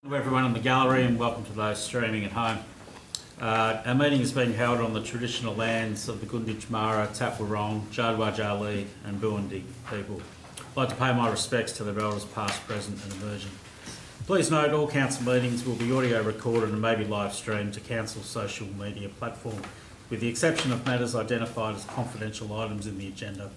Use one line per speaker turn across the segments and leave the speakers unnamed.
Hello everyone in the gallery and welcome to those streaming at home. Our meeting is being held on the traditional lands of the Gunditj Mara, Tapwarong, Jadwajali and Buundi people. I'd like to pay my respects to their elders past, present and emerging. Please note all council meetings will be audio recorded and may be live streamed to council's social media platform, with the exception of matters identified as confidential items in the agenda.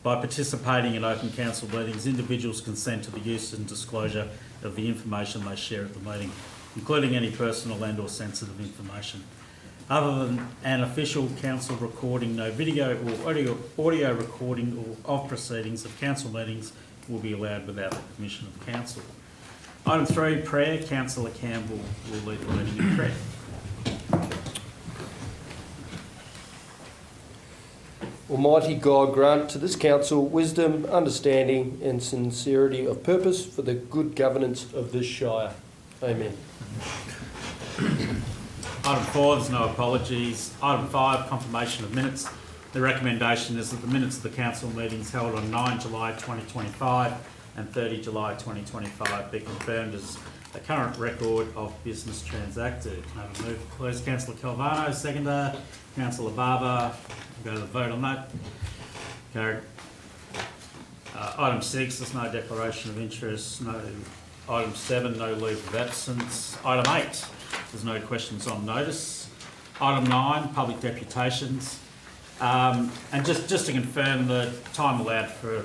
By participating in open council meetings, individuals consent to the use and disclosure of the information they share at the meeting, including any personal and or sensitive information. Other than an official council recording, no video or audio recording of proceedings of council meetings will be allowed without the permission of council. Item 3, prayer. Councillor Campbell will lead the meeting in prayer.
Almighty God, grant to this council wisdom, understanding and sincerity of purpose for the good governance of this Shire. Amen.
Item 4, there's no apologies. Item 5, confirmation of minutes. The recommendation is that the minutes of the council meetings held on 9 July 2025 and 30 July 2025 be confirmed as a current record of business transacted. Can I have a move, please? Councillor Calvano, seconder. Councillor Barber. Go to the vote on that. Carried. Item 6, there's no declaration of interest. No. Item 7, no leave of absence. Item 8, there's no questions on notice. Item 9, public deputations. And just to confirm, the time allowed for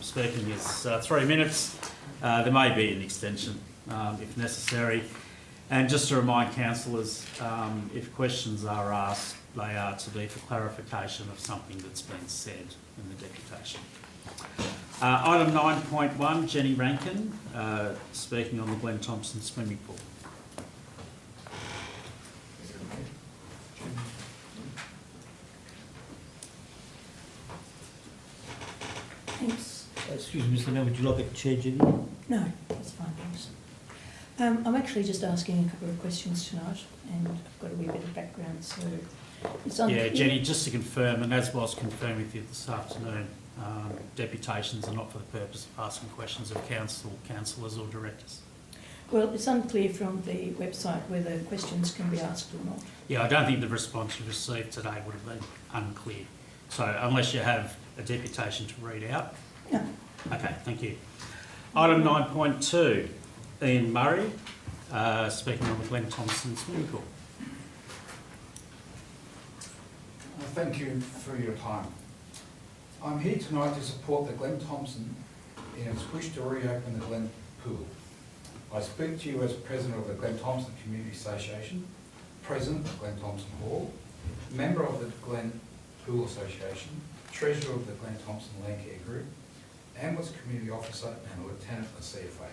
speaking is 3 minutes. There may be an extension if necessary. And just to remind councillors, if questions are asked, they are to be for clarification of something that's been said in the deputation. Item 9.1, Jenny Rankin, speaking on the Glen Thompson swimming pool.
Thanks.
Excuse me, Mr. Mayor, would you like a chair, Jenny?
No, that's fine, thanks. I'm actually just asking a couple of questions tonight, and I've got a wee bit of background, so it's on.
Yeah, Jenny, just to confirm, and as was confirmed with you this afternoon, deputations are not for the purpose of asking questions of councillors or directors.
Well, it's unclear from the website whether questions can be asked or not.
Yeah, I don't think the response you received today would have been unclear. So unless you have a deputation to read out.
No.
Okay, thank you. Item 9.2, Ian Murray, speaking on the Glen Thompson swimming pool.
Thank you for your time. I'm here tonight to support the Glen Thompson in its wish to reopen the Glen Pool. I speak to you as President of the Glen Thompson Community Association, President of Glen Thompson Hall, Member of the Glen Pool Association, Treasurer of the Glen Thompson Landcare Group, Ambulance Community Officer and a Lieutenant of the CFA.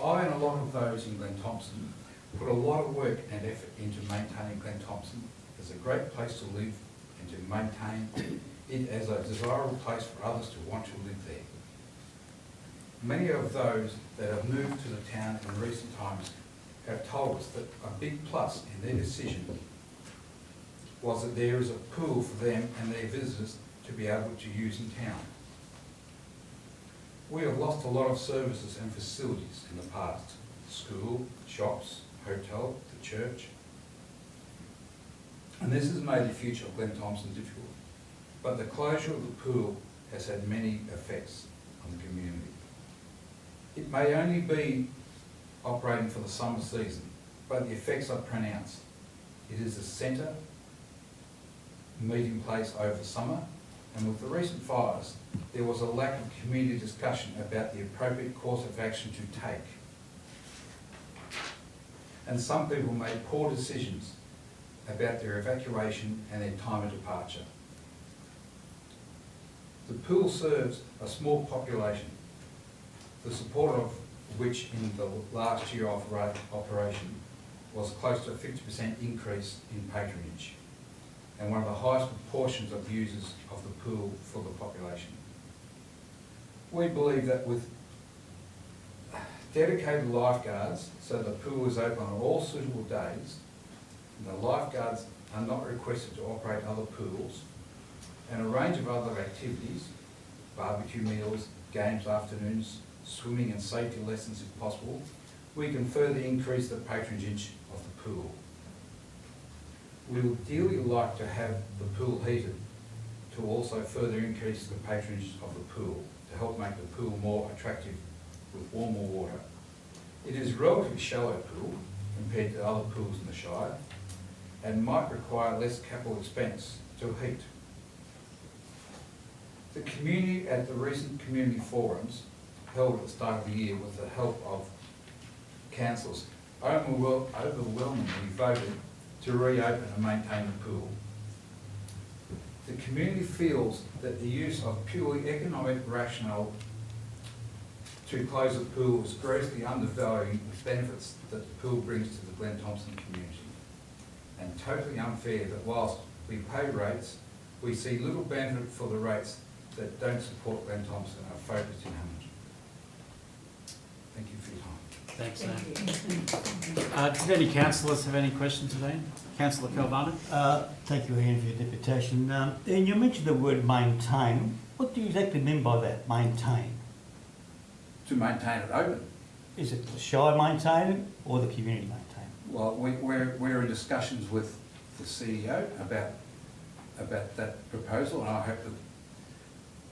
I and a lot of those in Glen Thompson put a lot of work and effort into maintaining Glen Thompson as a great place to live and to maintain it as a desirable place for others to want to live there. Many of those that have moved to the town in recent times have told us that a big plus in their decision was that there is a pool for them and their visitors to be able to use in town. We have lost a lot of services and facilities in the past: school, shops, hotel, the church. And this has made the future of Glen Thompson difficult. But the closure of the pool has had many effects on the community. It may only be operating for the summer season, but the effects are pronounced. It is a centre meeting place over summer, and with the recent fires, there was a lack of community discussion about the appropriate course of action to take. And some people made poor decisions about their evacuation and their time of departure. The pool serves a small population, the support of which in the last year of operation was close to a 50% increase in patronage, and one of the highest proportions of users of the pool for the population. We believe that with dedicated lifeguards, so the pool is open on all suitable days, and the lifeguards are not requested to operate other pools, and a range of other activities, barbecue meals, games afternoons, swimming and safety lessons if possible, we can further increase the patronage of the pool. We would dearly like to have the pool heated to also further increase the patronage of the pool, to help make the pool more attractive with warmer water. It is a relatively shallow pool compared to other pools in the Shire and might require less capital expense to heat. The community at the recent community forums held at the start of the year with the help of councillors overwhelmingly voted to reopen and maintain the pool. The community feels that the use of purely economic rationale to close the pool is grossly undervaluing the benefits that the pool brings to the Glen Thompson community, and totally unfair that whilst we pay rates, we see little benefit for the rates that don't support Glen Thompson and are focused in Hamilton. Thank you for your time.
Thanks, Anne. Did any councillors have any questions today? Councillor Calvano?
Thank you, Ian, for your deputation. Ian, you mentioned the word maintain. What do you exactly mean by that, maintain?
To maintain it open.
Is it the Shire maintain it or the community maintain it?
Well, we're in discussions with the CEO about that proposal, and I hope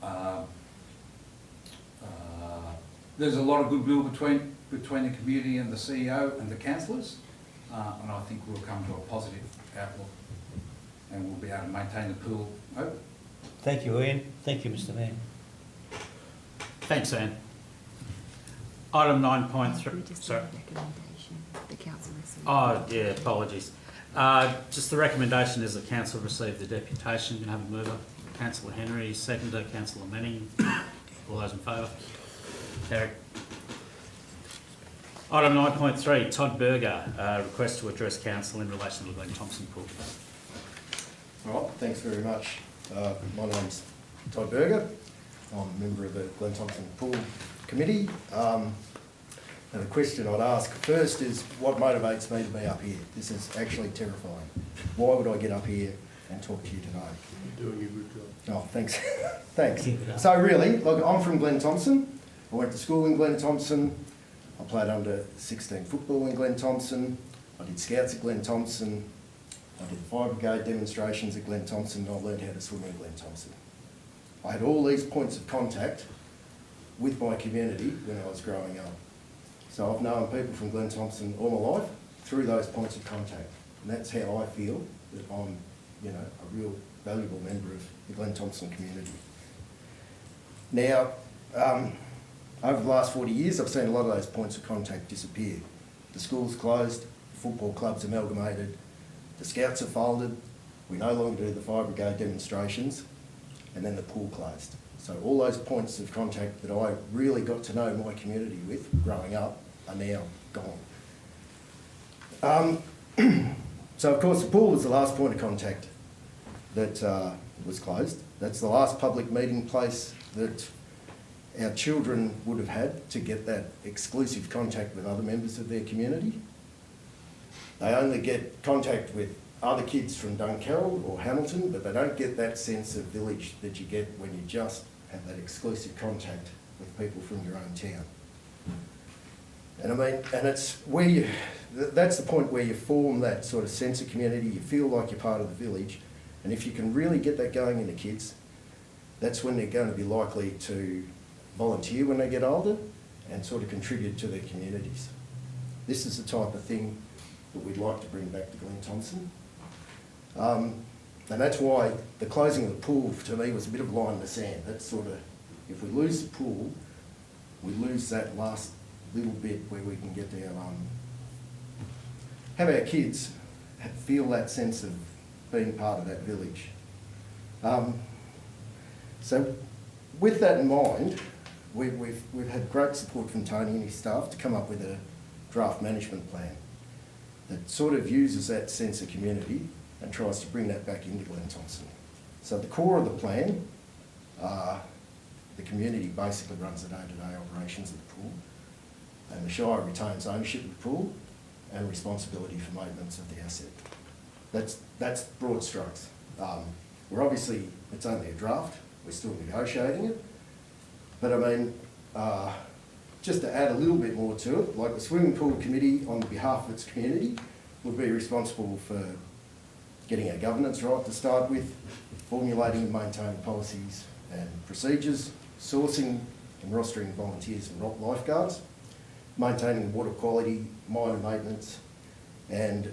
that there's a lot of goodwill between the community and the CEO and the councillors, and I think we'll come to a positive outlook and we'll be able to maintain the pool open.
Thank you, Ian. Thank you, Mr. Mayor.
Thanks, Anne. Item 9.3.
We just
Sorry.
have a recommendation. The council received.
Oh, yeah, apologies. Just the recommendation is the council receive the deputation. You can have a mover. Councillor Henry, seconder, Councillor Manning. All those in favour? Carried. Item 9.3, Todd Berger, request to address council in relation to the Glen Thompson pool.
All right, thanks very much. My name's Todd Berger. I'm a member of the Glen Thompson Pool Committee. And the question I'd ask first is, what motivates me to be up here? This is actually terrifying. Why would I get up here and talk to you today?
You're doing a good job.
Oh, thanks. Thanks.
Keep it up.
So really, look, I'm from Glen Thompson. I went to school in Glen Thompson. I played under 16 football in Glen Thompson. I did scouts at Glen Thompson. I did the fire brigade demonstrations at Glen Thompson, and I learned how to swim in Glen Thompson. I had all these points of contact with my community when I was growing up. So I've known people from Glen Thompson all my life through those points of contact. And that's how I feel that I'm, a real valuable member of the Glen Thompson community. Now, over the last 40 years, I've seen a lot of those points of contact disappear. The school's closed, the football club's amalgamated, the scouts are folded, we no longer do the fire brigade demonstrations, and then the pool closed. So all those points of contact that I really got to know my community with growing up are now gone. So of course the pool was the last point of contact that was closed. That's the last public meeting place that our children would have had to get that exclusive contact with other members of their community. They only get contact with other kids from Duncarroll or Hamilton, but they don't get that sense of village that you get when you just have that exclusive contact with people from your own town. And and it's where that's the point where you form that sort of sense of community, you feel like you're part of the village, and if you can really get that going in the kids, that's when they're going to be likely to volunteer when they get older and sort of contribute to their communities. This is the type of thing that we'd like to bring back to Glen Thompson. And that's why the closing of the pool to me was a bit of a line in the sand. That's sort of, if we lose the pool, we lose that last little bit where we can get our, have our kids feel that sense of being part of that village. So with that in mind, we've had great support from Tony and his staff to come up with a draft management plan that sort of uses that sense of community and tries to bring that back into Glen Thompson. So the core of the plan, the community basically runs the day-to-day operations of the pool, and the Shire retains ownership of the pool and responsibility for maintenance of the asset. That's broad strokes. We're obviously, it's only a draft, we're still negotiating it, but I mean, just to add a little bit more to it, like the swimming pool committee on behalf of its community would be responsible for getting our governance right to start with, formulating and maintaining policies and procedures, sourcing and rostering volunteers and lifeguards, maintaining water quality, minor maintenance, and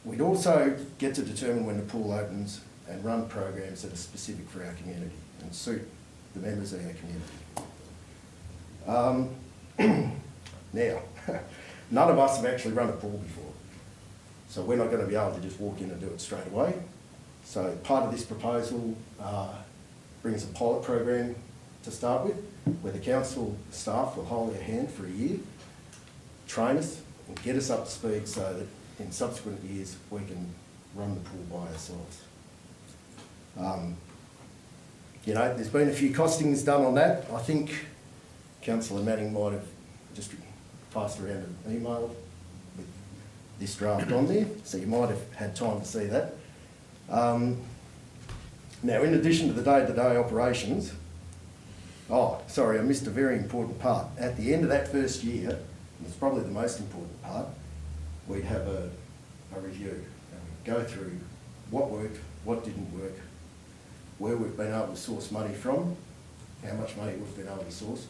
we'd also get to determine when the pool opens and run programs that are specific for our community and suit the members of our community. Now, none of us have actually run a pool before, so we're not going to be able to just walk in and do it straight away. So part of this proposal brings a pilot program to start with, where the council staff will hold our hand for a year, train us and get us up to speed so that in subsequent years we can run the pool by ourselves. You know, there's been a few costings done on that. I think Councillor Manning might have just passed around an email with this draft on there, so you might have had time to see that. Now, in addition to the day-to-day operations, oh, sorry, I missed a very important part. At the end of that first year, and it's probably the most important part, we'd have a review and we'd go through what worked, what didn't work, where we've been able to source money from, how much money we've been able to source,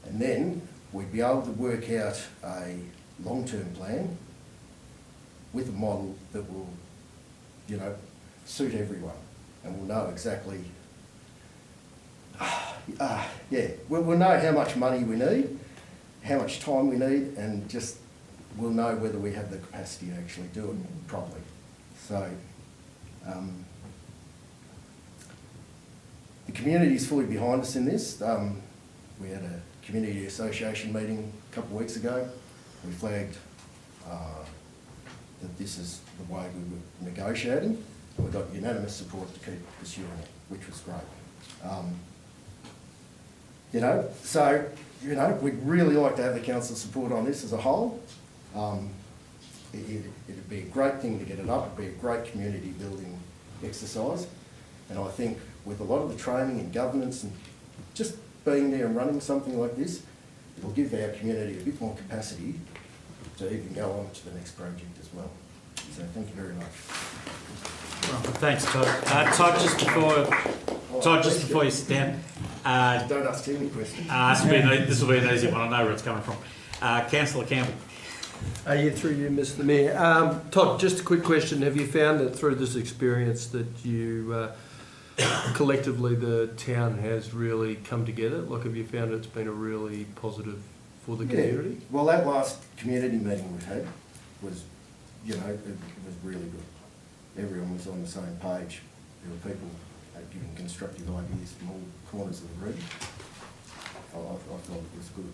and then we'd be able to work out a long-term plan with a model that will, you know, suit everyone, and we'll know exactly, we'll know how much money we need, how much time we need, and just we'll know whether we have the capacity to actually do it properly. So, the community is fully behind us in this. We had a community association meeting a couple of weeks ago. We flagged that this is the way we were negotiating, and we got unanimous support to keep pursuing it, which was great. You know, so, you know, we'd really like to have the council's support on this as a whole. It'd be a great thing to get it up. It'd be a great community building exercise. And I think with a lot of the training and governance and just being there and running something like this, it'll give our community a bit more capacity to even go on to the next project as well. So thank you very much.
Thanks, Todd. Todd, just before you sit down.
Don't ask too many questions.
This will be an easy one. I know where it's coming from. Councillor Campbell.
Through you, Mr. Mayor. Todd, just a quick question. Have you found that through this experience that you collectively the town has really come together? Like, have you found it's been a really positive for the community?
Well, that last community meeting we had was, you know, it was really good. Everyone was on the same page. There were people giving constructive ideas from all corners of the room. I thought it was good.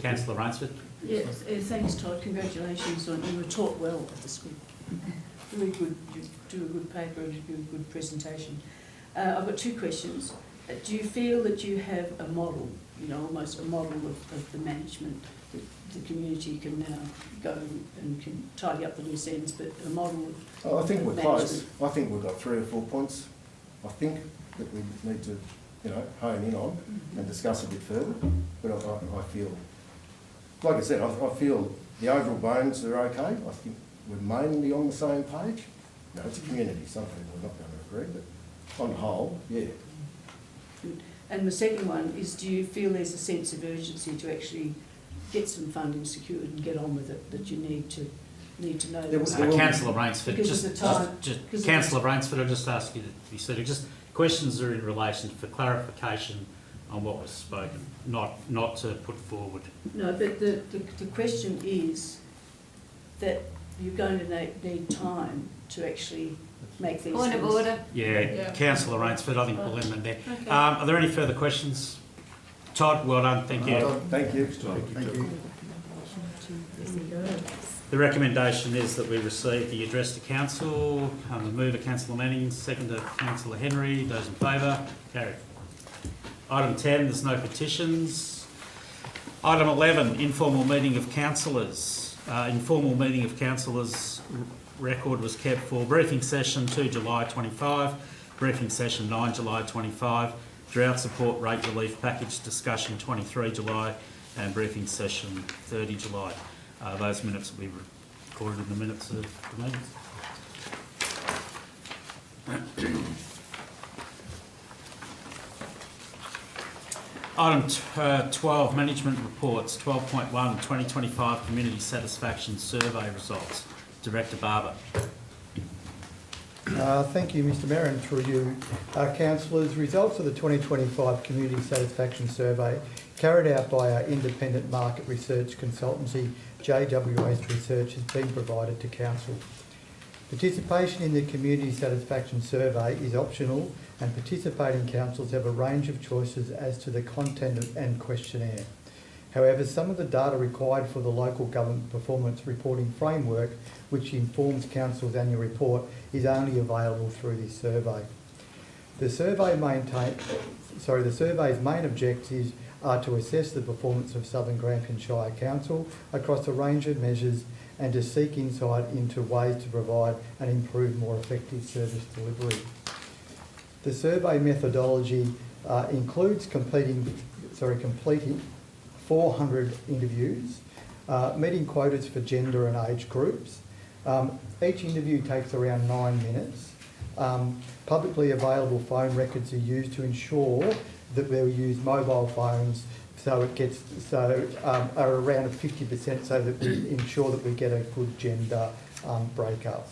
Councillor Rainsford.
Yes, thanks, Todd. Congratulations on you were taught well at the school. Very good. You do a good paper and you do a good presentation. I've got two questions. Do you feel that you have a model, you know, almost a model of the management that the community can now go and can tidy up the loose ends, but a model of
I think we're
management?
close. I think we've got 3 or 4 points. I think that we need to, you know, hone in on and discuss a bit further. But I feel, like I said, I feel the overall bones are okay. I think we're mainly on the same page. You know, it's a community. Some people are not going to agree, but on the whole, yeah.
Good. And the second one is, do you feel there's a sense of urgency to actually get some funding secured and get on with it, that you need to know that?
Councillor Rainsford,
Because of the time.
Councillor Rainsford, I'll just ask you to be seated. Just questions are in relation for clarification on what was spoken, not to put forward.
No, but the question is that you're going to need time to actually make these
Point of
things.
order.
Yeah. Councillor Rainsford, I think we'll end them there.
Okay.
Are there any further questions? Todd, well done, thank you.
Thank you. Thank you.
The recommendation is that we receive the address to council. The mover, Councillor Manning, seconder, Councillor Henry. Those in favour? Carried. Item 10, there's no petitions. Item 11, informal meeting of councillors. Informal meeting of councillors record was kept for briefing session 2 July 25, briefing session 9 July 25, Drought Support Rate Relief Package Discussion 23 July and Briefing Session 30 July. Those minutes will be recorded in the minutes of the meetings. Item 12, Management Reports, 12.1, 2025 Community Satisfaction Survey Results. Director Barber.
Thank you, Mr Mayor, and through you, councillors. Results of the 2025 Community Satisfaction Survey carried out by our independent market research consultancy, JWS Research, has been provided to Council. Participation in the Community Satisfaction Survey is optional, and participating councils have a range of choices as to the content and questionnaire. However, some of the data required for the Local Government Performance Reporting Framework, which informs Council's annual report, is only available through this survey. The survey's main objectives are to assess the performance of Southern Grampians Shire Council across a range of measures and to seek insight into ways to provide and improve more effective service delivery. The survey methodology includes completing 400 interviews, meeting quotas for gender and age groups. Each interview takes around 9 minutes. Publicly available phone records are used to ensure that they'll use mobile phones, so are around 50%, so that we ensure that we get a good gender breakup.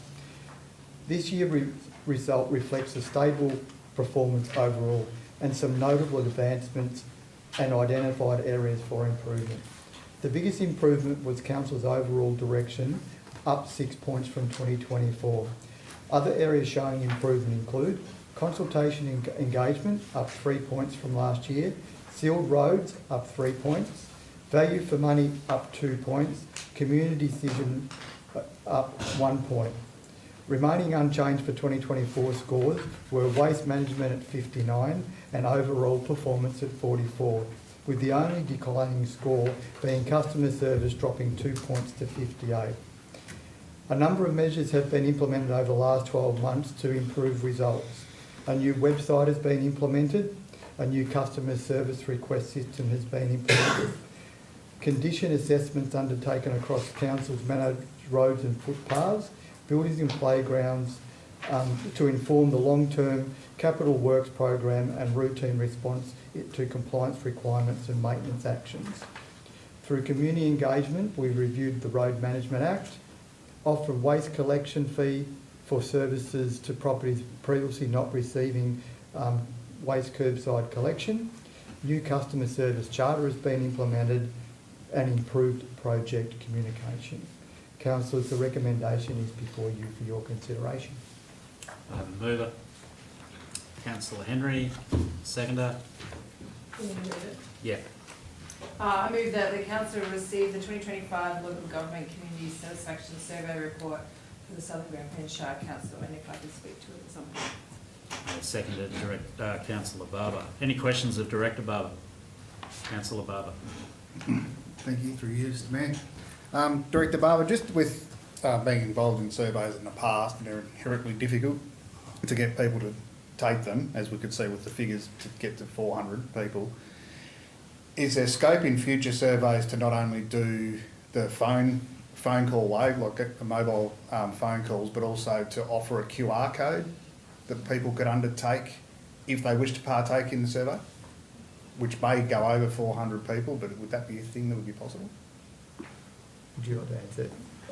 This year result reflects a stable performance overall and some notable advancements and identified areas for improvement. The biggest improvement was Council's overall direction, up 6 points from 2024. Other areas showing improvement include consultation engagement, up 3 points from last year, sealed roads, up 3 points, value for money, up 2 points, community decision, up 1 point. Remaining unchanged for 2024 scores were waste management at 59 and overall performance at 44, with the only declining score being customer service dropping 2 points to 58. A number of measures have been implemented over the last 12 months to improve results. A new website has been implemented, a new customer service request system has been implemented, condition assessments undertaken across Council's managed roads and footpaths, buildings and playgrounds to inform the long-term capital works program and routine response to compliance requirements and maintenance actions. Through community engagement, we reviewed the Road Management Act, offered waste collection fee for services to properties previously not receiving waste curbside collection. New customer service charter has been implemented and improved project communication. Councillors, the recommendation is before you for your consideration.
I have a mover. Councillor Henry, seconder. Yeah.
I move that the council receive the 2025 Local Government Community Satisfaction Survey Report for the Southern Grampians Shire Council, and if I can speak to it at some point.
Seconded, Councillor Barber. Any questions of Director Barber? Councillor Barber.
Thank you, through you, Mr Mayor. Director Barber, just with being involved in surveys in the past, and they're inherently difficult to get people to take them, as we could see with the figures to get to 400 people. Is there scope in future surveys to not only do the phone call way, like the mobile phone calls, but also to offer a QR code that people could undertake if they wish to partake in the survey, which may go over 400 people, but would that be a thing that would be possible?
Would you like to answer?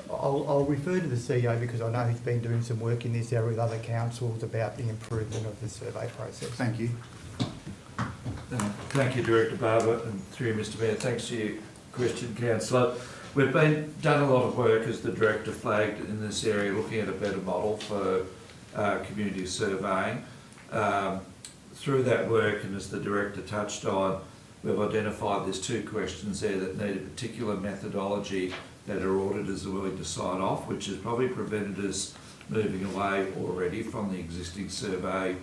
I'll refer to the CEO because I know he's been doing some work in this area with other councils about the improvement of the survey process.
Thank you.
Thank you, Director Barber, and through you, Mr Mayor. Thanks for your question, Councillor. We've done a lot of work, as the Director flagged, in this area, looking at a better model for community surveying. Through that work, and as the Director touched on, we've identified there's 2 questions there that need a particular methodology that our auditors are willing to sign off, which has probably prevented us moving away already from the existing survey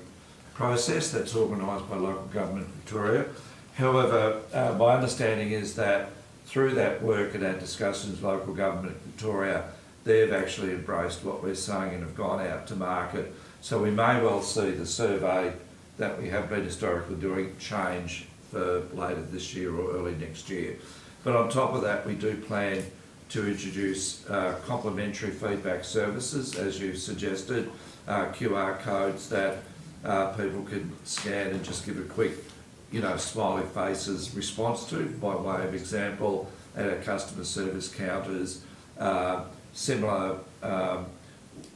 process that's organised by Local Government Victoria. However, my understanding is that through that work and our discussions with Local Government Victoria, they've actually embraced what we're saying and have gone out to market. So we may well see the survey that we have been historically doing change for later this year or early next year. But on top of that, we do plan to introduce complimentary feedback services, as you suggested, QR codes that people can scan and just give a quick, smiley faces response to, by way of example, at our customer service counters, similar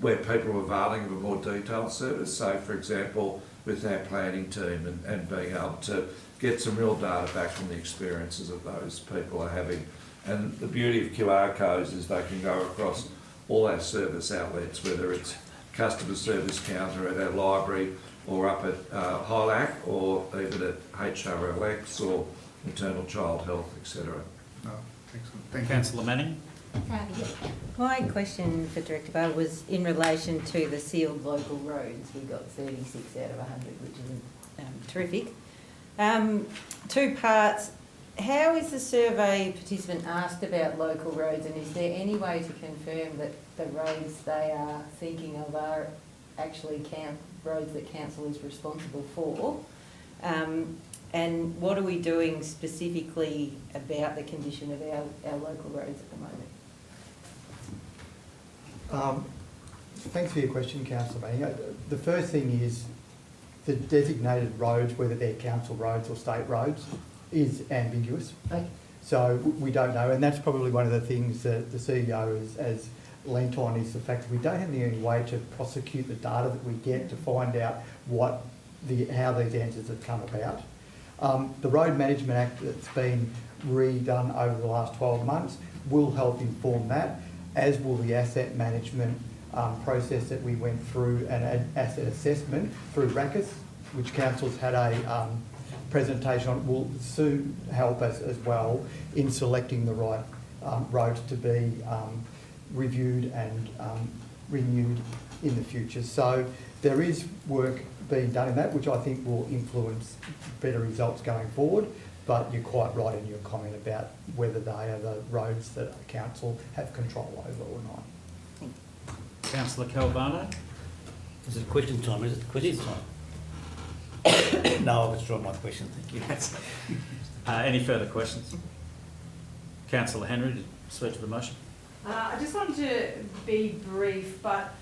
where people are availing of a more detailed service. So, for example, with our planning team and being able to get some real data back from the experiences that those people are having. And the beauty of QR codes is they can go across all our service outlets, whether it's customer service counter at our library or up at HILAC or even at HRLX or maternal child health, etc.
Oh, excellent. Thank you.
Councillor Manning.
My question for Director Barber was in relation to the sealed local roads. We got 36 out of 100, which is terrific. Two parts. How is the survey participant asked about local roads, and is there any way to confirm that the roads they are thinking of are actually roads that council is responsible for? And what are we doing specifically about the condition of our local roads at the moment?
Thanks for your question, Councillor Manning. The first thing is the designated roads, whether they're council roads or state roads, is ambiguous.
Okay.
So we don't know, and that's probably one of the things that the CEO has lent on, is the fact that we don't have any way to prosecute the data that we get to find out how these answers have come about. The Road Management Act that's been redone over the last 12 months will help inform that, as will the asset management process that we went through, and asset assessment through RACUS, which council's had a presentation on, will soon help us as well in selecting the right roads to be reviewed and renewed in the future. So there is work being done in that, which I think will influence better results going forward. But you're quite right in your comment about whether they are the roads that the council have control over or not.
Councillor Calvano.
Is it question time? Is it question time? No, I'll withdraw my question, thank you.
Any further questions? Councillor Henry, to speak to the motion.
I just wanted to be brief, but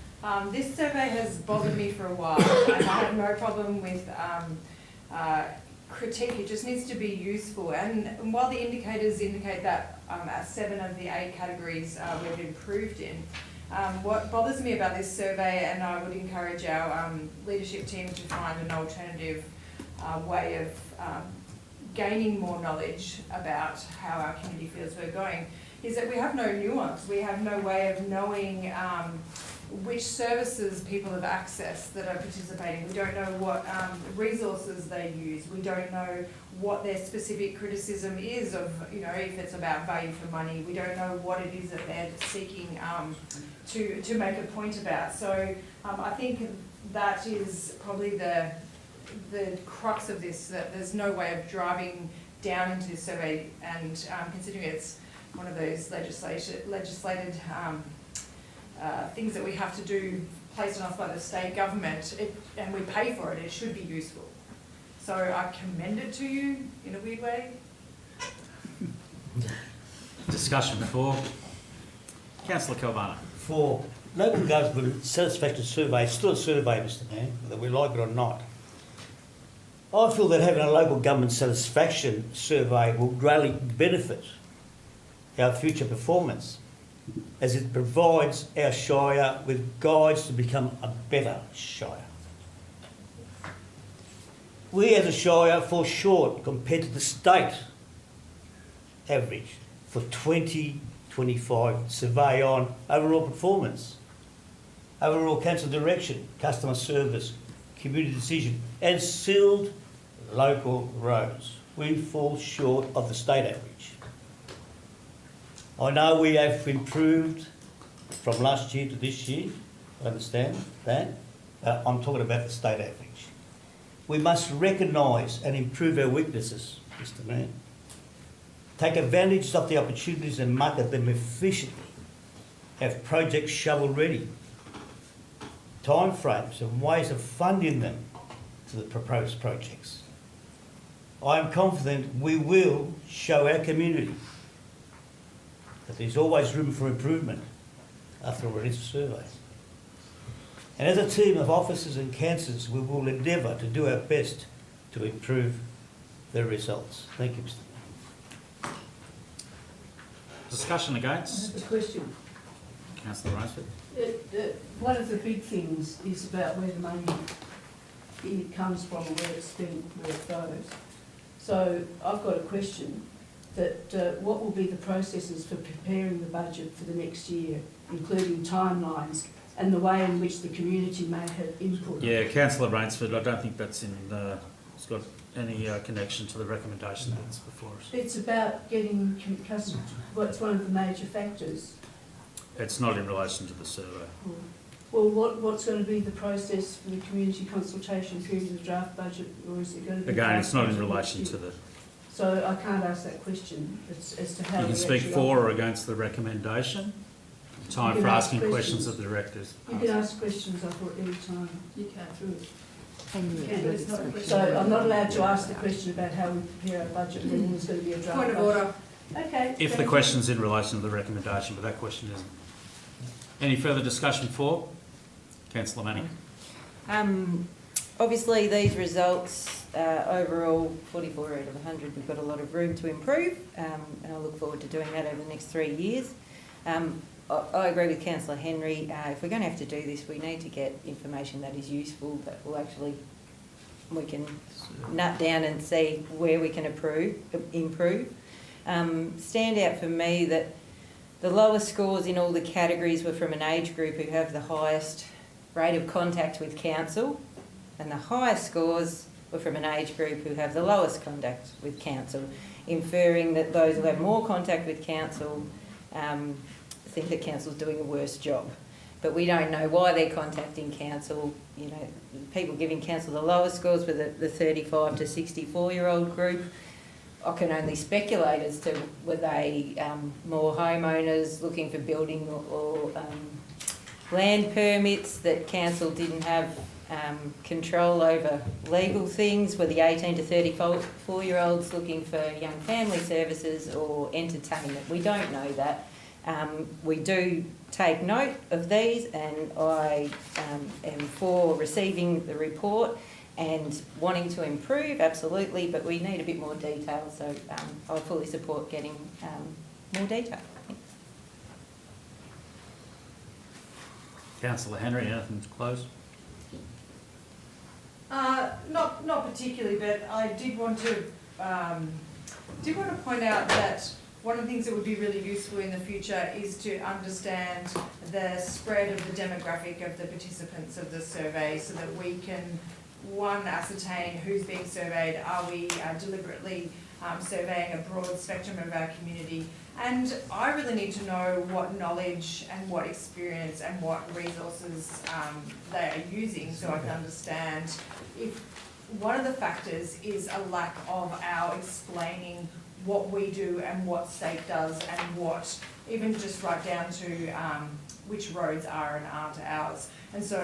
this survey has bothered me for a while, and I have no problem with critique. It just needs to be useful. And while the indicators indicate that 7 of the 8 categories we've improved in, what bothers me about this survey, and I would encourage our leadership team to find an alternative way of gaining more knowledge about how our community feels we're going, is that we have no nuance. We have no way of knowing which services people have accessed that are participating. We don't know what resources they use. We don't know what their specific criticism is of, if it's about value for money. We don't know what it is that they're seeking to make a point about. So I think that is probably the crux of this, that there's no way of driving down into this survey, and considering it's one of those legislated things that we have to do, placed on us by the state government, and we pay for it, it should be useful. So I commend it to you in a weird way.
Discussion before. Councillor Calvano.
For local government satisfaction survey, it's still a survey, Mr. Mayor, whether we like it or not. I feel that having a local government satisfaction survey will greatly benefit our future performance, as it provides our Shire with guides to become a better Shire. We as a Shire fall short compared to the state average for 2025 survey on overall performance, overall council direction, customer service, community decision, and sealed local roads. We fall short of the state average. I know we have improved from last year to this year, I understand that. I'm talking about the state average. We must recognise and improve our weaknesses, Mr. Mayor. Take advantage of the opportunities and market them efficiently. Have projects shovel ready. Timeframes and ways of funding them. to the proposed projects. I am confident we will show our community that there's always room for improvement after a register survey. And as a team of officers and councillors, we will endeavour to do our best to improve the results. Thank you, Mr. Mayor.
Discussion
I
against?
have a question.
Councillor Rainsford.
One of the big things is about where the money comes from and where it's spent, where it goes. So I've got a question that what will be the processes for preparing the budget for the next year, including timelines and the way in which the community may have input?
Yeah, Councillor Rainsford, I don't think that's it's got any connection to the recommendation that's before us.
It's about getting customers, well, it's one of the major factors.
It's not in relation to the survey.
Well, what's going to be the process for the community consultation period of the draft budget, or is it going to be?
Again, it's not in
budget
relation
next
to
year?
the...
So I can't ask that question as to how
You
we
can speak
actually
for or
operate.
against the recommendation.
You
Time
can
for
ask
asking questions
questions.
of the directors.
You can ask questions, I thought, any time you can through it.
it's not a question.
So I'm not allowed to ask the question about how we prepare our budget when there's going to be a draft
Point of
budget.
order.
Okay.
If the
thank
question's in relation to the recommendation, but that question isn't. Any further discussion for? Councillor Manning.
Obviously, these results, overall, 44 out of 100, we've got a lot of room to improve, and I look forward to doing that over the next 3 years. I agree with Councillor Henry. If we're going to have to do this, we need to get information that is useful, that will actually, we can nut down and see where we can improve. Stand out for me that the lowest scores in all the categories were from an age group who have the highest rate of contact with council, and the highest scores were from an age group who have the lowest contact with council, inferring that those who have more contact with council think that council's doing a worse job. But we don't know why they're contacting council. You know, people giving council the lowest scores were the 35 to 64-year-old group. I can only speculate as to were they more homeowners looking for building or land permits that council didn't have control over legal things. Were the 18 to 34-year-olds looking for young family services or entertainment? We don't know that. We do take note of these, and I am for receiving the report and wanting to improve, absolutely, but we need a bit more detail, so I fully support getting more detail.
Councillor Henry, anything to close?
Not particularly, but I did want to point out that one of the things that would be really useful in the future is to understand the spread of the demographic of the participants of the survey, so that we can, one, ascertain who's being surveyed. Are we deliberately surveying a broad spectrum of our community? And I really need to know what knowledge and what experience and what resources they are using, so I can understand if one of the factors is a lack of our explaining what we do and what state does, and what, even just right down to which roads are and aren't ours. And so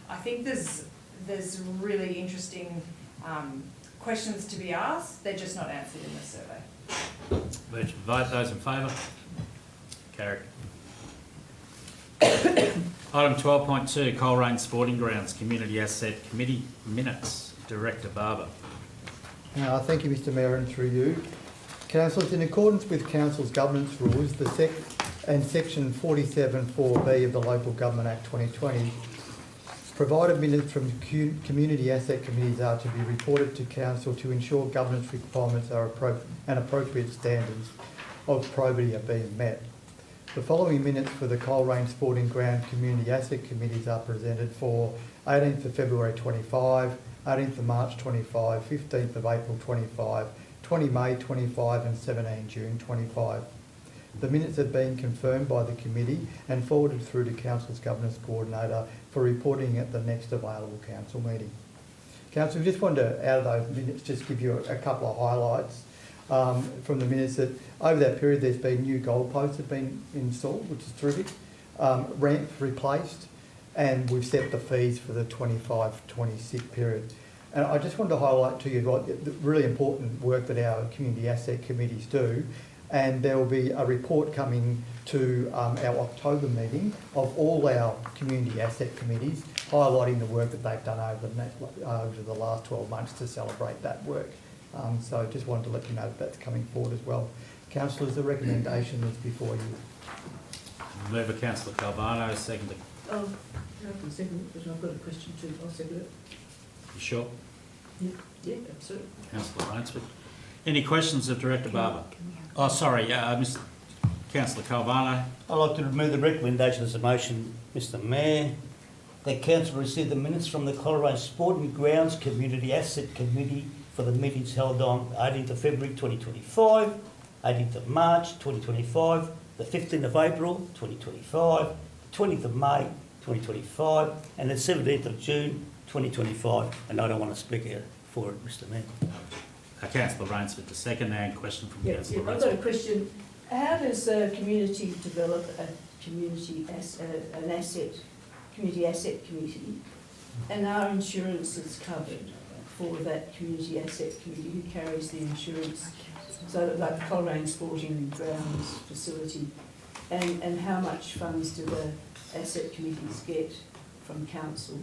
I think there's really interesting questions to be asked. They're just not answered in the survey.
Vote to vote. Those in favour? Carried. Item 12.2, Coleraine Sporting Grounds Community Asset Committee Minutes. Director Barber.
Thank you, Mr Mayor, and through you. Councillors, in accordance with Council's governance rules and Section 47(4)(b of the Local Government Act 2020, provided minutes from community asset committees are to be reported to Council to ensure governance requirements are and appropriate standards of probity are being met. The following minutes for the Coleraine Sporting Ground Community Asset Committees are presented for 18th of February 25, 18th of March 25, 15th of April 25, 20 May 25 and 17 June 25. The minutes have been confirmed by the committee and forwarded through to Council's Governance Coordinator for reporting at the next available Council meeting. Council, we just wanted to, out of those minutes, just give you a couple of highlights from the minutes. That over that period there's been new goalposts have been installed, which is terrific, ramp replaced, and we've set the fees for the 25-26 period. And I just wanted to highlight to you the really important work that our community asset committees do. And there will be a report coming to our October meeting of all our community asset committees, highlighting the work that they've done over the last 12 months to celebrate that work. So I just wanted to let you know that that's coming forward as well. Councillors, the recommendation is before you.
Mover Councillor Calvano, seconded.
Oh, I can second it, but I've got a question too. I'll second it.
You sure?
Yeah, absolutely.
Councillor Rainsford. Any questions of Director Barber? Oh, sorry, Mr. Councillor Calvano.
I'd like to remove the recommendation as a motion, Mr Mayor, that council receive the minutes from the Coleraine Sporting Grounds Community Asset Committee for the meetings held on 18th of February 2025, 18th of March 2025, the 15th of April 2025, 20th of May 2025, and the 17th of June 2025. And I don't want to speak here for it, Mr Mayor.
Councillor Rainsford, the second, and question from
Yeah,
Councillor
I've got a
Rainsford.
question. How does a community develop a community community asset committee, and are insurances covered for that community asset committee? Who carries the insurance? So like the Coleraine Sporting Grounds facility, and how much funds do the asset committees get from council?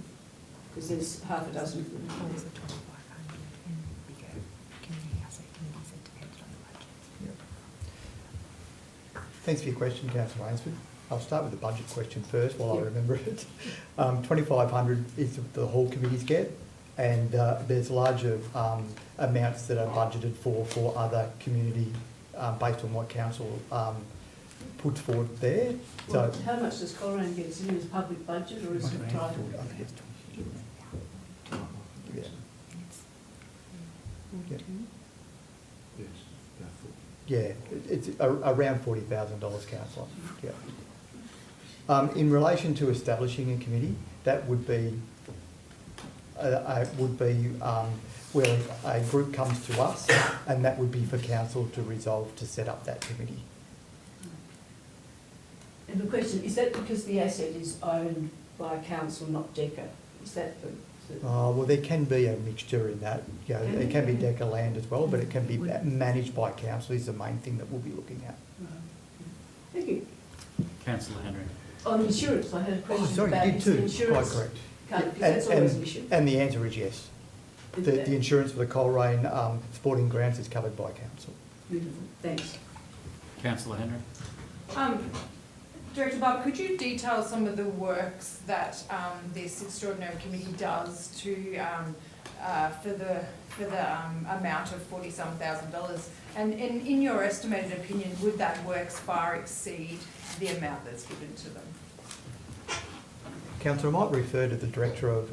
Because there's half a dozen of them.
Thanks for your question, Councillor Rainsford. I'll start with the budget question first while I remember it. 2,500 is the whole committees get, and there's larger amounts that are budgeted for other community based on what council puts forward there.
Well,
So,
how much does Coleraine get? Is it in his public budget or is it private?
I think it's 20. Yeah. Yeah. Yeah, it's around $40,000, councillor. Yeah. In relation to establishing a committee, that would be where a group comes to us, and that would be for council to resolve to set up that committee.
And the question, is that because the asset is owned by council, not DECA? Is that the...
Well, there can be a mixture in that. You know, it can be DECA land as well, but it can be managed by council is the main thing that we'll be looking at.
Thank you.
Councillor Henry.
On insurance, I had a question
Sorry,
about
you did too. Quite
insurance.
correct.
Because that's always an issue.
And the answer is yes. The insurance for the Coleraine Sporting Grounds is covered by council.
Beautiful, thanks.
Councillor Henry.
Director Barber, could you detail some of the works that this extraordinary committee does to for the amount of $40-some thousand? And in your estimated opinion, would that works far exceed the amount that's given to them?
Councillor, I might refer to the Director of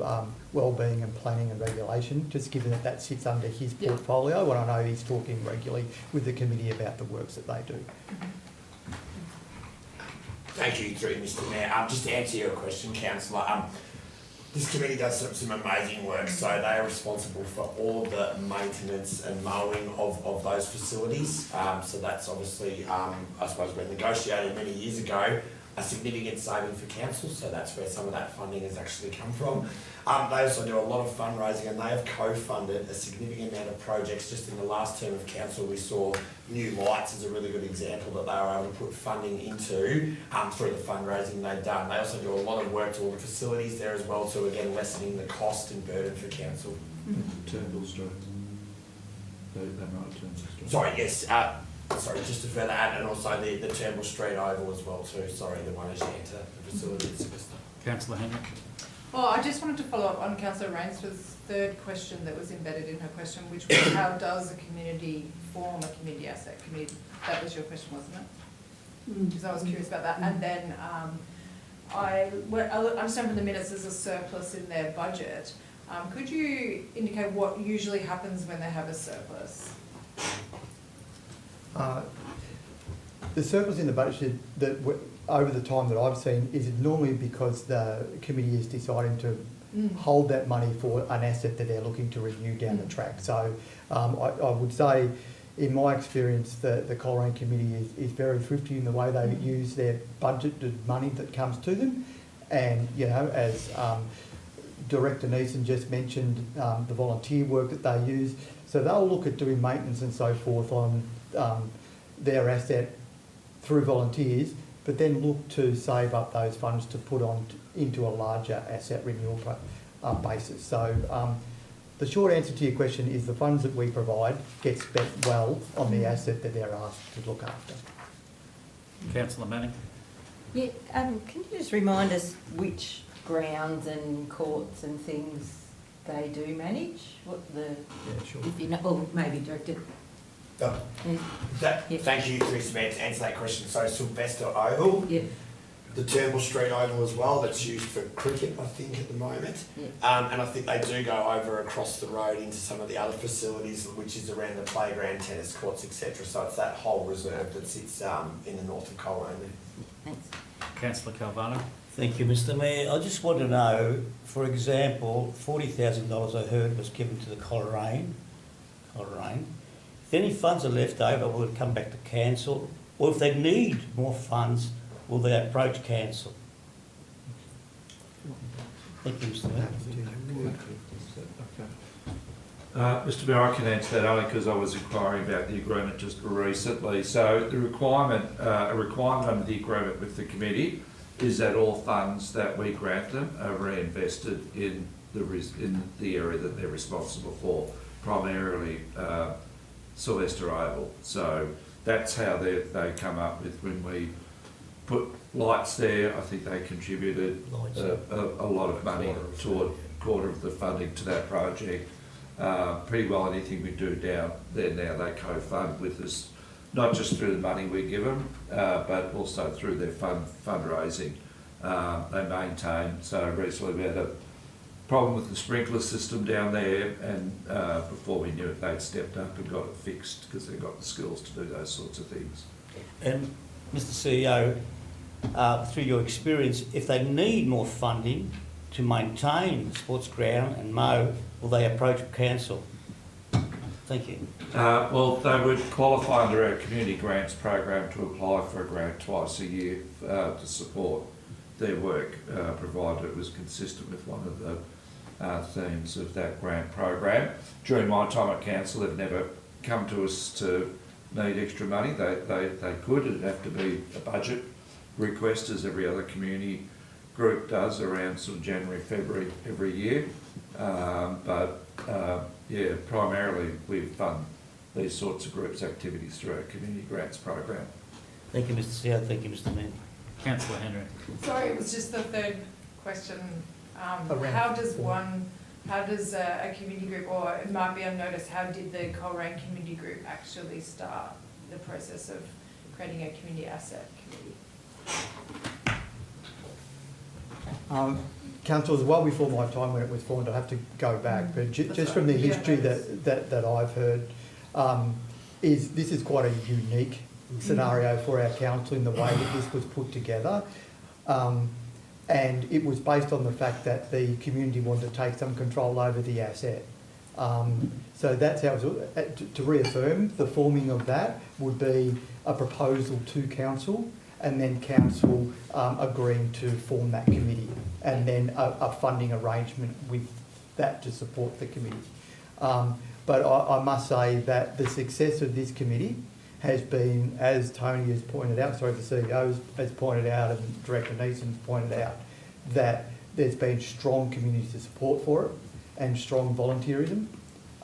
Wellbeing and Planning and Regulation, just given that that sits under his portfolio, and I know he's talking regularly with the committee about the works that they do.
Thank you, through Mr Mayor. Just to answer your question, Councillor, this committee does some amazing work. So they are responsible for all the maintenance and mowing of those facilities. So that's obviously, I suppose, when negotiated many years ago, a significant saving for council. So that's where some of that funding has actually come from. They also do a lot of fundraising, and they have co-funded a significant amount of projects. Just in the last term of council, we saw new lights as a really good example that they were able to put funding into through the fundraising they've done. They also do a lot of work to all the facilities there as well, too, again lessening the cost and burden for council.
Turnbull Street. They might Turnbull Street.
Sorry, yes. Sorry, just to further add, and also the Turnbull Street Oval as well too. Sorry, the one as you enter the facility.
Councillor Henry.
Well, I just wanted to follow up on Councillor Rainsford's third question that was embedded in her question, which was how does a community form a community asset committee? That was your question, wasn't it? Because I was curious about that. And then I understand from the minutes there's a surplus in their budget. Could you indicate what usually happens when they have a surplus?
The surplus in the budget that over the time that I've seen is normally because the committee is deciding to hold that money for an asset that they're looking to renew down the track. So I would say, in my experience, the Coleraine committee is very thrifty in the way they use their budgeted money that comes to them, and you know, as Director Neeson just mentioned the volunteer work that they use. So they'll look at doing maintenance and so forth on their asset through volunteers, but then look to save up those funds to put on into a larger asset renewal basis. So the short answer to your question is the funds that we provide get spent well on the asset that they're asked to look after.
Councillor Manning.
Yeah, can you just remind us which grounds and courts and things they do manage? What the,
Yeah, sure.
if you know, or maybe Director.
Oh,
Yeah.
Thank you, Chris, man, to answer that question. So Sylvester Oval,
Yeah.
the Turnbull Street Oval as well, that's used for cricket, I think, at the moment.
Yeah.
And I think they do go over across the road into some of the other facilities, which is around the playground, tennis courts, etc. So it's that whole reserve that sits in the north of Coleraine there.
Thanks.
Councillor Calvano.
Thank you, Mr Mayor. I just want to know, for example, $40,000 I heard was given to the Coleraine. If any funds are left over, will it come back to council? Or if they need more funds, will they approach council? Thank you, Mr Mayor.
Mr Mayor, I can answer that only because I was inquiring about the agreement just recently. So the requirement, a requirement under the agreement with the committee is that all funds that we grant them are reinvested in the area that they're responsible for, primarily Sylvester Oval. So that's how they come up with when we put lights there. I think they contributed a lot of money toward quarter of the funding to that project. Pretty well anything we do down there now they co-fund with us, not just through the money we give them, but also through their fundraising. They maintain. So recently we had a problem with the sprinkler system down there, and before we knew it they'd stepped up and got it fixed because they've got the skills to do those sorts of things.
And Mr CEO, through your experience, if they need more funding to maintain the sports ground and mow, will they approach council? Thank you.
Well, they would qualify under our community grants program to apply for a grant twice a year to support their work, provided it was consistent with one of the themes of that grant program. During my time at council, they've never come to us to need extra money. They could. It'd have to be a budget request, as every other community group does around sort of January, February every year. Yeah, primarily we fund these sorts of groups' activities through our community grants program.
Thank you, Mr CEO. Thank you, Mr Mayor.
Councillor Henry.
Sorry, it was just the third question.
Around
How does a community group, or it might be unnoticed, how did the Coleraine Community Group actually start the process of creating a community asset committee?
Council, was well before my time when it was formed. I have to go back, but just from the history that I've heard, this is quite a unique scenario for our council in the way that this was put together. And it was based on the fact that the community wanted to take some control over the asset. So that's how, to reaffirm, the forming of that would be a proposal to council, and then council agreeing to form that committee, and then a funding arrangement with that to support the committee. But I must say that the success of this committee has been, as Tony has pointed out, sorry, the CEO has pointed out, and Director Neeson has pointed out, that there's been strong community support for it, and strong volunteerism,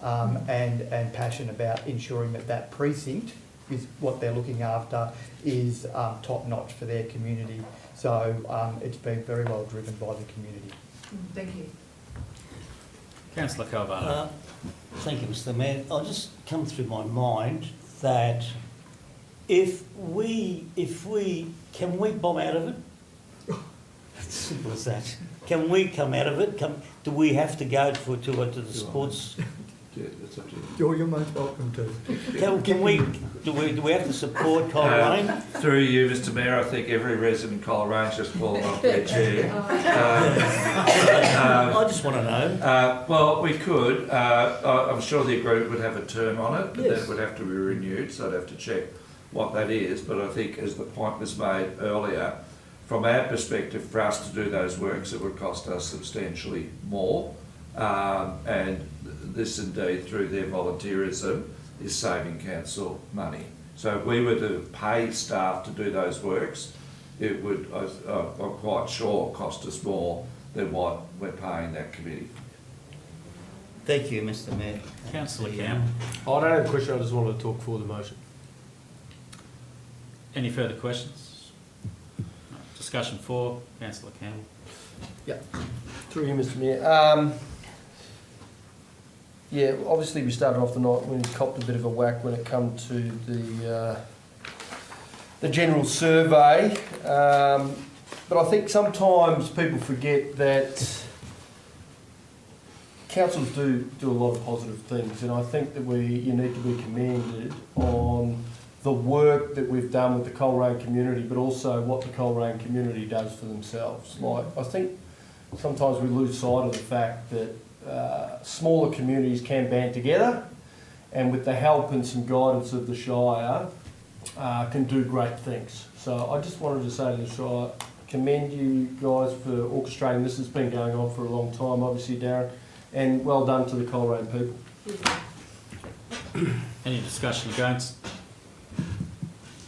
and passion about ensuring that precinct is what they're looking after is top notch for their community. So it's been very well driven by the community.
Thank you.
Councillor Calvano.
Thank you, Mr Mayor. I'll just come through my mind that if we can we bomb out of it? It's simple as that. Can we come out of it? Do we have to go to the sports?
Yeah, that's up to you.
You're most welcome to.
Can we? Do we have to support Coleraine?
Through you, Mr Mayor, I think every resident in Coleraine's just fallen off their chair.
I just want to know.
Well, we could. I'm sure the agreement would have a term on it, but
Yes.
that would have to be renewed, so I'd have to check what that is. But I think, as the point was made earlier, From our perspective, for us to do those works, it would cost us substantially more. And this indeed, through their volunteerism, is saving council money. So if we were to pay staff to do those works, it would, I'm quite sure, cost us more than what we're paying that committee.
Thank you, Mr Mayor.
Councillor Campbell.
I don't have a question, I just wanted to talk for the motion.
Any further questions? No. Discussion 4, Councillor Campbell.
Through you, Mr Mayor. Yeah, obviously we started off the night when we copped a bit of a whack when it come to the general survey. But I think sometimes people forget that councils do a lot of positive things, and I think that you need to be commended on the work that we've done with the Coleraine community, but also what the Coleraine community does for themselves. Like, I think sometimes we lose sight of the fact that smaller communities can band together, and with the help and some guidance of the Shire, can do great things. So I just wanted to say to the Shire, commend you guys for orchestrating this. It's been going on for a long time, obviously, Darren, and well done to the Coleraine people.
Any discussion against?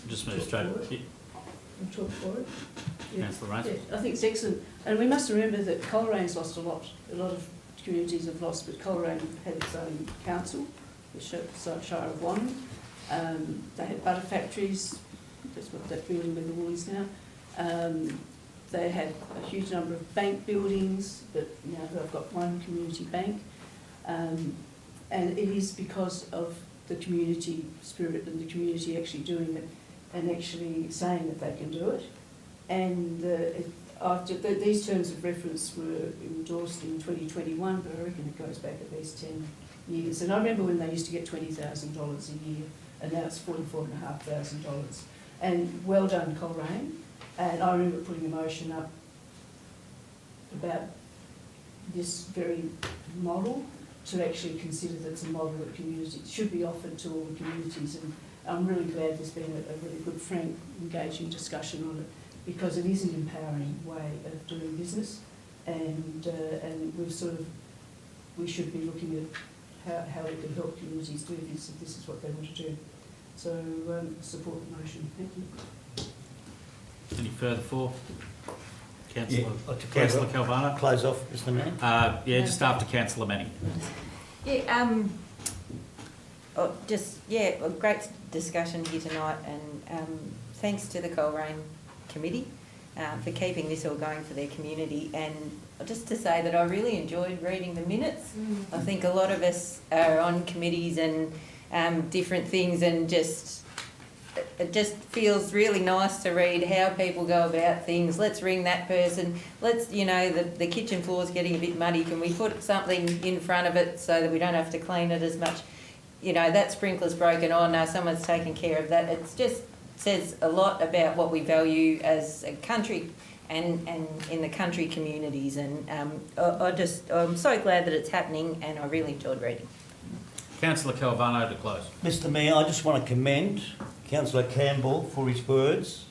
Just move straight. Yeah.
Talk for it. Yeah.
Councillor Rains.
Yeah, I think it's excellent. And we must remember that Coleraine's lost a lot. A lot of communities have lost, but Coleraine had its own council, the Shire of Wannon. They had butter factories, that's what that building with the wool is now. They had a huge number of bank buildings, but now they've got one community bank. And it is because of the community spirit and the community actually doing it and actually saying that they can do it. And after these terms of reference were endorsed in 2021, but I reckon it goes back at least 10 years. And I remember when they used to get $20,000 a year, and now it's $44,500. And well done, Coleraine. And I remember putting a motion up about this very model to actually consider that it's a model that community should be offered to all the communities. And I'm really glad there's been a really good, frank, engaging discussion on it, because it is an empowering way of doing business, and we should be looking at how we can help communities do this if this is what they want to do. So support the motion. Thank you.
Any further for? Councillor
Yeah,
Calvano?
close off, Mr Mayor.
Yeah, just after Councillor Manning.
Yeah, a great discussion here tonight, and thanks to the Coleraine Committee for keeping this all going for their community. And just to say that I really enjoyed reading the minutes. I think a lot of us are on committees and different things, and it just feels really nice to read how people go about things. Let's ring that person. Let's, the kitchen floor's getting a bit muddy. Can we put something in front of it so that we don't have to clean it as much? That sprinkler's broken on. Now someone's taking care of that. It's just says a lot about what we value as a country and in the country communities. And I'm so glad that it's happening, and I really enjoyed reading.
Councillor Calvano to close.
Mr Mayor, I just want to commend Councillor Campbell for his words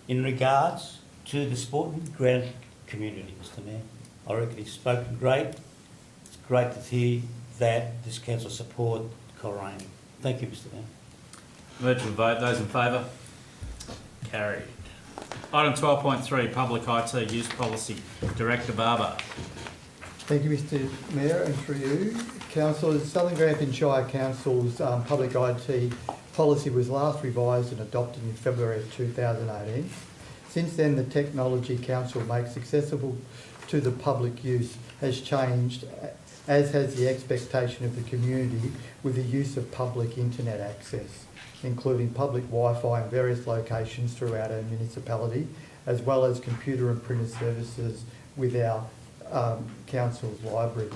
in regards to the sporting ground community, Mr Mayor. I reckon he's spoken great. It's great to hear that this council support Coleraine. Thank you, Mr Mayor.
Move to a vote. Those in favour? Carried. Item 12.3, Public IT Use Policy. Director Barber.
Thank you, Mr Mayor, and through you. Councillors, Southern Grampians Shire Council's public IT policy was last revised and adopted in February of 2018. Since then, the technology Council makes accessible to the public use has changed, as has the expectation of the community with the use of public internet access, including public Wi-Fi in various locations throughout our municipality, as well as computer and printer services with our council's library.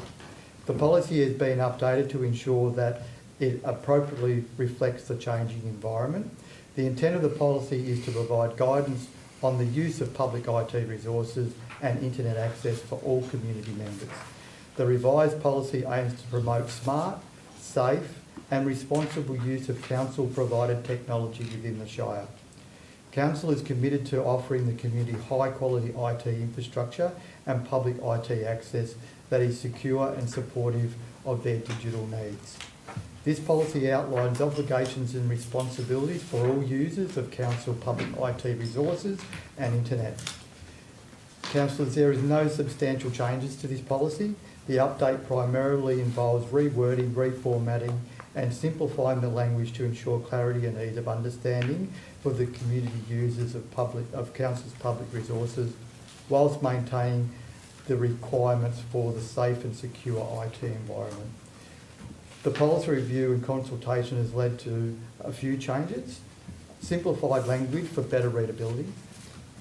The policy has been updated to ensure that it appropriately reflects the changing environment. The intent of the policy is to provide guidance on the use of public IT resources and internet access for all community members. The revised policy aims to promote smart, safe and responsible use of council-provided technology within the Shire. Council is committed to offering the community high-quality IT infrastructure and public IT access that is secure and supportive of their digital needs. This policy outlines obligations and responsibilities for all users of Council public IT resources and internet. Councillors, there is no substantial changes to this policy. The update primarily involves rewording, reformatting and simplifying the language to ensure clarity and ease of understanding for the community users of Council's public resources, whilst maintaining the requirements for the safe and secure IT environment. The policy review and consultation has led to a few changes: simplified language for better readability,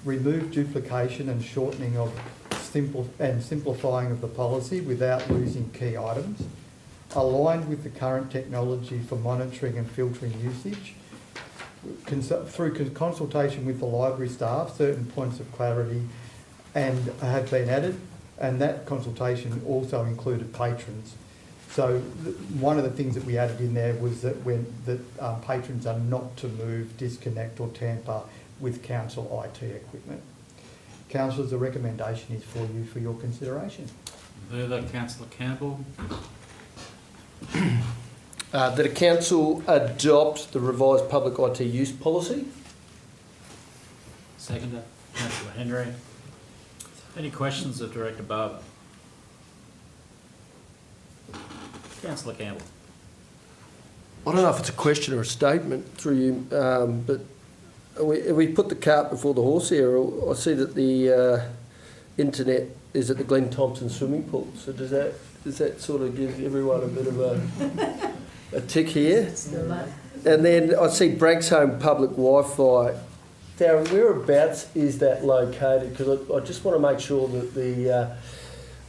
removed duplication and shortening of simplifying of the policy without losing key items, aligned with the current technology for monitoring and filtering usage. Through consultation with the library staff, certain points of clarity have been added, and that consultation also included patrons. So one of the things that we added in there was that patrons are not to move, disconnect or tamper with council IT equipment. Councillors, the recommendation is for you for your consideration.
Further, Councillor Campbell.
That a council adopt the revised public IT use policy.
Seconder, Councillor Henry. Any questions of Director Barber? Councillor Campbell.
I don't know if it's a question or a statement through you, but we put the cart before the horse here. I see that the internet is at the Glen Thompson swimming pool. So does that sort of give everyone a bit of a tick here? And then I see Branksholme Public Wi-Fi. Darren, whereabouts is that located? Because I just want to make sure that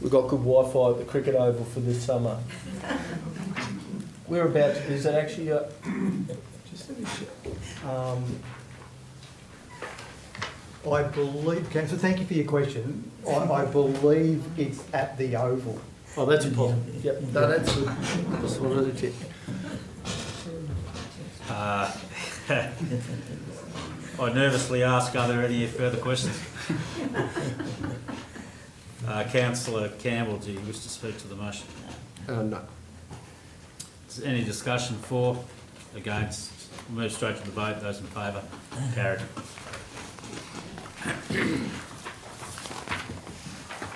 we've got good Wi-Fi at the cricket oval for this summer. Whereabouts is that actually? Just let me check.
I believe, Councillor, thank you for your question. I believe it's at the Oval.
Oh, that's important. Yep. No, that's good. Just wanted to check.
I nervously ask, are there any further questions? Councillor Campbell, do you wish to speak to the motion?
No.
Is there any discussion for, against? We'll move straight to the vote. Those in favour? Carried.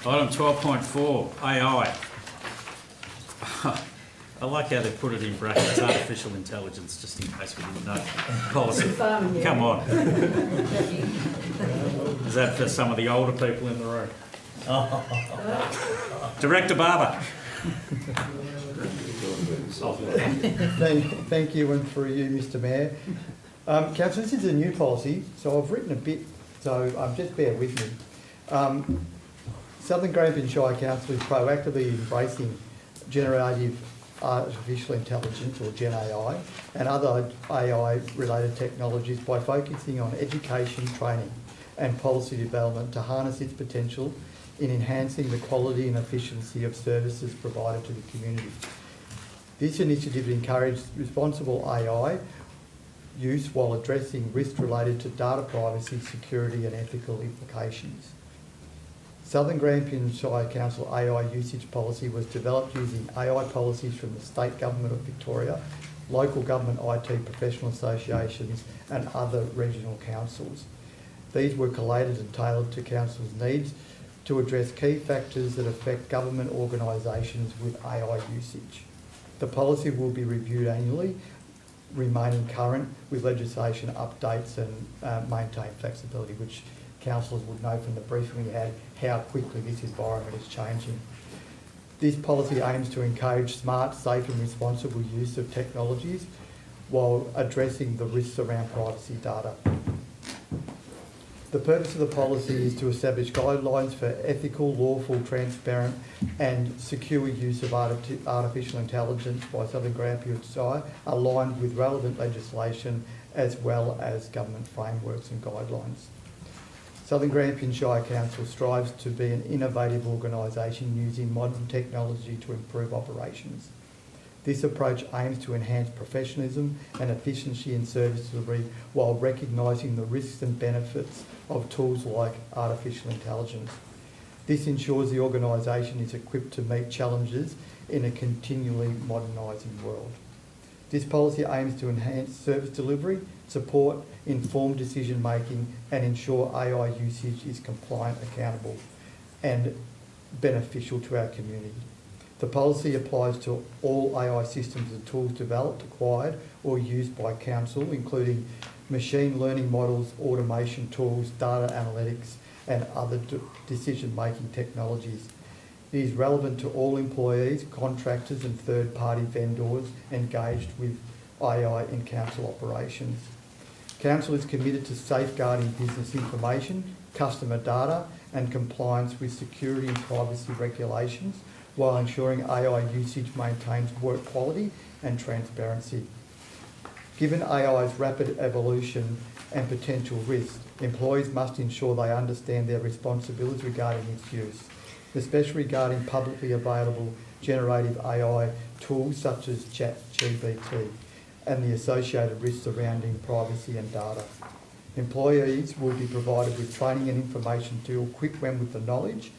Item 12.4, AI. I like how they put it in brackets, artificial intelligence, just in case we didn't know. Policy. Come on. Is that for some of the older people in the room? Director Barber.
Thank you, and through you, Mr Mayor. Councillor, this is a new policy, so I've written a bit, so just bear with me. Southern Grampians Shire Council is proactively embracing generative artificial intelligence, or Gen AI, and other AI-related technologies by focusing on education, training and policy development to harness its potential in enhancing the quality and efficiency of services provided to the community. This initiative encourages responsible AI use while addressing risks related to data privacy, security and ethical implications. Southern Grampians Shire Council AI usage policy was developed using AI policies from the State Government of Victoria, local government IT professional associations and other regional councils. These were collated and tailored to council's needs to address key factors that affect government organisations with AI usage. The policy will be reviewed annually, remaining current with legislation updates and maintain flexibility, which councillors would know from the briefing we had how quickly this environment is changing. This policy aims to encourage smart, safe and responsible use of technologies while addressing the risks around privacy data. The purpose of the policy is to establish guidelines for ethical, lawful, transparent and secure use of artificial intelligence by Southern Grampians Shire, aligned with relevant legislation as well as government frameworks and guidelines. Southern Grampians Shire Council strives to be an innovative organisation using modern technology to improve operations. This approach aims to enhance professionalism and efficiency in service delivery while recognising the risks and benefits of tools like artificial intelligence. This ensures the organisation is equipped to meet challenges in a continually modernising world. This policy aims to enhance service delivery, support informed decision making and ensure AI usage is compliant, accountable and beneficial to our community. The policy applies to all AI systems and tools developed, acquired or used by Council, including machine learning models, automation tools, data analytics and other decision-making technologies. It is relevant to all employees, contractors and third-party vendors engaged with AI in Council operations. Council is committed to safeguarding business information, customer data and compliance with security and privacy regulations while ensuring AI usage maintains work quality and transparency. Given AI's rapid evolution and potential risks, employees must ensure they understand their responsibilities regarding its use, especially regarding publicly available generative AI tools such as ChatGPT and the associated risks surrounding privacy and data. Employees will be provided with training and information to equip them with the knowledge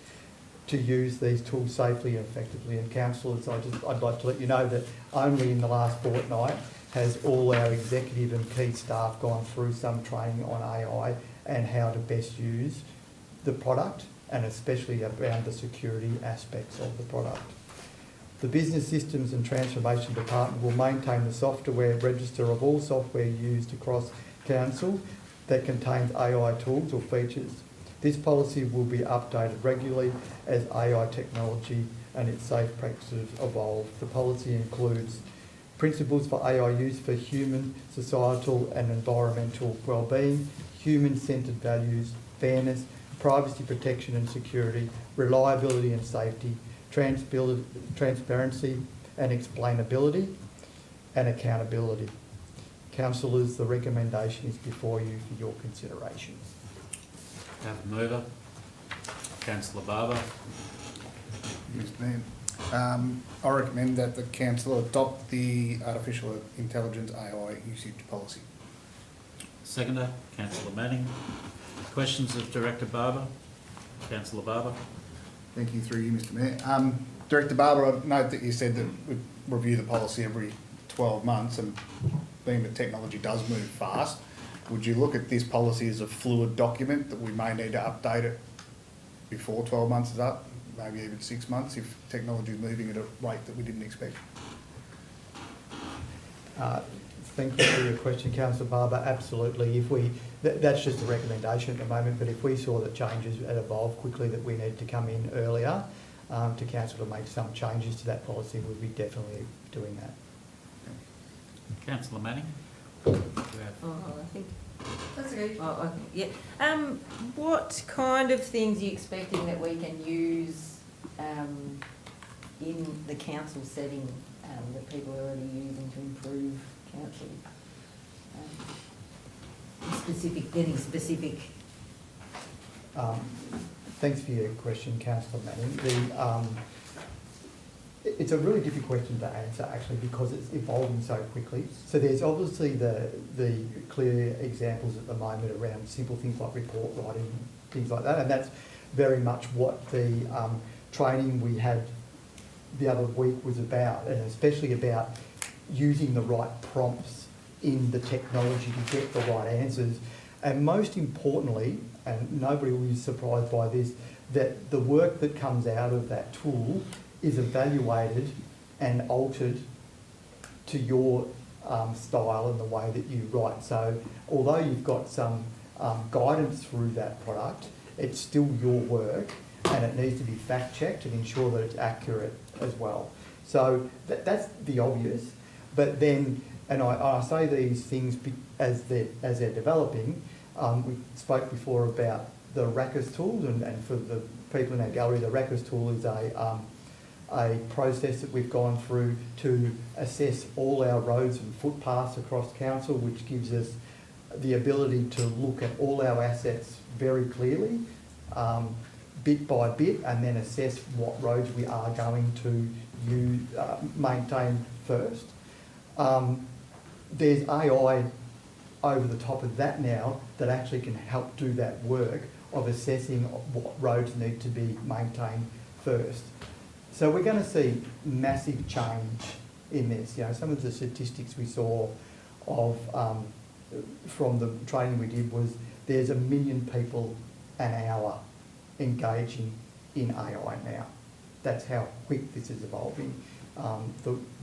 to use these tools safely and effectively. And councillors, I'd like to let you know that only in the last fortnight has all our executive and key staff gone through some training on AI and how to best use the product and especially around the security aspects of the product. The Business Systems and Transformation Department will maintain the software register of all software used across Council that contains AI tools or features. This policy will be updated regularly as AI technology and its safe practices evolve. The policy includes principles for AI use for human, societal and environmental wellbeing, human-centred values, fairness, privacy protection and security, reliability and safety, transparency and explainability, and accountability. Councillors, the recommendation is before you for your consideration.
Have a mover. Councillor Barber.
Mr Mayor, I recommend that the council adopt the artificial intelligence AI usage policy.
Seconder, Councillor Manning. Questions of Director Barber? Councillor Barber.
Thank you, through you, Mr Mayor. Director Barber, I note that you said that we review the policy every 12 months, and being that technology does move fast, would you look at this policy as a fluid document that we may need to update it before 12 months is up, maybe even 6 months, if technology is moving at a rate that we didn't expect?
Thank you for your question, Councillor Barber. Absolutely. If we, that's just a recommendation at the moment, but if we saw that changes had evolved quickly, that we need to come in earlier to Council to make some changes to that policy, we'd be definitely doing that.
Councillor Manning.
Oh, I think that's okay. Oh, okay. Yeah. What kind of things are you expecting that we can use in the council setting that people are already using to improve council? Any specific?
Thanks for your question, Councillor Manning. It's a really difficult question to answer actually because it's evolving so quickly. So there's obviously the clear examples at the moment around simple things like report writing, things like that, and that's very much what the training we had the other week was about, and especially about using the right prompts in the technology to get the right answers. And most importantly, and nobody will be surprised by this, that the work that comes out of that tool is evaluated and altered to your style and the way that you write. So although you've got some guidance through that product, it's still your work and it needs to be fact checked and ensure that it's accurate as well. So that's the obvious. But then, and I say these things as they're developing. We spoke before about the Rackers tool, and for the people in our gallery, the Rackers tool is a process that we've gone through to assess all our roads and footpaths across council, which gives us the ability to look at all our assets very clearly, bit by bit, and then assess what roads we are going to maintain first. There's AI over the top of that now that actually can help do that work of assessing what roads need to be maintained first. So we're going to see massive change in this. You know, some of the statistics we saw of from the training we did was there's 1 million people an hour engaging in AI now. That's how quick this is evolving.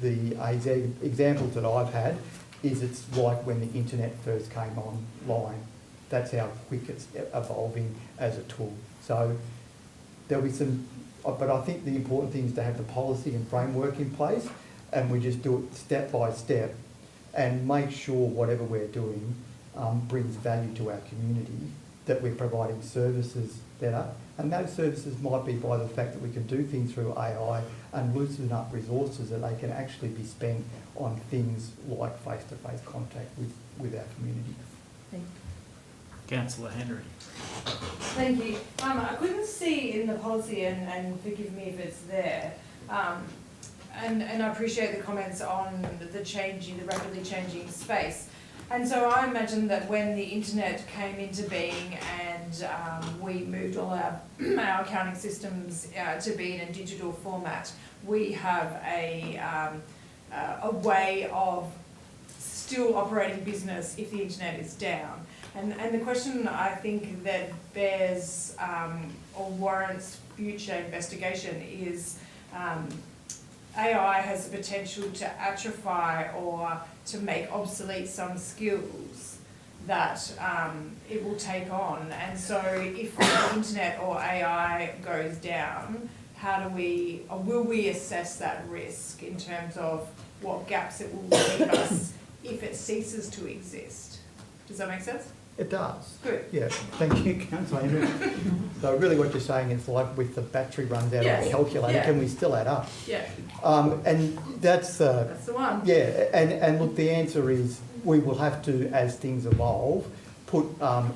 The examples that I've had is it's like when the internet first came online. That's how quick it's evolving as a tool. So there'll be some, but I think the important thing is to have the policy and framework in place, and we just do it step by step and make sure whatever we're doing brings value to our community, that we're providing services better. And those services might be by the fact that we can do things through AI and loosen up resources that they can actually be spent on things like face-to-face contact with our community.
Thank you.
Councillor Henry.
Thank you. I couldn't see in the policy, and forgive me if it's there, and I appreciate the comments on the rapidly changing space. And so I imagine that when the internet came into being and we moved all our accounting systems to be in a digital format, we have a way of still operating business if the internet is down. And the question I think that bears or warrants future investigation is AI has the potential to atrophy or to make obsolete some skills that it will take on. And so if the internet or AI goes down, how do we, or will we assess that risk in terms of what gaps it will leave us if it ceases to exist? Does that make sense?
It does.
Good.
Yeah, thank you, Councillor Henry. So really what you're saying is like with the battery runs out of the calculator, can we still add up?
Yeah.
And that's
the one.
Yeah, and look, the answer is we will have to, as things evolve, put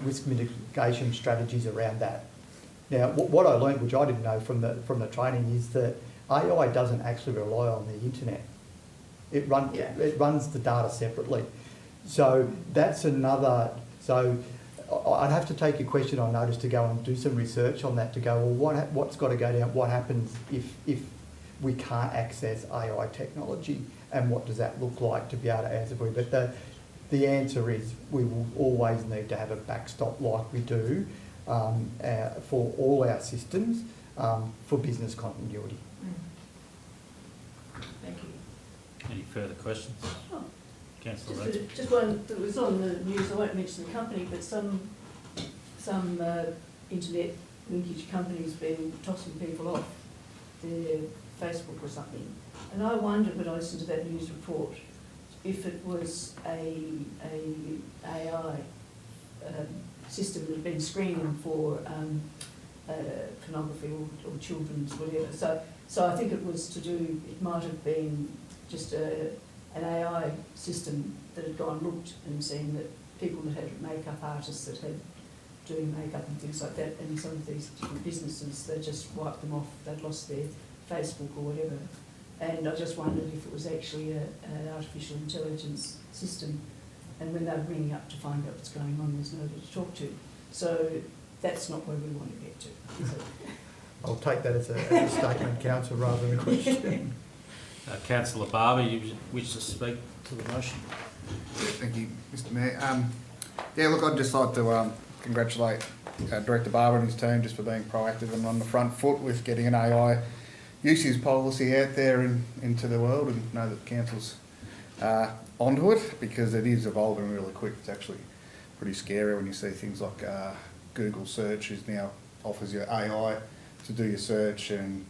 risk mitigation strategies around that. Now, what I learned, which I didn't know from the training, is that AI doesn't actually rely on the internet. It runs the data separately. So that's another. So I'd have to take your question on notice to go and do some research on that to go, well, what's got to go down? What happens if we can't access AI technology, and what does that look like to be able to answer for you? But the answer is we will always need to have a backstop like we do for all our systems for business continuity.
Thank you.
Any further questions?
Oh.
Councillor Rhodes.
Just one that was on the news, I won't mention the company, but some internet linkage companies been tossing people off their Facebook or something. And I wondered when I listened to that news report if it was a AI system that had been screening for pornography or children's whatever. So I think it was to do, it might have been just an AI system that had gone looked and seen that people that had makeup artists that had doing makeup and things like that, and some of these different businesses, they just wiped them off, they'd lost their Facebook or whatever. And I just wondered if it was actually an artificial intelligence system, and when they're ringing up to find out what's going on, there's nobody to talk to. So that's not where we want to get to, is it?
I'll take that as a statement, Councillor, rather than a question.
Councillor Barber, you wish to speak to the motion?
Thank you, Mr Mayor. Yeah, look, I'd just like to congratulate Director Barber and his team just for being proactive and on the front foot with getting an AI usage policy out there and into the world, and know that council's onto it, because it is evolving really quick. It's actually pretty scary when you see things like Google search now offers you AI to do your search, and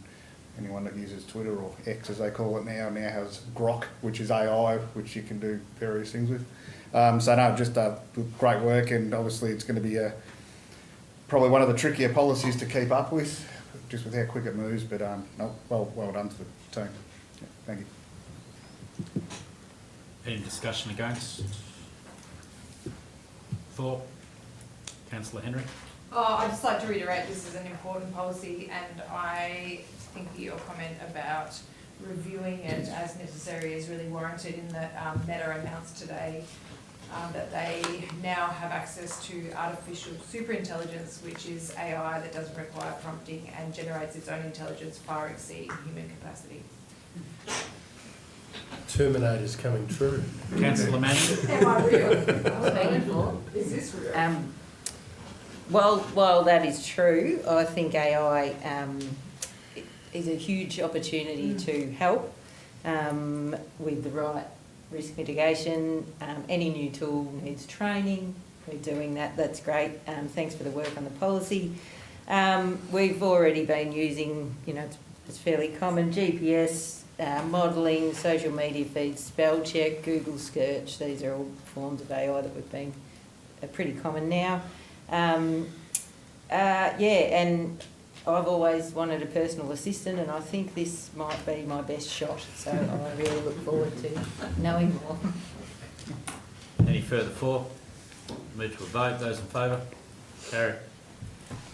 anyone that uses Twitter, or X as they call it now has Grok, which is AI, which you can do various things with. So no, just great work, and obviously it's going to be probably one of the trickier policies to keep up with, just with how quick it moves. But no, well done to the team. Yeah, thank you.
Any discussion against? For? Councillor Henry?
I'd just like to reiterate this is an important policy, and I think your comment about reviewing it as necessary is really warranted in that Meta announced today that they now have access to artificial superintelligence, which is AI that doesn't require prompting and generates its own intelligence far exceeding human capacity.
Terminator's coming true.
Councillor Manning.
Am I real? Is this real?
While that is true, I think AI is a huge opportunity to help with the right risk mitigation. Any new tool needs training. We're doing that. That's great. Thanks for the work on the policy. We've already been using, it's fairly common, GPS, modelling, social media feeds, spell check, Google search. These are all forms of AI that we've been pretty common now. And I've always wanted a personal assistant, and I think this might be my best shot. So I really look forward to knowing more.
Any further for? Move to a vote. Those in favour? Carried.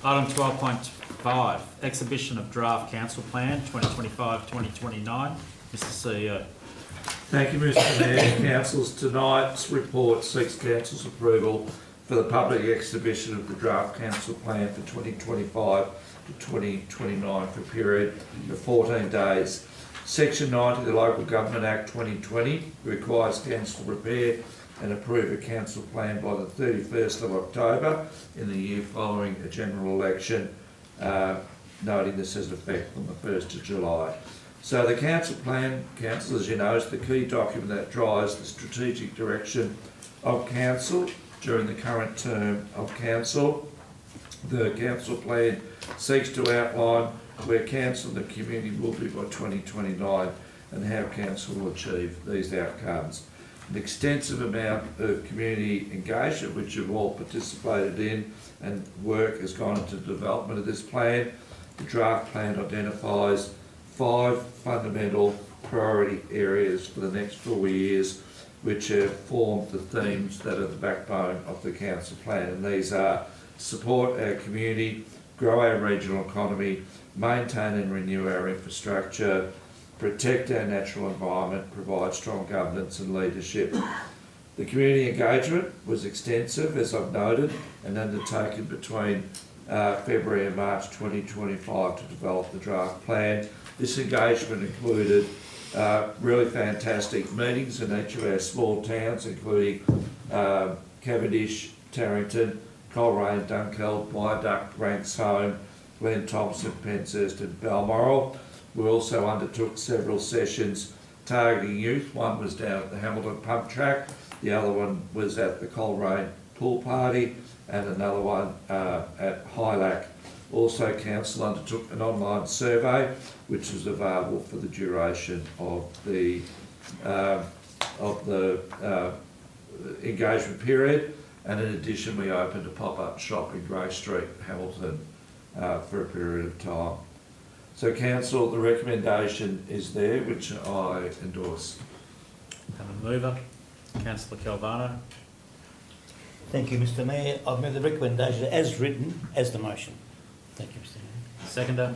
Item 12.5, exhibition of draft council plan 2025-2029. Mr. CEO.
Thank you, Mr Mayor. Council's tonight's report seeks Council's approval for the public exhibition of the draft council plan for 2025 to 2029 for a period of 14 days. Section 90 of the Local Government Act 2020 requires Council to prepare and approve a council plan by the 31st of October in the year following a general election, noting this has effect on the 1st of July. So the council plan, council, as you know, is the key document that drives the strategic direction of council during the current term of council. The council plan seeks to outline where council and the community will be by 2029 and how council will achieve these outcomes. An extensive amount of community engagement, which you've all participated in, and work has gone into the development of this plan. The draft plan identifies 5 fundamental priority areas for the next 4 years, which have formed the themes that are the backbone of the council plan. And these are support our community, grow our regional economy, maintain and renew our infrastructure, protect our natural environment, provide strong governance and leadership. The community engagement was extensive, as I've noted, and undertaken between February and March 2025 to develop the draft plan. This engagement included really fantastic meetings in each of our small towns, including Cavendish, Tarrington, Coleraine, Dunkeld, Viaduct, Ranks-Home, Glen Thompson, Penshurst and Balmoral. We also undertook several sessions targeting youth. One was down at the Hamilton Pump Track, the other one was at the Coleraine Pool Party, and another one at Hylac. Also, council undertook an online survey, which was available for the duration of the engagement period. And in addition, we opened a pop-up shop in Grey Street, Hamilton, for a period of time. So council, the recommendation is there, which I endorse.
And the mover, Councillor Calvano.
Thank you, Mr Mayor. I've made the recommendation as written as the motion. Thank you, Mr Mayor.
Seconder,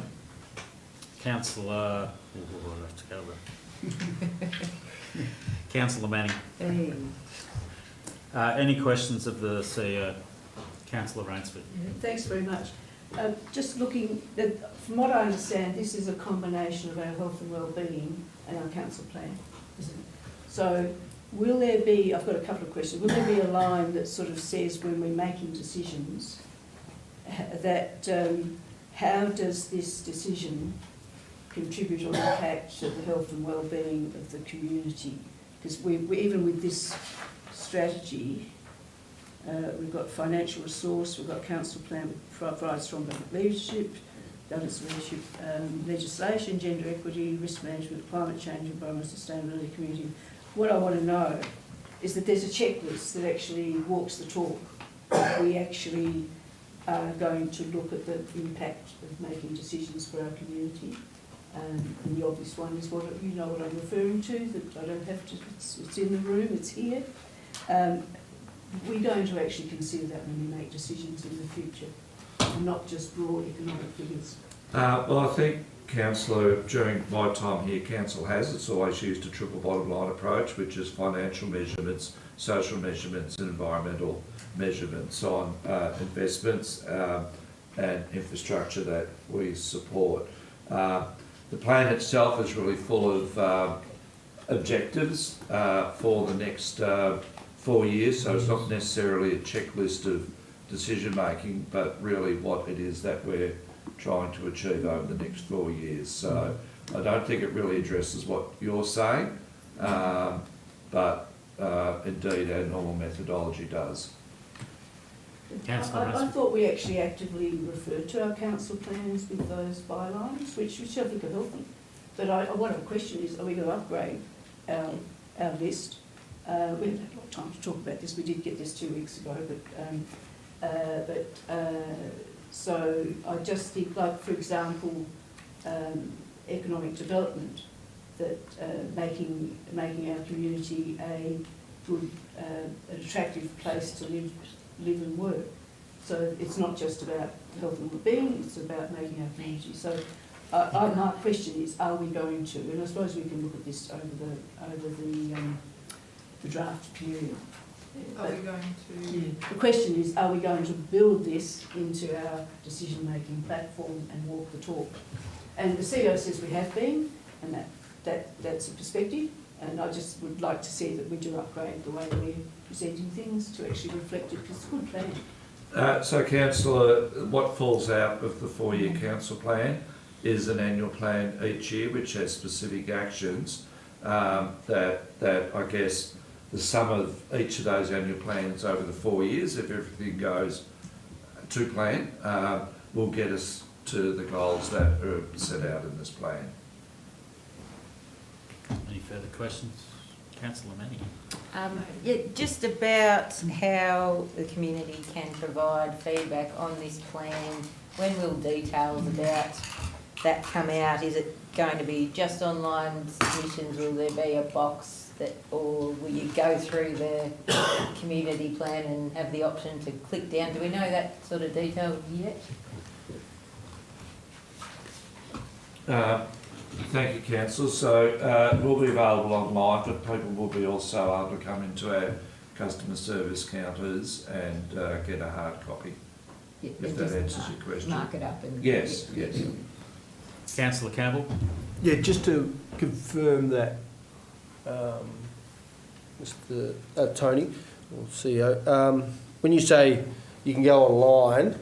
Councillor. I'll have to go over. Councillor Manning.
Hey.
Any questions of the CEO? Councillor Rainsford.
Thanks very much. Just looking, from what I understand, this is a combination of our health and wellbeing and our council plan, isn't it? So will there be, I've got a couple of questions, will there be a line that sort of says when we're making decisions that how does this decision contribute or impact to the health and wellbeing of the community? Because we even with this strategy, we've got financial resource, we've got council plan, we provide strong government leadership, governance leadership, legislation, gender equity, risk management, climate change, environmental sustainability, community. What I want to know is that there's a checklist that actually walks the talk. We actually are going to look at the impact of making decisions for our community. And the obvious one is what you know what I'm referring to, that I don't have to, it's in the room, it's here. We're going to actually consider that when we make decisions in the future, and not just broad economic figures.
Well, I think, Councillor, during my time here, Council it's always used a triple bottom line approach, which is financial measurements, social measurements and environmental measurements on investments and infrastructure that we support. The plan itself is really full of objectives for the next 4 years, so it's not necessarily a checklist of decision making, but really what it is that we're trying to achieve over the next 4 years. So I don't think it really addresses what you're saying, but indeed our normal methodology does.
I thought we actually actively referred to our council plans with those bylines, which I think are healthy. But one of the questions is, are we going to upgrade our list? We haven't had a lot of time to talk about this. We did get this 2 weeks ago, so I just think, like, for example, economic development, that making our community a good, an attractive place to live and work. So it's not just about health and well-being, it's about making our community. So my question is, are we going to, and I suppose we can look at this over the draft period.
Are we going to?
Yeah. The question is, are we going to build this into our decision-making platform and walk the talk? And the CEO says we have been, and that's a perspective. And I just would like to see that we do upgrade the way we're presenting things to actually reflect it, because it's a good plan.
So, Councillor, what falls out of the 4-year council plan is an annual plan each year, which has specific actions that I guess the sum of each of those annual plans over the 4 years, if everything goes to plan, will get us to the goals that are set out in this plan.
Any further questions? Councillor Manning.
Yeah, just about how the community can provide feedback on this plan. When will details about that come out? Is it going to be just online submissions? Will there be a box that, or will you go through the community plan and have the option to click down? Do we know that sort of detail yet?
Thank you, Council. So it will be available online, but people will be also able to come into our customer service counters and get a hard copy, if that answers your question.
Mark it up and...
Yes, yes.
Councillor Campbell.
Yeah, just to confirm that, Mr. Tony, or CEO, when you say you can go online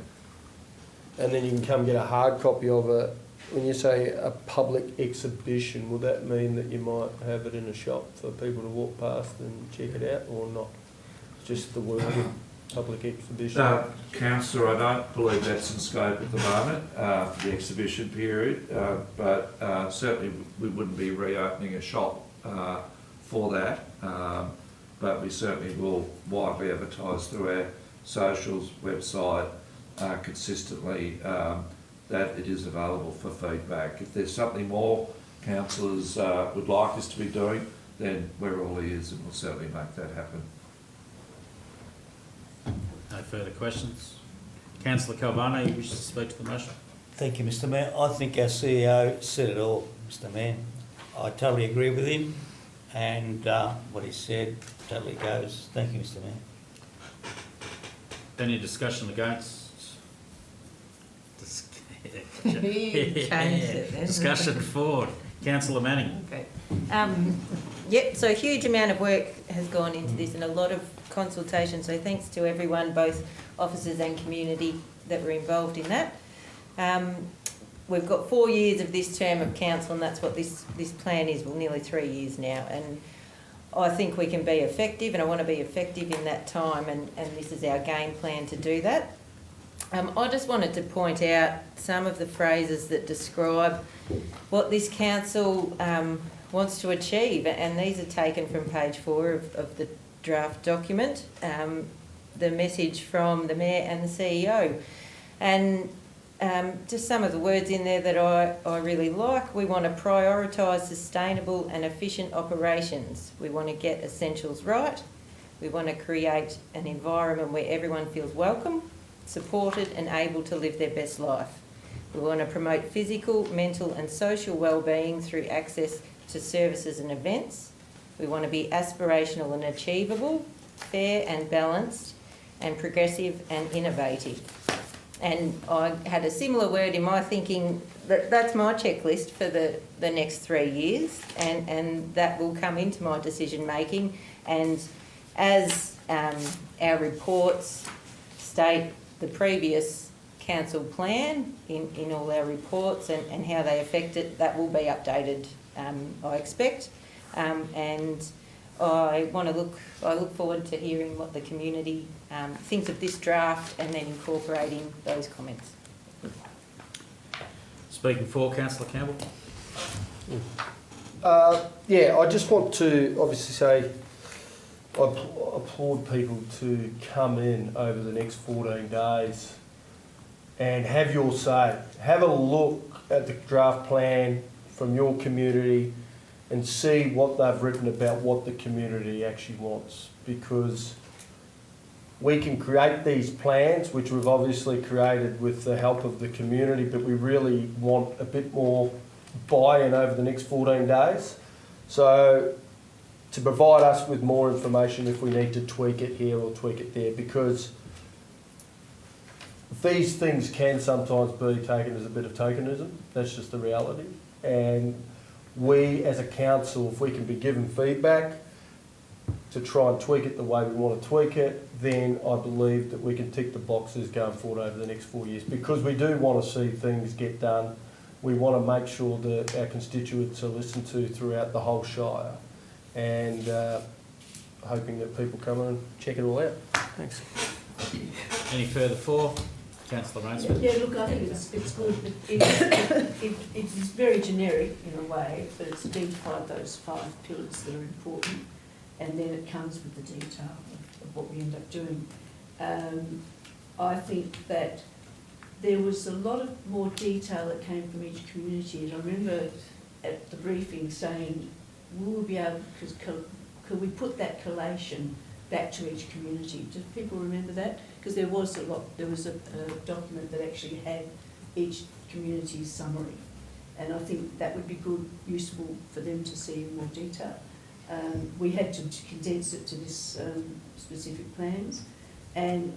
and then you can come get a hard copy of it, when you say a public exhibition, will that mean that you might have it in a shop for people to walk past and check it out, or not? Just the word public exhibition?
Councillor, I don't believe that's in scope at the moment, for the exhibition period, but certainly we wouldn't be reopening a shop for that, but we certainly will widely advertise through our socials, website, consistently, that it is available for feedback. If there's something more councillors would like us to be doing, then we're all ears and we'll certainly make that happen.
No further questions. Councillor Calvano, you wish to speak to the motion?
Thank you, Mr. Mayor. I think our CEO said it all, Mr. Mayor. I totally agree with him, and what he said totally goes. Thank you, Mr. Mayor.
Any discussion against? Discussion forward. Councillor Manning.
Okay. Yep, so a huge amount of work has gone into this and a lot of consultation, so thanks to everyone, both officers and community, that were involved in that. We've got 4 years of this term of council, and that's what this plan is. Well, nearly 3 years now, and I think we can be effective, and I want to be effective in that time, and this is our game plan to do that. I just wanted to point out some of the phrases that describe what this council wants to achieve, and these are taken from page 4 of the draft document, the message from the Mayor and the CEO. And just some of the words in there that I really like. We want to prioritise sustainable and efficient operations. We want to get essentials right. We want to create an environment where everyone feels welcome, supported and able to live their best life. We want to promote physical, mental and social wellbeing through access to services and events. We want to be aspirational and achievable, fair and balanced, and progressive and innovative. And I had a similar word in my thinking, that's my checklist for the next 3 years, and that will come into my decision making. And as our reports state the previous council plan in all our reports and how they affect it, that will be updated, I expect. And I look forward to hearing what the community thinks of this draft and then incorporating those comments.
Speaking for, Councillor Campbell.
Yeah, I just want to obviously say I applaud people to come in over the next 14 days and have your say. Have a look at the draft plan from your community and see what they've written about what the community actually wants, because we can create these plans, which we've obviously created with the help of the community, but we really want a bit more buy-in over the next 14 days. So to provide us with more information if we need to tweak it here or tweak it there, because these things can sometimes be taken as a bit of tokenism. That's just the reality. And we as a council, if we can be given feedback to try and tweak it the way we want to tweak it, then I believe that we can tick the boxes going forward over the next 4 years, because we do want to see things get done. We want to make sure that our constituents are listened to throughout the whole Shire, and hoping that people come and check it all out. Thanks.
Any further for? Councillor Rainsford.
Yeah, look, I think it's good. It is very generic in a way, but it's identified those 5 pillars that are important, and then it comes with the detail of what we end up doing. I think that there was a lot of more detail that came from each community, and I remember at the briefing saying, will we be able, could we put that collation back to each community? Do people remember that? Because there was a document that actually had each community's summary, and I think that would be good, useful for them to see in more detail. We had to condense it to this specific plans, and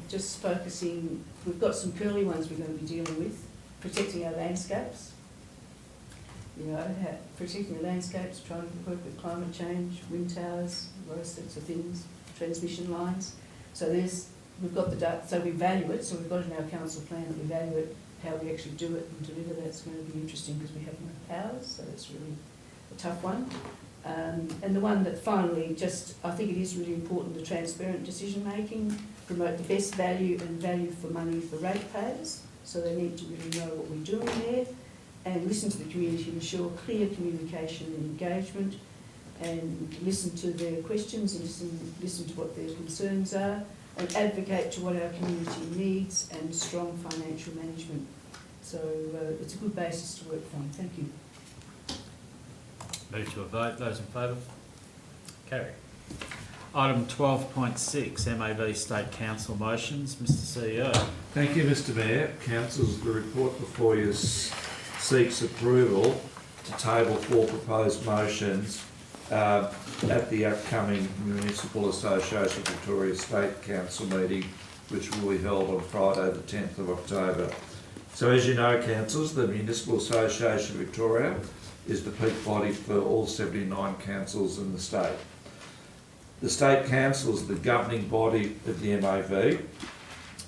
just focusing, we've got some curly ones we're going to be dealing with, protecting our landscapes. You know, protecting the landscapes, trying to work with climate change, wind towers, those sorts of things, transmission lines. So we've got the data, so we value it, so we've got in our council plan that we value it, how we actually do it and deliver. That's going to be interesting because we have no powers, so that's really a tough one. And the one that finally, I think it is really important, the transparent decision making, promote the best value and value for money for ratepayers, so they need to really know what we're doing there, and listen to the community, ensure clear communication and engagement, and listen to their questions and listen to what their concerns are, and advocate to what our community needs, and strong financial management. So it's a good basis to work from. Thank you.
Move to a vote. Those in favour? Carry. Item 12.6, MAV State Council motions. Mr CEO.
Thank you, Mr Mayor. Councillors, the report before you seeks approval to table 4 proposed motions at the upcoming Municipal Association Victoria State Council meeting, which will be held on Friday the 10th of October. So as you know, councillors, the Municipal Association Victoria is the peak body for all 79 councils in the state. The State Council is the governing body of the MAV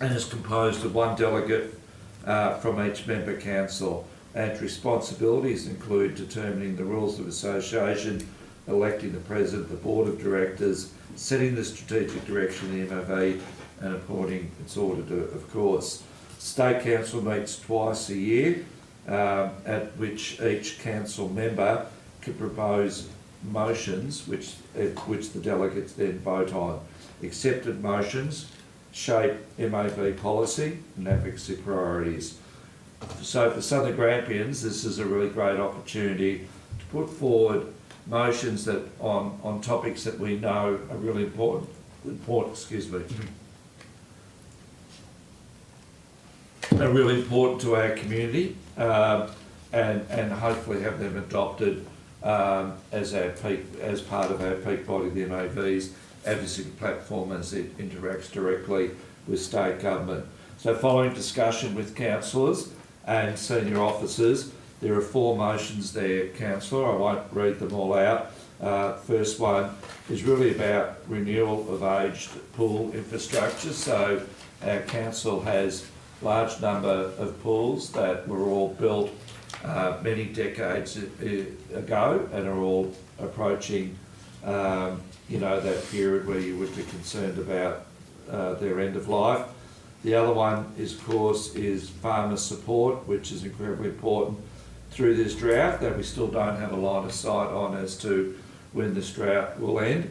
and is composed of 1 delegate from each member council, and its responsibilities include determining the rules of association, electing the president, the board of directors, setting the strategic direction of the MAV, and appointing its auditor, of course. State Council meets twice a year, at which each council member can propose motions which the delegates then vote on. Accepted motions shape MAV policy and advocacy priorities. So for Southern Grampians, this is a really great opportunity to put forward motions that on topics that we know are really important. are really important to our community, and hopefully have them adopted as part of our peak body, the MAV's advocacy platform, as it interacts directly with state government. So following discussion with councillors and senior officers, there are 4 motions there, councillor. I won't read them all out. First one is really about renewal of aged pool infrastructure. So our council has a large number of pools that were all built many decades ago and are all approaching that period where you would be concerned about their end of life. The other one is, of course, is farmer support, which is incredibly important through this drought that we still don't have a line of sight on as to when this drought will end.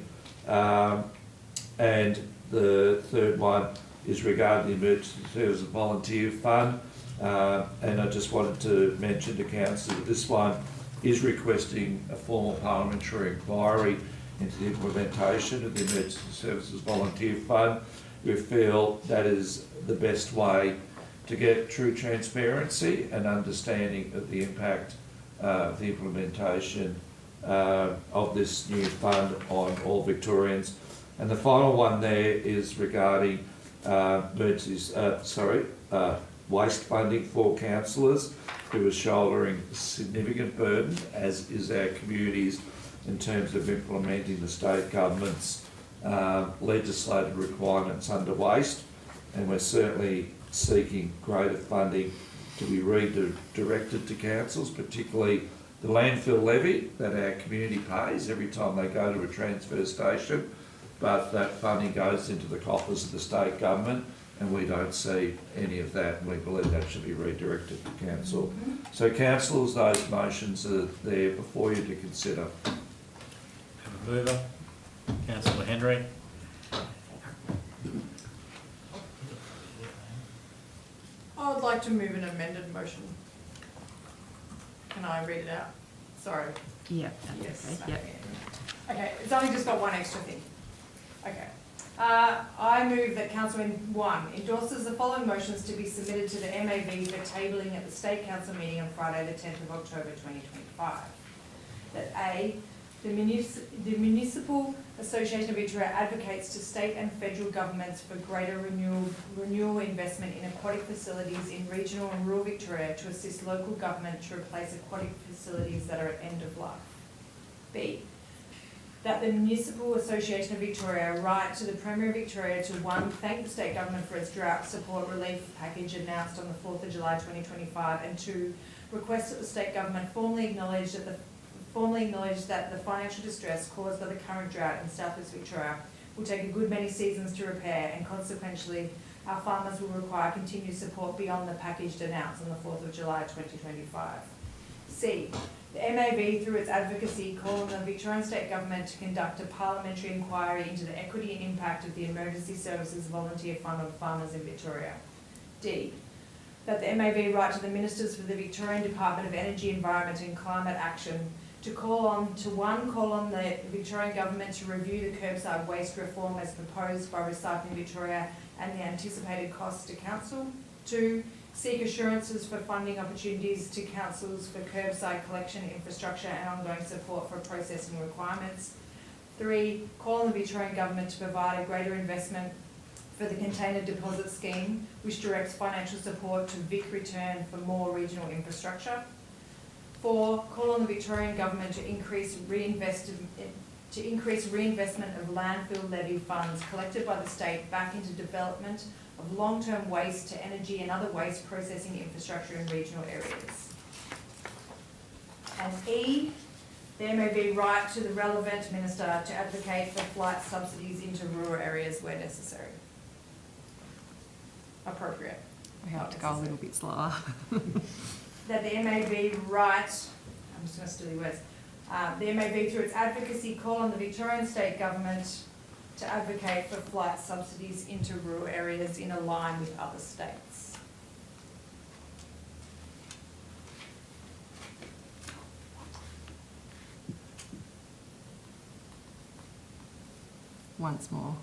And the third one is regarding the Emergency Services Volunteer Fund. And I just wanted to mention to Council that this one is requesting a formal parliamentary inquiry into the implementation of the Emergency Services Volunteer Fund. We feel that is the best way to get true transparency and understanding of the impact of the implementation of this new fund on all Victorians. And the final one there is regarding waste funding for councillors who are shouldering a significant burden, as is our communities, in terms of implementing the state government's legislated requirements under waste. And we're certainly seeking greater funding to be redirected to councils, particularly the landfill levy that our community pays every time they go to a transfer station. But that funding goes into the coffers of the state government, and we don't see any of that, and we believe that should be redirected to council. So councillors, those motions are there before you to consider.
Have a mover. Councillor Henry.
I would like to move an amended motion. Can I read it out? Sorry.
Yeah,
Yes.
okay. Yep.
Okay, it's only just got one extra thing. Okay. I move that Council 1 endorses the following motions to be submitted to the MAV for tabling at the State Council meeting on Friday the 10th of October 2025. That A, the Municipal Association of Victoria advocates to state and federal governments for greater renewal investment in aquatic facilities in regional and rural Victoria to assist local government to replace aquatic facilities that are at end of life. B, that the Municipal Association of Victoria write to the Premier of Victoria to 1, thank the state government for its drought support relief package announced on the 4th of July 2025, and 2, request that the state government formally acknowledge that the financial distress caused by the current drought in southwest Victoria will take a good many seasons to repair, and consequently our farmers will require continued support beyond the package announced on the 4th of July 2025. C, the MAV, through its advocacy, call on the Victorian State Government to conduct a parliamentary inquiry into the equity and impact of the Emergency Services Volunteer Fund on farmers in Victoria. D, that the MAV write to the Ministers for the Victorian Department of Energy, Environment and Climate Action to call on the Victorian Government to review the curbside waste reform as proposed by Recycling Victoria and the anticipated costs to Council. 2, seek assurances for funding opportunities to councils for curbside collection infrastructure and ongoing support for processing requirements. 3, call on the Victorian Government to provide a greater investment for the container deposit scheme, which directs financial support to Vic Return for more regional infrastructure. 4, call on the Victorian Government to increase reinvestment of landfill levy funds collected by the state back into development of long-term waste to energy and other waste processing infrastructure in regional areas. And E, there may be right to the relevant minister to advocate for flight subsidies into rural areas where necessary. Appropriate.
We have to go a little bit slower.
That the MAV right, I'm just going to steal your words, the MAV through its advocacy call on the Victorian State Government to advocate for flight subsidies into rural areas in line with other states.
Once more.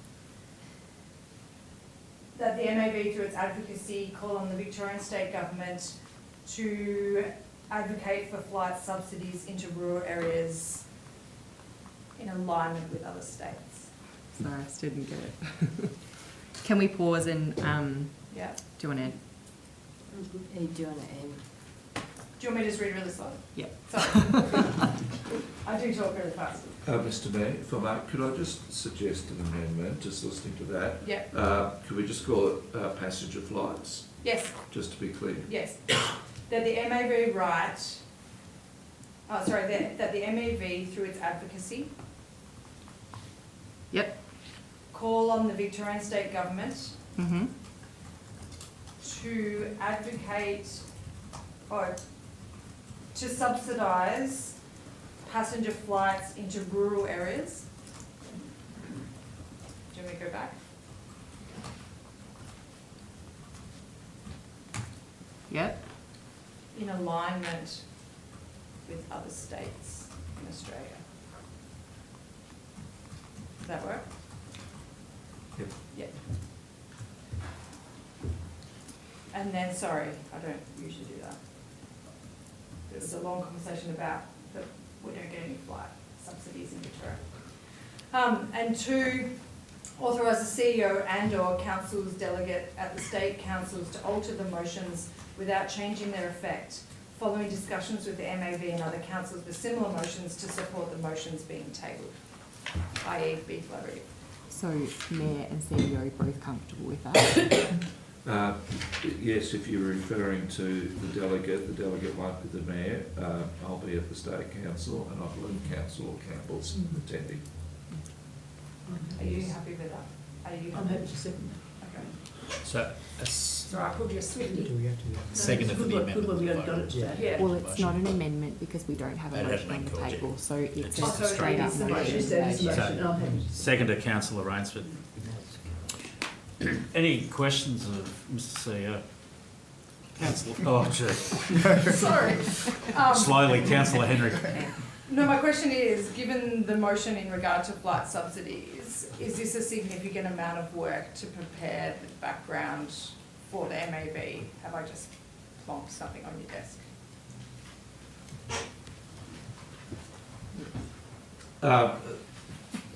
that the MAV through its advocacy call on the Victorian State Government to advocate for flight subsidies into rural areas in alignment with other states.
Sorry, I still didn't get it. Can we pause and
Yeah.
do an end?
Do you want to end?
Do you want me to just read really slow?
Yeah.
Sorry. I do talk really fast.
Mr Mayor, if I may, could I just suggest an amendment, just listening to that?
Yeah.
Could we just call it passenger flights,
Yes.
just to be clear?
Yes. That the MAV that the MAV through its advocacy
Yep.
call on the Victorian State Government
Mm-hmm.
to advocate or to subsidise passenger flights into rural areas. Do you want me to go back?
Yep.
In alignment with other states in Australia. Does that work?
Yep.
Yeah. And then, sorry, I don't usually do that. There was a long conversation about that we don't get any flight subsidies in Victoria. And two, authorise the CEO and/or council's delegate at the state councils to alter the motions without changing their effect, following discussions with the MAV and other councils with similar motions to support the motions being tabled, i.e. be collaborative.
So Mayor and CEO both comfortable with that?
Yes, if you're referring to the delegate won't be the mayor. I'll be at the state council, and I believe Councillor Campbell's attending.
Are you happy with that? Are you?
I'm happy to second
Okay.
So,
Sorry, I pulled you a Swiftie.
second for the
Good one, we
amendment.
got it today.
Yeah.
Well, it's not an amendment because we don't have a
It
motion
hasn't
on
been
the
called yet.
table, so it's
It's
just a
just-
straight up
it's the
motion.
motion.
That is the motion, I'm happy to
Second to Councillor Rainsford. Any questions of Mr CEO? Councillor, oh gee.
Sorry.
Slowly, Councillor Henry.
No, my question is, given the motion in regard to flight subsidies, is this a significant amount of work to prepare the background for the MAB? Have I just plonked something on your desk?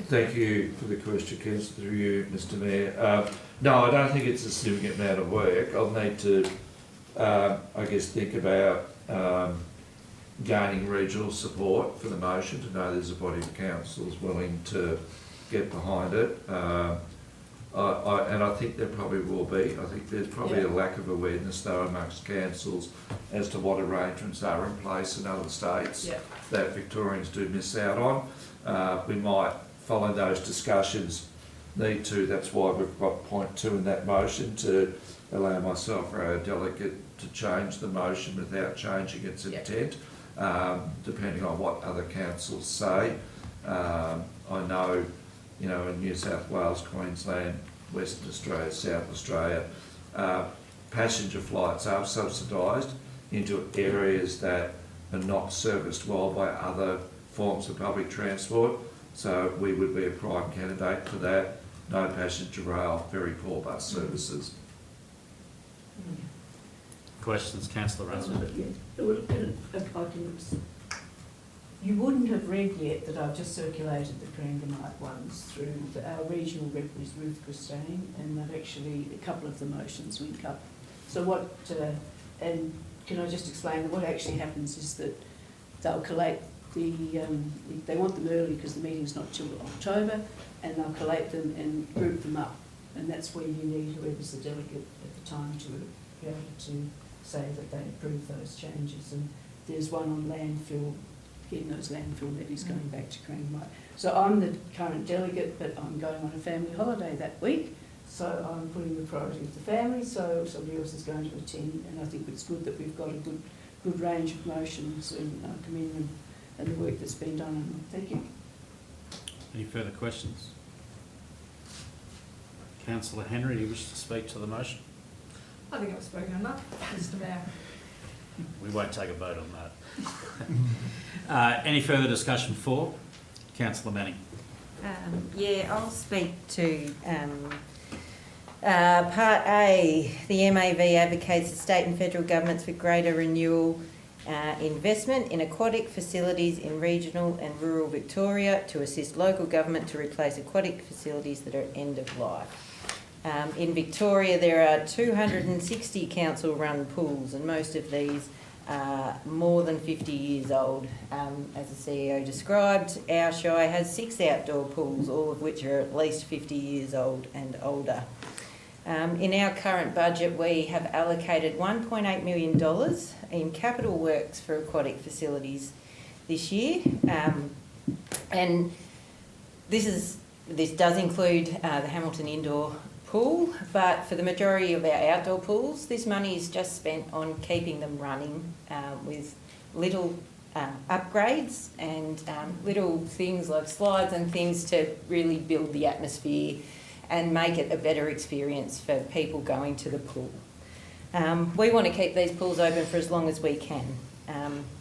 Thank you for the question, Councillor, through you, Mr Mayor. No, I don't think it's a significant amount of work. I'll need to, I guess, think about gaining regional support for the motion, to know there's a body of councils willing to get behind it. And I think there probably will be. I think there's probably a lack of awareness though amongst councils as to what arrangements are in place in other states that Victorians do miss out on. We might, following those discussions, need to, that's why we've got point 2 in that motion, to allow myself or our delegate to change the motion without changing its intent, depending on what other councils say. I know, you know, in New South Wales, Queensland, Western Australia, South Australia, passenger flights are subsidised into areas that are not serviced well by other forms of public transport. So we would be a prime candidate for that. No passenger rail, very poor bus services.
Questions, Councillor Rainsford?
You wouldn't have read yet that I've just circulated the Corangamite ones through our regional rep is Ruth Christine, and they've actually, a couple of the motions link up. So what, and can I just explain that what actually happens is that they'll collate they want them early because the meeting's not till October, and they'll collate them and group them up. And that's where you need whoever's the delegate at the time to be able to say that they approve those changes. And there's one on landfill, getting those landfill levies going back to Corangamite. So I'm the current delegate, but I'm going on a family holiday that week. So I'm putting the priority of the family, so somebody else is going to attend. And I think it's good that we've got a good range of motions, and I commend them and the work that's been done on them. Thank you.
Any further questions? Councillor Henry, do you wish to speak to the motion?
I think I've spoken enough, Mr Mayor.
We won't take a vote on that. Any further discussion for Councillor Manning?
Yeah, I'll speak to Part A, the MAV advocates the state and federal governments for greater renewal investment in aquatic facilities in regional and rural Victoria to assist local government to replace aquatic facilities that are end of life. In Victoria, there are 260 council-run pools, and most of these are more than 50 years old. As the CEO described, our Shire has 6 outdoor pools, all of which are at least 50 years old and older. In our current budget, we have allocated $1.8 million in capital works for aquatic facilities this year, and this does include the Hamilton Indoor Pool, but for the majority of our outdoor pools, this money is just spent on keeping them running with little upgrades and little things like slides and things to really build the atmosphere and make it a better experience for people going to the pool. We want to keep these pools open for as long as we can.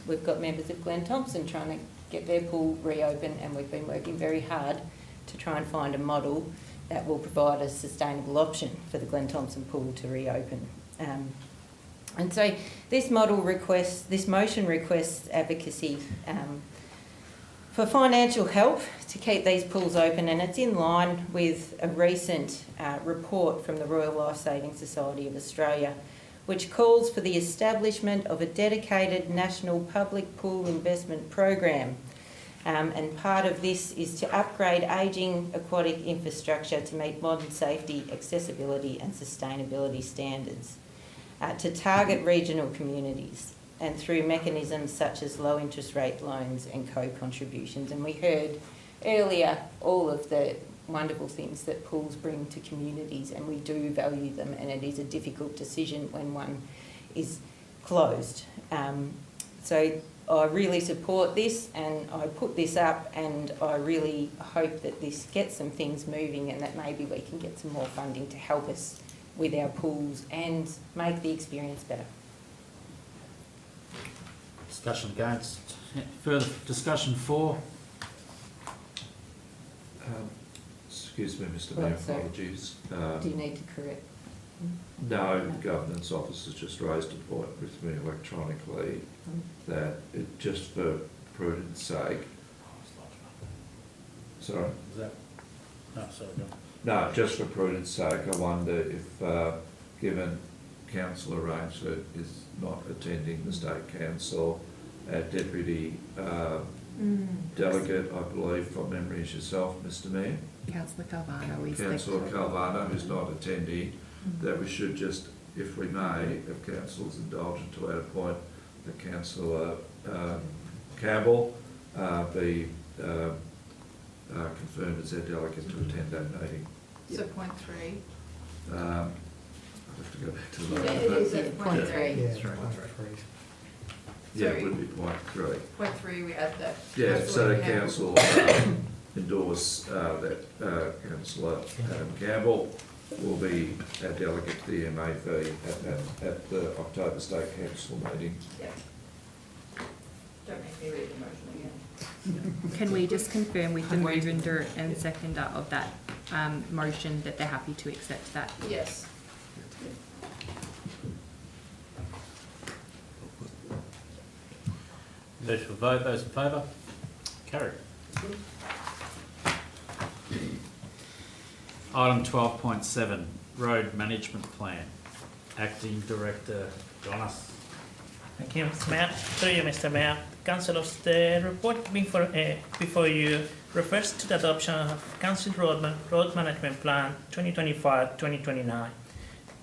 We've got members of Glen Thompson trying to get their pool reopened, and we've been working very hard to try and find a model that will provide a sustainable option for the Glen Thompson pool to reopen. And so this motion requests advocacy for financial help to keep these pools open, and it's in line with a recent report from the Royal Life Saving Society of Australia, which calls for the establishment of a dedicated national public pool investment program. And part of this is to upgrade ageing aquatic infrastructure to meet modern safety, accessibility and sustainability standards, to target regional communities, and through mechanisms such as low interest rate loans and co-contributions. And we heard earlier all of the wonderful things that pools bring to communities, and we do value them, and it is a difficult decision when one is closed. So I really support this, and I put this up, and I really hope that this gets some things moving and that maybe we can get some more funding to help us with our pools and make the experience better.
Discussion against. Further discussion for?
Excuse me, Mr Mayor, apologies.
Do you need to correct?
No, the Governance Office has just raised a point with me electronically that it, just for prudence sake. Sorry?
Is that? No, sorry, John.
No, just for prudence sake, I wonder if, given Councillor Rainsford is not attending the State Council, our Deputy Delegate, I believe from memory, is yourself, Mr Mayor.
Councillor Calvano is
Councillor Calvano, who's not attending, that we should just, if we may, if Council's indulgent to add a point, that Councillor Campbell be confirmed as our delegate to attend that meeting.
So point 3.
I'll have to go back to
Yeah,
that.
it is
but-
at point 3.
Yeah, it would be point 3.
Point 3, we add that.
Yeah, so the
Councillor
council endorse that Councillor Adam Campbell will be our delegate to the MAV at the October State Council meeting.
Yeah. Don't make me read the motion again.
Can we just confirm with the mover and seconder of that motion that they're happy to accept that?
Yes.
Move for vote. Those in favour? Carried. Item 12.7, Road Management Plan. Acting Director Jonas.
Thank you, Mr. Mayor. Through you, Mr. Mayor. Councillors, the report before you refers to the adoption of Council Road Management Plan 2025-2029.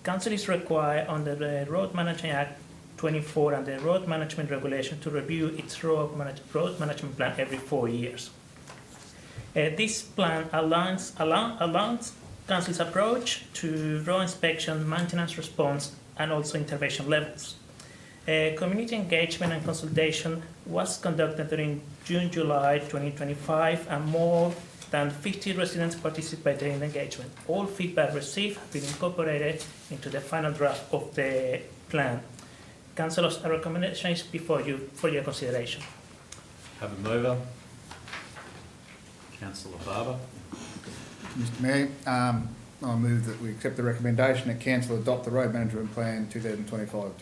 Council is required under the Road Management Act 24 and the Road Management Regulation to review its road management plan every 4 years. This plan aligns Council's approach to road inspection, maintenance response, and also intervention levels. Community engagement and consultation was conducted during June-July 2025, and more than 50 residents participated in the engagement. All feedback received have been incorporated into the final draft of the plan. Councillors, a recommendation is before you for your consideration.
Have a mover. Councillor Barber.
Mr Mayor, I move that we accept the recommendation that council adopt the road management plan 2025-2029.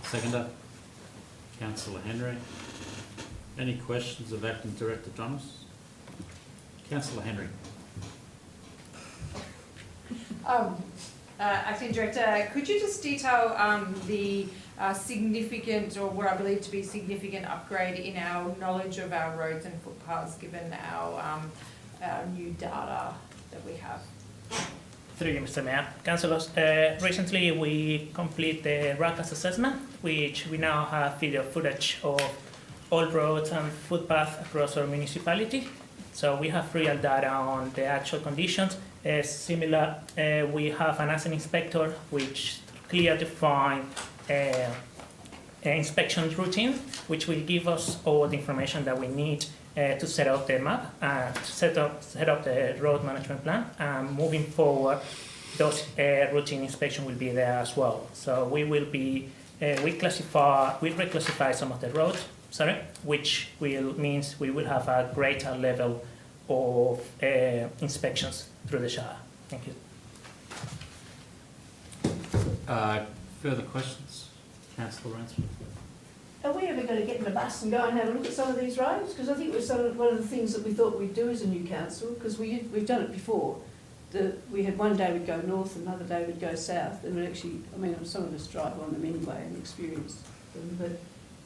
Seconder, councillor Henry. Any questions of Acting Director Thomas? Councillor Henry.
Acting Director, could you just detail the significant, or what I believe to be significant upgrade in our knowledge of our roads and footpaths, given our new data that we have?
Through you, Mr. Mayor. Councillors, recently we complete the RACAS assessment, which we now have video footage of all roads and footpaths across our municipality. So we have real data on the actual conditions. Similar, we have an asset inspector which clearly define inspection routine, which will give us all the information that we need to set up the map, set up the road management plan. Moving forward, those routine inspection will be there as well. So we will be we reclassify some of the roads, which means we will have a greater level of inspections through the Shire. Thank you.
Further questions? Councillor Ransford.
Are we ever going to get in a bus and go and have a look at some of these roads? Because I think it was one of the things that we thought we'd do as a new council, because we've done it before. We had one day we'd go north, another day we'd go south, and we actually, I mean, some of us drive on them anyway and experience them, but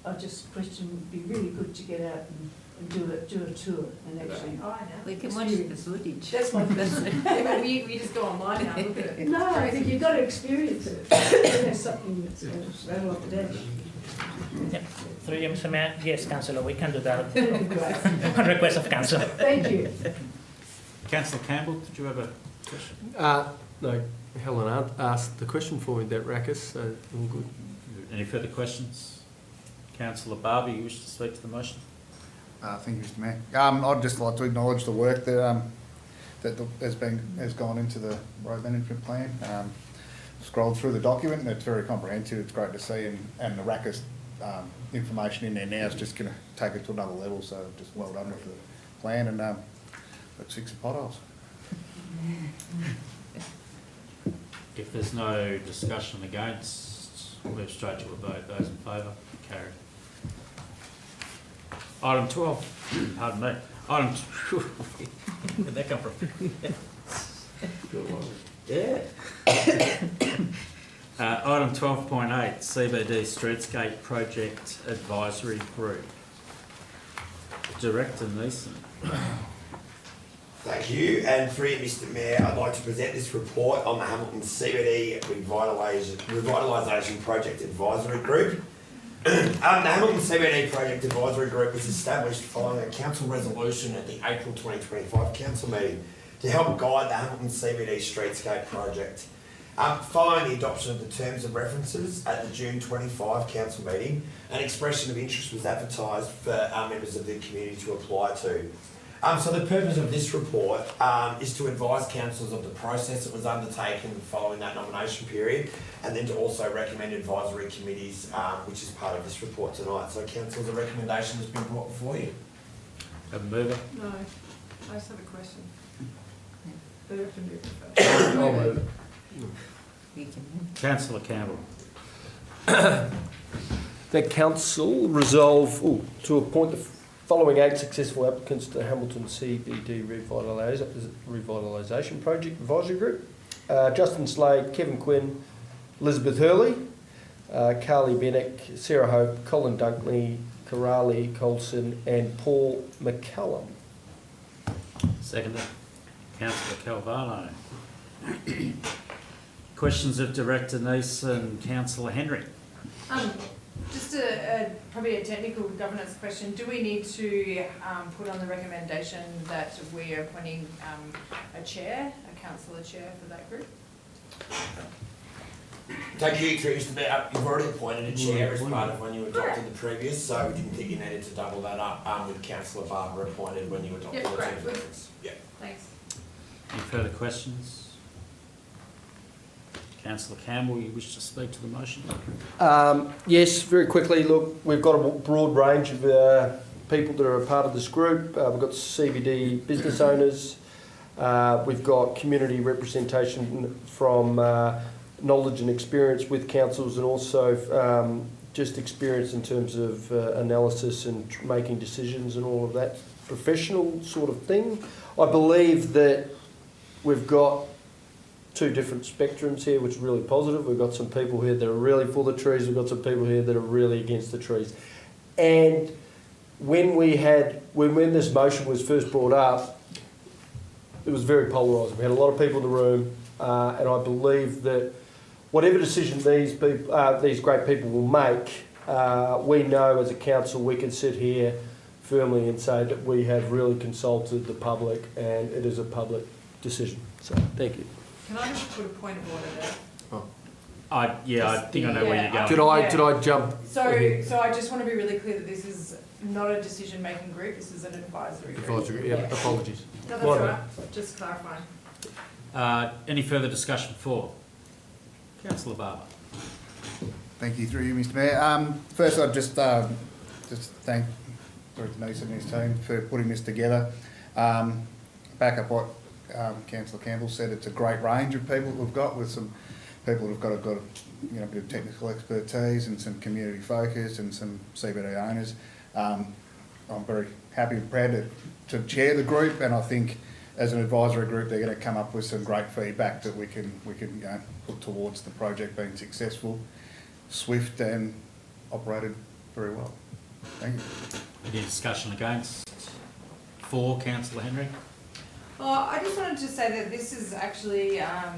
I just question it would be really good to get out and do a tour and actually.
Oh, I know.
We can watch the footage.
That's my question.
Yeah, but we just go online now and look at it.
No, I think you've got to experience it. There's something that's going to rattle off the dash.
Yep. Through you, Mr. Mayor. Yes, Councillor, we can do that.
That'd be great.
On request of Council.
Thank you.
Councillor Campbell, did you have a question?
No, Helen asked the question for me, that Rackus, so all good.
Any further questions? Councillor Barber, you wish to speak to the motion?
Thank you, Mr. Mayor. I'd just like to acknowledge the work that has gone into the road management plan. Scrolled through the document and it's very comprehensive. It's great to see, and the RACAS information in there now is just going to take it to another level. So just well done with the plan, and let's fix the potholes.
If there's no discussion against, we'll move straight to a vote. Those in favour? Carried. Item 12, pardon me. Item, where'd that come from? Yeah. Item 12.8, CBD Streetscape Project Advisory Group. Director Neeson.
Thank you, and through you, Mr. Mayor, I'd like to present this report on the Hamilton CBD Revitalisation Project Advisory Group. The Hamilton CBD Project Advisory Group was established following a council resolution at the April 2025 council meeting to help guide the Hamilton CBD Streetscape Project. Following the adoption of the terms of references at the June 25 council meeting, an expression of interest was advertised for members of the community to apply to. So the purpose of this report is to advise councillors of the process that was undertaken following that nomination period, and then to also recommend advisory committees, which is part of this report tonight. So councillors, a recommendation has been brought before you.
Have a mover?
No, I just have a question.
I'll move it.
Councillor Campbell.
That council resolve to appoint the following 8 successful applicants to the Hamilton CBD Revitalisation Project Advisory Group. Justin Slade, Kevin Quinn, Elizabeth Hurley, Carly Bennick, Sarah Hope, Colin Dunkley, Karali Colson and Paul McCallum.
Seconder. Councillor Calvano. Questions of Director Neeson, Councillor Henry.
Just probably a technical governance question. Do we need to put on the recommendation that we're appointing a councillor chair for that group?
Thank you, Mr. Mayor. You've already appointed a chair as part of when you adopted the previous, so we didn't think you needed to double that up with Councillor Barber appointed when you adopted the terms of reference. Yeah.
Thanks.
Any further questions? Councillor Campbell, you wish to speak to the motion?
Yes, very quickly. Look, we've got a broad range of people that are a part of this group. We've got CBD business owners, We've got community representation from knowledge and experience with councils, and also just experience in terms of analysis and making decisions and all of that professional sort of thing. I believe that we've got two different spectrums here, which is really positive. We've got some people here that are really for the trees. We've got some people here that are really against the trees. And when this motion was first brought up, it was very polarising. We had a lot of people in the room, and I believe that whatever decision these great people will make, we know as a council we can sit here firmly and say that we have really consulted the public, and it is a public decision. So, thank you.
Can I just put a point of order there?
I think I know where you're going.
Did I jump?
So I just want to be really clear that this is not a decision-making group, this is an advisory group.
Advisory, yeah, apologies.
No, that's all right, just clarifying.
Any further discussion for Councillor Barber?
Thank you, through you, Mr Mayor. First, I'd just thank Director Neeson and his team for putting this together. Back up what Councillor Campbell said, it's a great range of people that we've got, with some people who've got a bit of technical expertise and some community focus and some CBD owners. I'm very happy and proud to chair the group, and I think as an advisory group they're going to come up with some great feedback that we can put towards the project being successful, swift and operated very well. Thank you.
Any discussion against? For Councillor Henry?
Well, I just wanted to say that this is actually a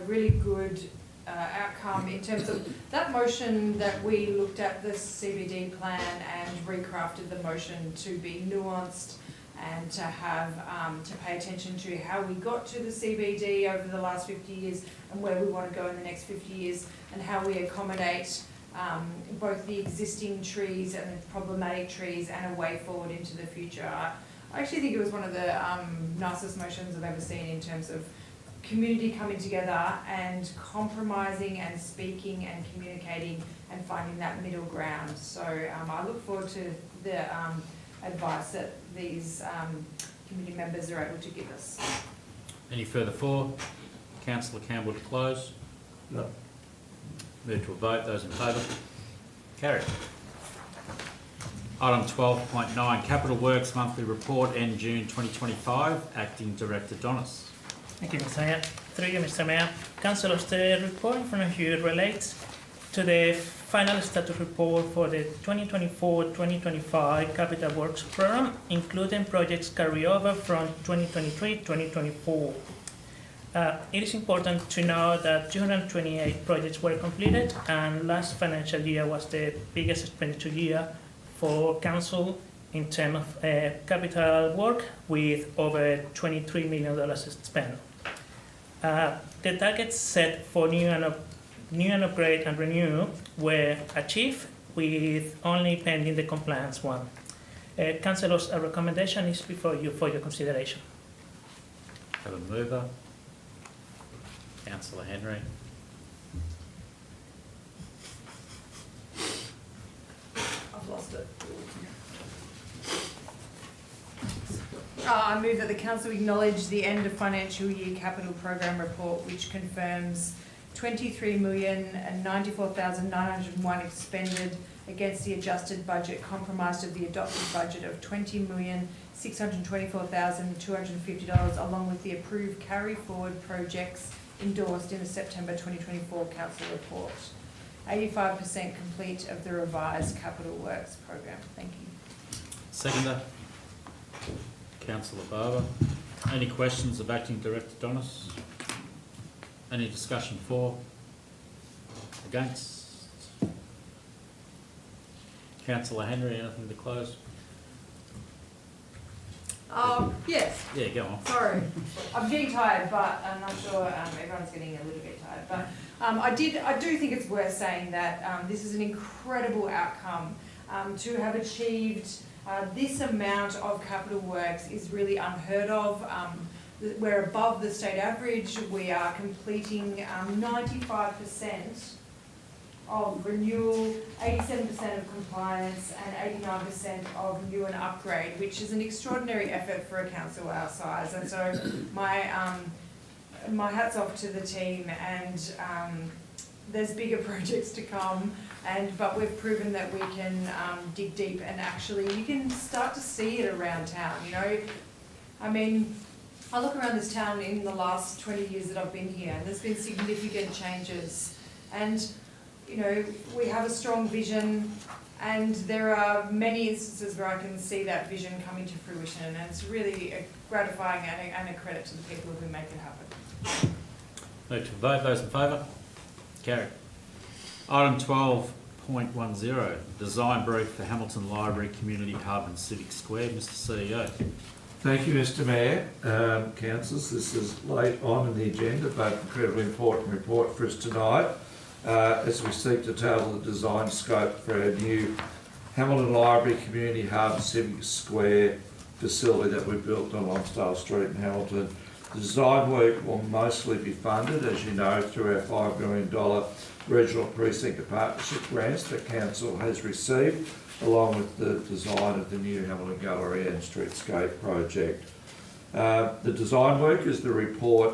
really good outcome in terms of that motion that we looked at the CBD plan and recrafted the motion to be nuanced and to have to pay attention to how we got to the CBD over the last 50 years and where we want to go in the next 50 years and how we accommodate both the existing trees and the problematic trees and a way forward into the future. I actually think it was one of the nicest motions I've ever seen in terms of community coming together and compromising and speaking and communicating and finding that middle ground. So I look forward to the advice that these community members are able to give us.
Any further for? Councillor Campbell to close?
No.
Move to a vote. Those in favour? Carried. Item 12.9, Capital Works Monthly Report, end June 2025. Acting Director Donis.
Thank you, Mr. Mayor. Through you, Mr. Mayor. Councillors, the report in front of you relates to the final status report for the 2024-2025 Capital Works Programme, including projects carried over from 2023-2024. It is important to know that 228 projects were completed, and last financial year was the biggest expenditure year for Council in terms of capital work, with over $23 million spent. The targets set for new and upgrade and renew were achieved, with only pending the compliance one. Councillors, a recommendation is before you for your consideration.
Have a mover. Councillor Henry.
I've lost it. I move that the Council acknowledge the end of financial year capital program report, which confirms $23,094,901 expended against the adjusted budget, comprised of the adopted budget of $20,624,250, along with the approved carry forward projects endorsed in the September 2024 Council report. 85% complete of the revised capital works program. Thank you.
Seconder. Councillor Barber. Any questions of Acting Director Donis? Any discussion for? Against? Councillor Henry, anything to close?
Yes.
Yeah, go on.
Sorry. I'm getting tired, but I'm not sure everyone's getting a little bit tired. But I do think it's worth saying that this is an incredible outcome. To have achieved this amount of capital works is really unheard of. We're above the state average. We are completing 95% of renewal, 87% of compliance, and 89% of new and upgrade, which is an extraordinary effort for a council our size. And so my hat's off to the team, and there's bigger projects to come, but we've proven that we can dig deep, and actually you can start to see it around town, you know. I mean, I look around this town in the last 20 years that I've been here, and there's been significant changes, and you know, we have a strong vision, and there are many instances where I can see that vision coming to fruition, and it's really gratifying and a credit to the people who make it happen.
Move to a vote. Those in favour? Carried. Item 12.10, design brief for Hamilton Library, Community Hub and Civic Square. Mr CEO.
Thank you, Mr Mayor. Councillors, this is late on in the agenda, but incredibly important report for us tonight. As we seek to table the design scope for our new Hamilton Library, Community Hub, Civic Square facility that we built on Lonsdale Street in Hamilton. The design work will mostly be funded, as you know, through our $5 million Regional Precinct of Partnership grants that Council has received, along with the design of the new Hamilton Gallery and Streetscape project. The design work, as the report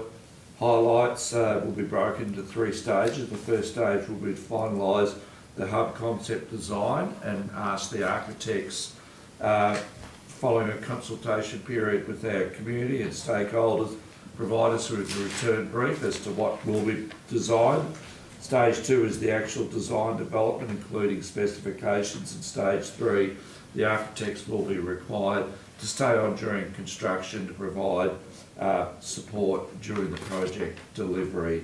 highlights, will be broken into 3 stages. The first stage will be to finalise the hub concept design and ask the architects, following a consultation period with our community and stakeholders, provide us with a return brief as to what will be designed. Stage 2 is the actual design development, including specifications, and stage 3, the architects will be required to stay on during construction to provide support during the project delivery.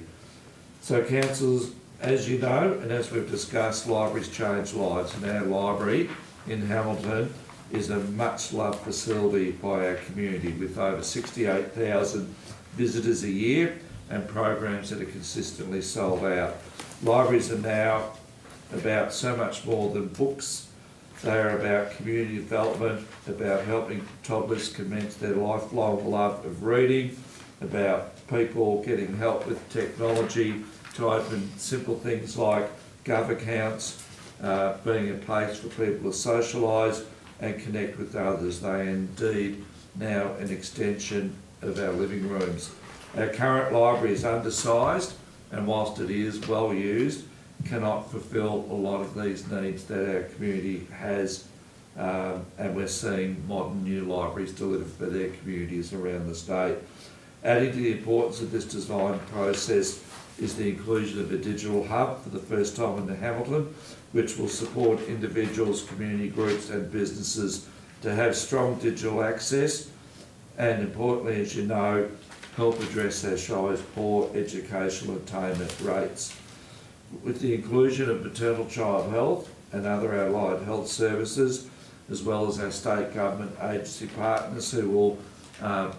So councillors, as you know, and as we've discussed, libraries change lives, and our library in Hamilton is a much loved facility by our community, with over 68,000 visitors a year and programs that are consistently sold out. Libraries are now about so much more than books. They are about community development, about helping toddlers commence their lifelong love of reading, about people getting help with technology to open simple things like Gov accounts, being a place for people to socialise and connect with others. They are indeed now an extension of our living rooms. Our current library is undersized, and whilst it is well used, cannot fulfil a lot of these needs that our community has, and we're seeing modern new libraries delivered for their communities around the state. Adding to the importance of this design process is the inclusion of a digital hub for the first time in the Hamilton, which will support individuals, community groups and businesses to have strong digital access, and importantly, as you know, help address our Shire's poor educational attainment rates. With the inclusion of maternal child health and other allied health services, as well as our state government agency partners who will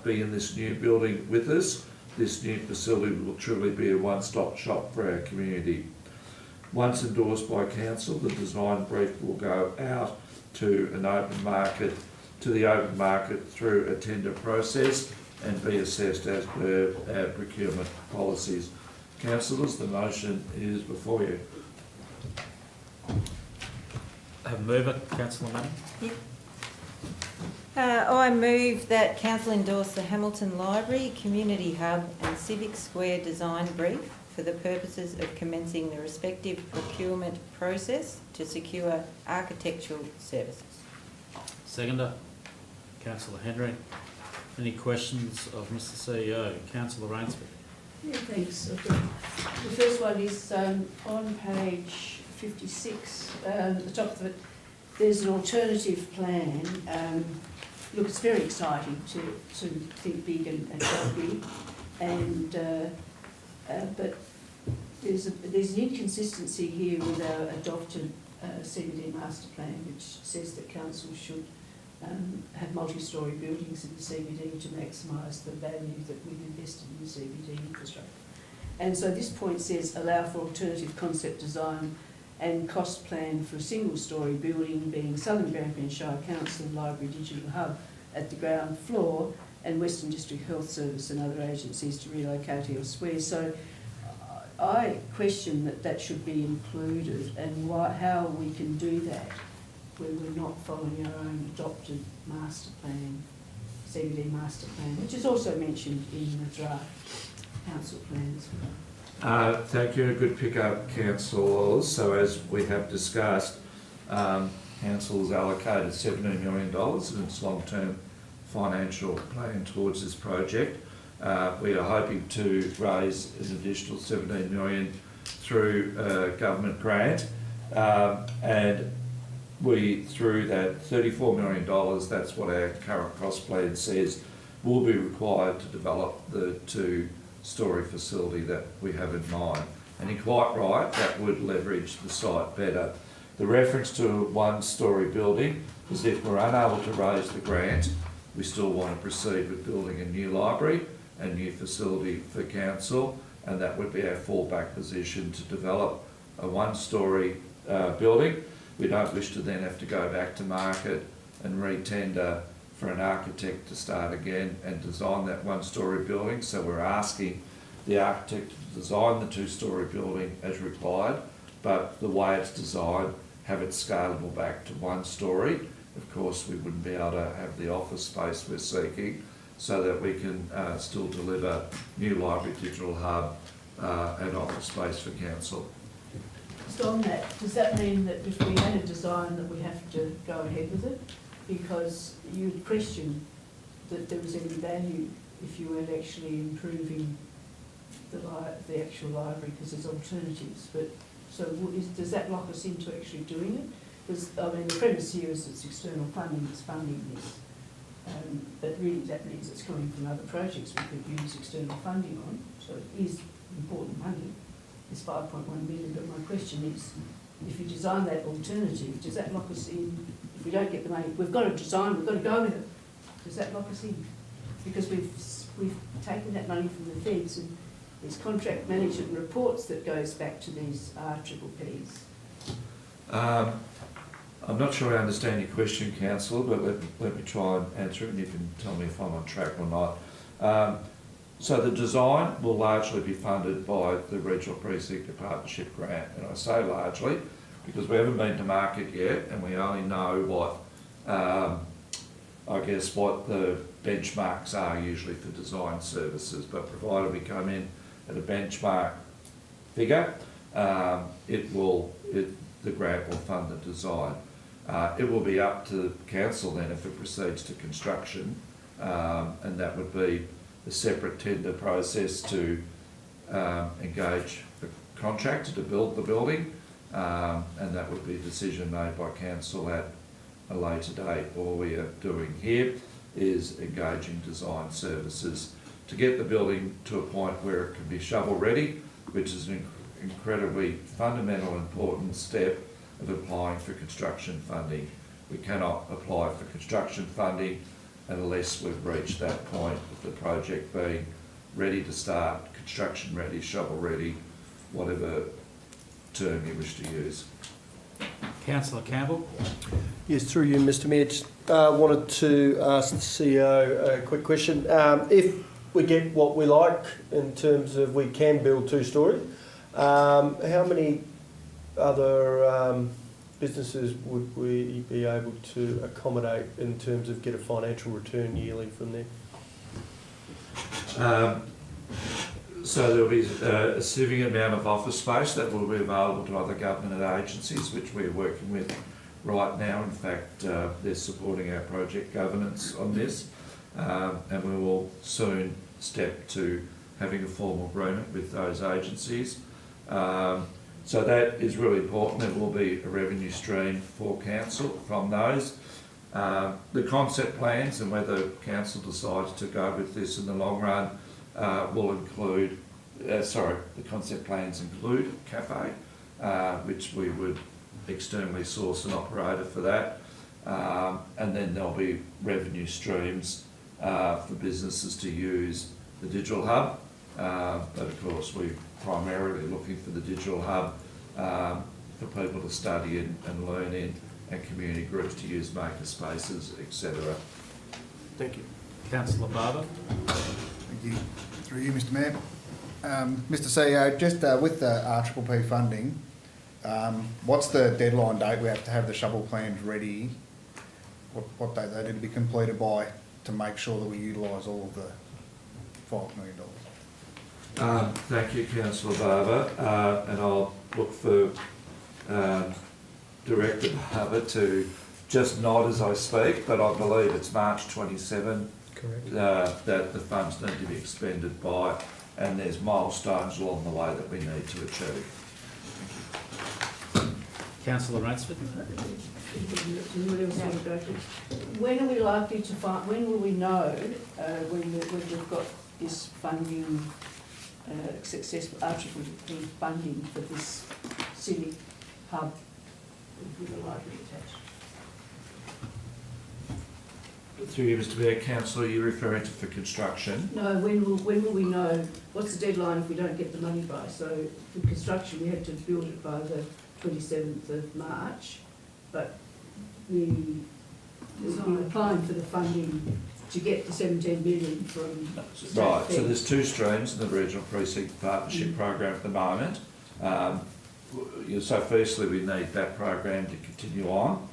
be in this new building with us, this new facility will truly be a one-stop shop for our community. Once endorsed by council, the design brief will go out to the open market through a tender process and be assessed as per our procurement policies. Councillors, the motion is before you.
Have a mover, Councillor Manning.
Yep. I move that Council endorse the Hamilton Library, Community Hub and Civic Square design brief for the purposes of commencing the respective procurement process to secure architectural services.
Seconder, Councillor Henry. Any questions of Mr CEO? Councillor Rainsford.
Yeah, thanks. The first one is on page 56, at the top of it, there's an alternative plan. Look, it's very exciting to think big and go big, but there's an inconsistency here with our adopted CBD master plan, which says that council should have multi-storey buildings in the CBD to maximise the value that we've invested in the CBD infrastructure. And so this point says allow for alternative concept design and cost plan for a single-storey building being Southern Grampians Shire Council Library Digital Hub at the ground floor and Western District Health Service and other agencies to relocate elsewhere. So I question that should be included, and how we can do that when we're not following our own adopted master plan, CBD master plan, which is also mentioned in the draft council plan as well.
Thank you. A good pick up, councillors. So as we have discussed, council has allocated $17 million in its long-term financial plan towards this project. We are hoping to raise an additional $17 million through a government grant, and through that $34 million, that's what our current cost plan says, will be required to develop the two-storey facility that we have in mind. And you're quite right, that would leverage the site better. The reference to a one-storey building is if we're unable to raise the grant, we still want to proceed with building a new library, a new facility for council, and that would be our fallback position to develop a one-storey building. We don't wish to then have to go back to market and re-tender for an architect to start again and design that one-storey building. So we're asking the architect to design the two-storey building as required, but the way it's designed, have it scalable back to one storey. Of course, we wouldn't be able to have the office space we're seeking, so that we can still deliver new library digital hub and office space for council.
Just on that, does that mean that if we had a design that we have to go ahead with it? Because you'd question that there was any value if you weren't actually improving the actual library, because there's alternatives. But so does that lock us into actually doing it? Because I mean, the premise here is it's external funding that's funding this. But really that means it's coming from other projects we could use external funding on, so it is important money. It's 5.1 million, but my question is, if you design that alternative, does that lock us in? If we don't get the money, we've got to design, we've got to go with it. Does that lock us in? Because we've taken that money from the feds, and there's contract management reports that goes back to these RPPs.
I'm not sure I understand your question, councillor, but let me try and answer it, and you can tell me if I'm on track or not. So the design will largely be funded by the Regional Precinct Partnership Grant, and I say largely because we haven't been to market yet, and we only know what, I guess, what the benchmarks are usually for design services. But provided we come in at a benchmark figure, the grant will fund the design. It will be up to council then if it proceeds to construction, and that would be a separate tender process to engage the contractor to build the building, and that would be a decision made by council at a later date. All we are doing here is engaging design services to get the building to a point where it can be shovel ready, which is an incredibly fundamental important step of applying for construction funding. We cannot apply for construction funding unless we've reached that point of the project being ready to start, construction ready, shovel ready, whatever term you wish to use.
Councillor Campbell.
Yes, through you, Mr Mayor. Just wanted to ask the CEO a quick question. If we get what we like in terms of we can build two-storey, how many other businesses would we be able to accommodate in terms of get a financial return yearly from there?
So there'll be a significant amount of office space that will be available to other government agencies, which we're working with right now. In fact, they're supporting our project governance on this, and we will soon step to having a formal agreement with those agencies. So that is really important. There will be a revenue stream for council from those. The concept plans and whether council decides to go with this in the long run will include, the concept plans include a cafe, which we would externally source an operator for that. And then there'll be revenue streams for businesses to use the digital hub. But of course, we're primarily looking for the digital hub for people to study and learn in, and community groups to use maker spaces, etc.
Thank you.
Councillor Barber.
Thank you. Through you, Mr Mayor. Mr CEO, just with the RPP funding, what's the deadline date we have to have the shovel plans ready? What date they need to be completed by to make sure that we utilise all of the $5 million?
Thank you, Councillor Barber, and I'll look for Director Barber to just nod as I speak, but I believe it's March 27 that the funds need to be expended by, and there's milestones along the way that we need to achieve.
Councillor Rainsford.
When are we likely to find, when will we know when we've got this funding, successful RPP funding for this city hub with a library attached?
Through you, Mr Mayor, Councillor, you're referring to for construction?
No, when will we know, what's the deadline if we don't get the money by? So for construction, we had to build it by the 27th of March, but we're applying for the funding to get the 17 million from state
Right,
fed.
so there's two streams in the Regional Precinct Partnership Program at the moment. So firstly, we need that program to continue on.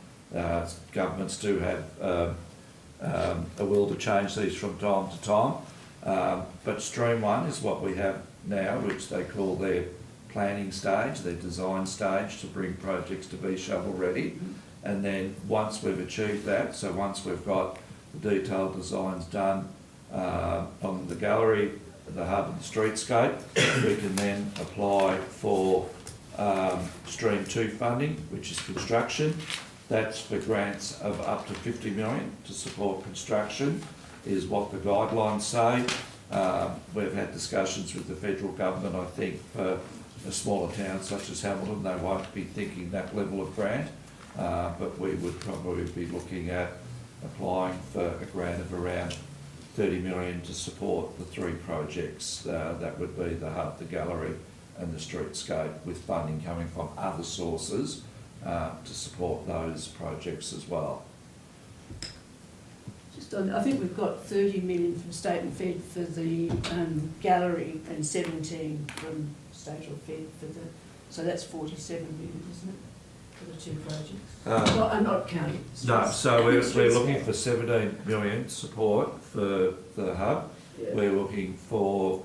Governments do have a will to change these from time to time, but stream one is what we have now, which they call their planning stage, their design stage, to bring projects to be shovel ready. And then once we've achieved that, so once we've got the detailed designs done on the gallery, the hub and the streetscape, we can then apply for stream 2 funding, which is construction. That's for grants of up to 50 million to support construction, is what the guidelines say. We've had discussions with the federal government. I think for a smaller town such as Hamilton, they won't be thinking that level of grant, but we would probably be looking at applying for a grant of around 30 million to support the 3 projects. That would be the hub, the gallery and the streetscape, with funding coming from other sources to support those projects as well.
Just on, I think we've got 30 million from state and fed for the gallery and 17 from state or fed for the, so that's 47 million, isn't it, for the 2 projects? I'm not counting.
No, so we're looking for 17 million support for the hub.
Yeah.
We're looking for,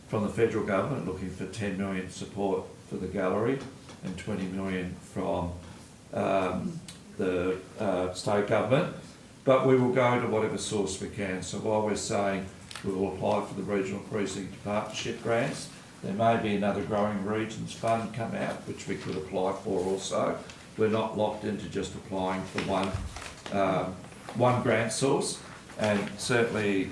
from the federal government, looking for 10 million support for the gallery and 20 million from the state government. But we will go to whatever source we can. So while we're saying we will apply for the Regional Precinct Partnership grants, there may be another Growing Regions Fund come out, which we could apply for also. We're not locked into just applying for one grant source. And certainly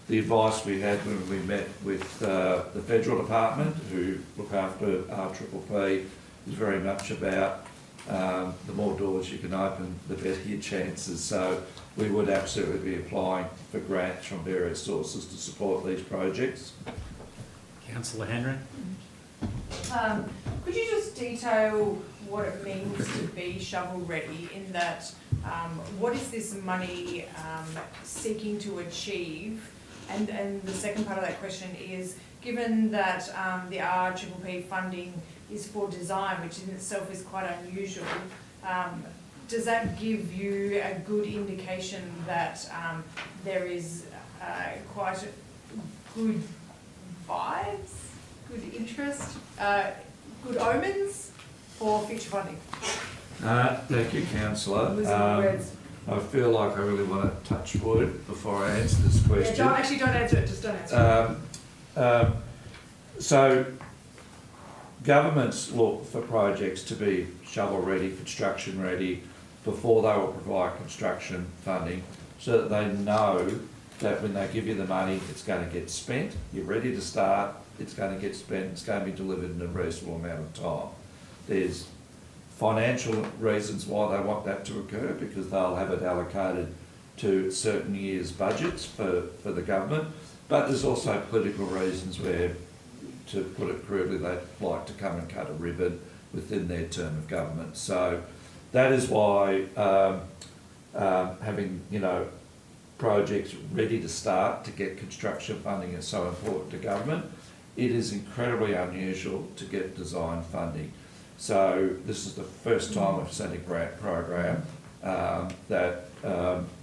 the advice we had when we met with the federal department, who look after RPP, is very much about the more doors you can open, the better your chances. So we would absolutely be applying for grants from various sources to support these projects.
Councillor Henry.
Could you just detail what it means to be shovel ready, in that what is this money seeking to achieve? And the second part of that question is, given that the RPP funding is for design, which in itself is quite unusual, does that give you a good indication that there is quite good vibes, good interest, good omens for future funding?
Thank you, Councillor.
Losing the words.
I feel like I really want to touch wood before I answer this question.
Yeah, don't answer it, just don't answer it.
So governments look for projects to be shovel ready, construction ready, before they will provide construction funding, so that they know that when they give you the money, it's going to get spent, you're ready to start, it's going to get spent, it's going to be delivered in a reasonable amount of time. There's financial reasons why they want that to occur, because they'll have it allocated to certain years' budgets for the government, but there's also political reasons where, to put it crudely, they'd like to come and cut a ribbon within their term of government. So that is why having, projects ready to start, to get construction funding is so important to government. It is incredibly unusual to get design funding. So this is the first time we've seen a grant program that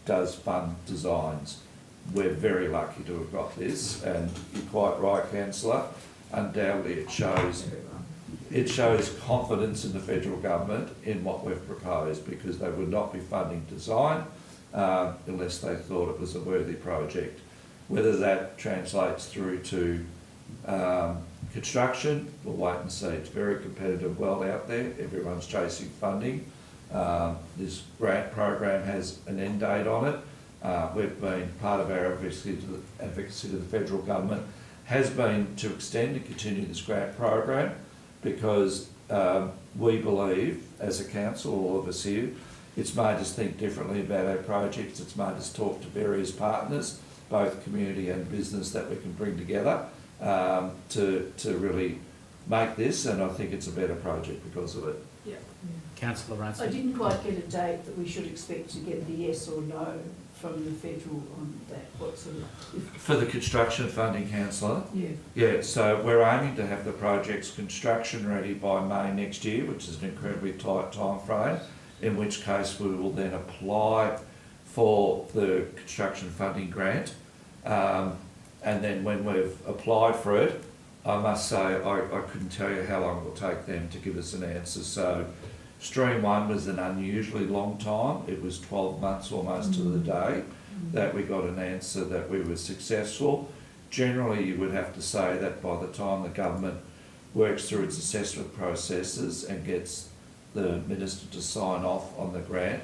does fund designs. We're very lucky to have got this, and you're quite right, Councillor. Undoubtedly it shows confidence in the federal government in what we've proposed, because they would not be funding design unless they thought it was a worthy project. Whether that translates through to construction, we'll wait and see. It's a very competitive world out there. Everyone's chasing funding. This grant program has an end date on it. We've been, part of our advocacy to the federal government has been to extend and continue this grant program, because we believe, as a council, all of us here, it's made us think differently about our projects. It's made us talk to various partners, both community and business, that we can bring together to really make this, and I think it's a better project because of it.
Yeah.
Councillor
I
Ransford.
didn't quite get a date that we should expect to get the yes or no from the federal on that. What sort of...
For the construction funding, Councillor?
Yeah.
Yeah, so we're aiming to have the project's construction ready by May next year, which is an incredibly tight time frame, in which case we will then apply for the construction funding grant. And then when we've applied for it, I must say I couldn't tell you how long it will take them to give us an answer. So Stream 1 was an unusually long time. It was 12 months almost to the day that we got an answer that we were successful. Generally, you would have to say that by the time the government works through its assessment processes and gets the minister to sign off on the grant,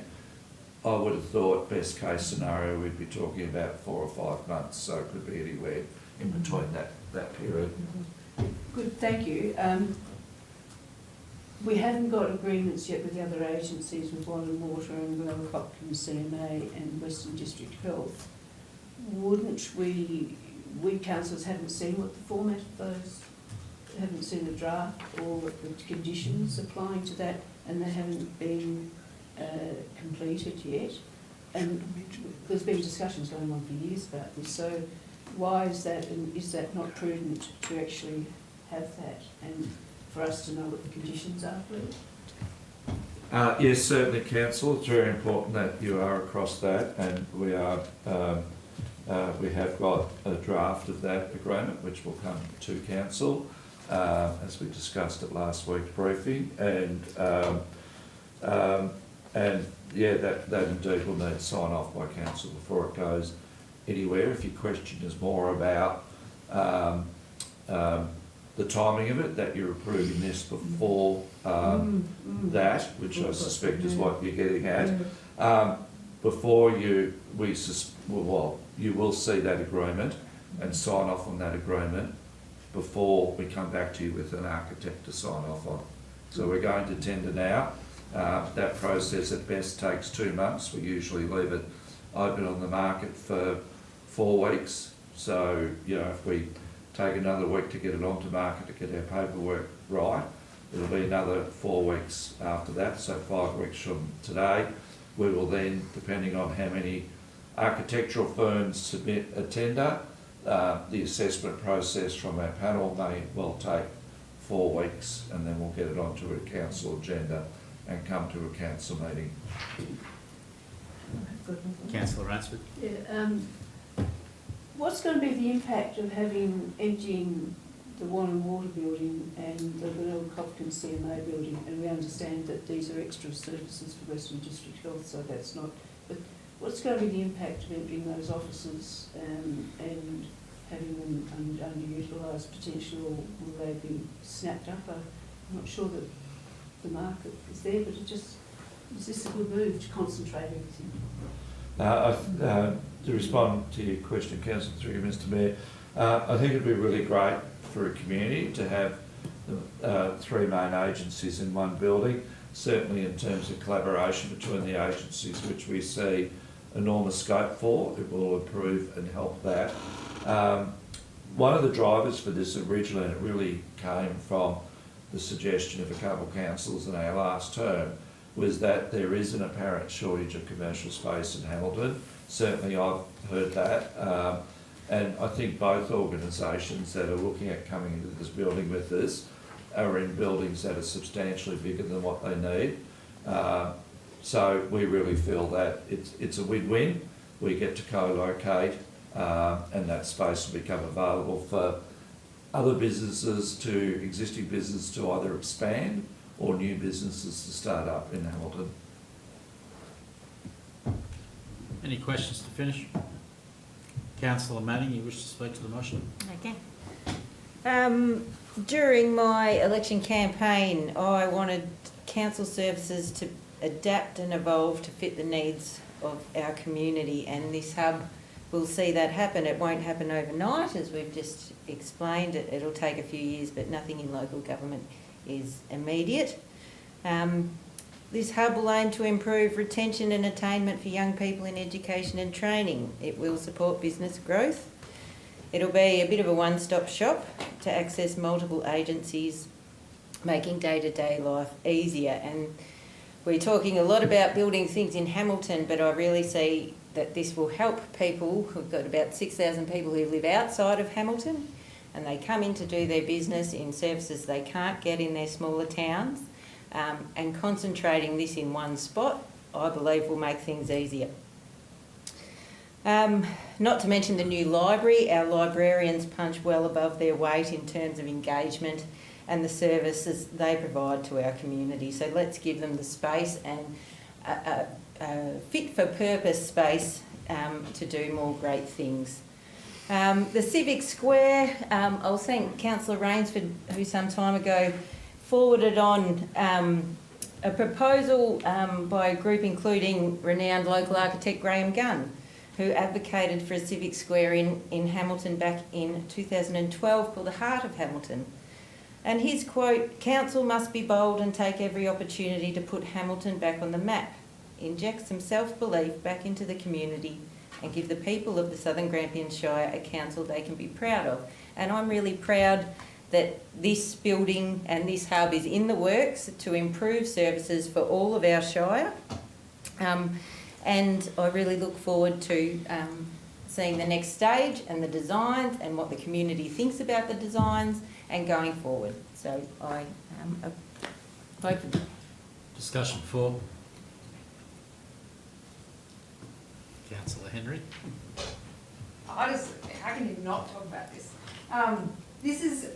I would have thought best case scenario we'd be talking about 4 or 5 months, so it could be anywhere in between that period.
Good, thank you. We haven't got agreements yet with the other agencies, with Water and Water and Grampians CMA and Western District Health. Wouldn't we councillors haven't seen what the format of those, haven't seen the draft or the conditions applying to that, and they haven't been completed yet. And there's been discussions going on for years about this, so why is that, and is that not prudent to actually have that and for us to know what the conditions are, please?
Yes, certainly, Council. It's very important that you are across that, and we are. We have got a draft of that agreement, which will come to Council, as we discussed at last week's briefing, and yeah, that indeed will need sign off by Council before it goes anywhere. If your question is more about the timing of it, that you're approving this before that, which I suspect is what you're getting at, before you will see that agreement and sign off on that agreement before we come back to you with an architect to sign off on. So we're going to tender now. That process at best takes 2 months. We usually leave it open on the market for 4 weeks. So, you know, if we take another week to get it onto market, to get our paperwork right, it'll be another 4 weeks after that, so 5 weeks from today. We will then, depending on how many architectural firms submit a tender, the assessment process from our panel may well take 4 weeks, and then we'll get it onto a council agenda and come to a council meeting.
Councillor Ransford.
Yeah, what's going to be the impact of emptying the Water and Water building and the Grampians CMA building? And we understand that these are extra services for Western District Health, so that's not. But what's going to be the impact of emptying those offices and having them underutilised potentially, or will they be snapped up? I'm not sure that the market is there, but is this a good move to concentrate everything?
To respond to your question, Councillor, through you, Mr Mayor, I think it'd be really great for a community to have the 3 main agencies in one building, certainly in terms of collaboration between the agencies, which we see enormous scope for. It will improve and help that. One of the drivers for this originally, and it really came from the suggestion of a couple of councils in our last term, was that there is an apparent shortage of commercial space in Hamilton. Certainly I've heard that. And I think both organisations that are looking at coming into this building with us are in buildings that are substantially bigger than what they need. So we really feel that it's a win-win. We get to co-locate and that space will become available for other businesses to, existing businesses to either expand or new businesses to start up in Hamilton.
Any questions to finish? Councillor Manning, you wish to speak to the motion?
Okay. During my election campaign, I wanted council services to adapt and evolve to fit the needs of our community, and this hub will see that happen. It won't happen overnight, as we've just explained. It'll take a few years, but nothing in local government is immediate. This hub will aim to improve retention and attainment for young people in education and training. It will support business growth. It'll be a bit of a one-stop shop to access multiple agencies, making day-to-day life easier. And we're talking a lot about building things in Hamilton, but I really see that this will help people. We've got about 6,000 people who live outside of Hamilton, and they come in to do their business in services they can't get in their smaller towns. And concentrating this in one spot, I believe, will make things easier. Not to mention the new library. Our librarians punch well above their weight in terms of engagement and the services they provide to our community. So let's give them the space and a fit-for-purpose space to do more great things. The Civic Square, I'll thank Councillor Rainsford, who some time ago forwarded on a proposal by a group including renowned local architect Graham Gunn, who advocated for a civic square in Hamilton back in 2012 called the Heart of Hamilton. And his quote, "Council must be bold and take every opportunity to put Hamilton back on the map, inject some self-belief back into the community and give the people of the Southern Grampians Shire a council they can be proud of." And I'm really proud that this building and this hub is in the works to improve services for all of our Shire. And I really look forward to seeing the next stage and the designs and what the community thinks about the designs and going forward. So I vote for.
Discussion for Councillor Henry.
How can you not talk about this? This is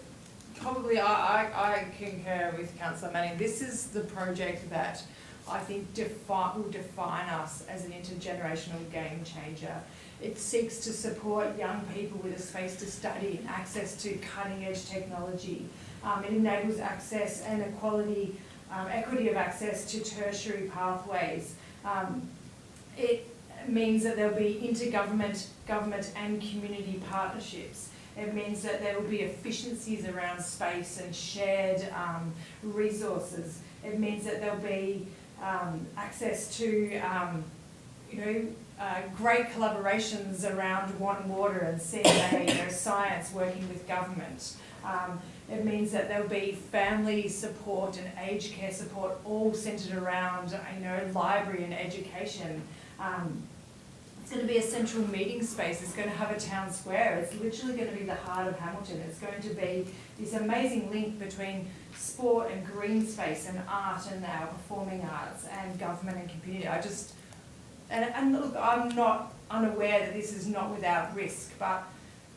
probably, I concur with Councillor Manning. This is the project that I think will define us as an intergenerational game changer. It seeks to support young people with a space to study and access to cutting edge technology. It enables access and equity of access to tertiary pathways. It means that there'll be intergovernment, government and community partnerships. It means that there will be efficiencies around space and shared resources. It means that there'll be access to great collaborations around water and CNA, science working with government. It means that there'll be family support and aged care support all centred around library and education. It's going to be a central meeting space. It's going to have a town square. It's literally going to be the heart of Hamilton. It's going to be this amazing link between sport and green space and art and our performing arts and government and community. And look, I'm not unaware that this is not without risk, but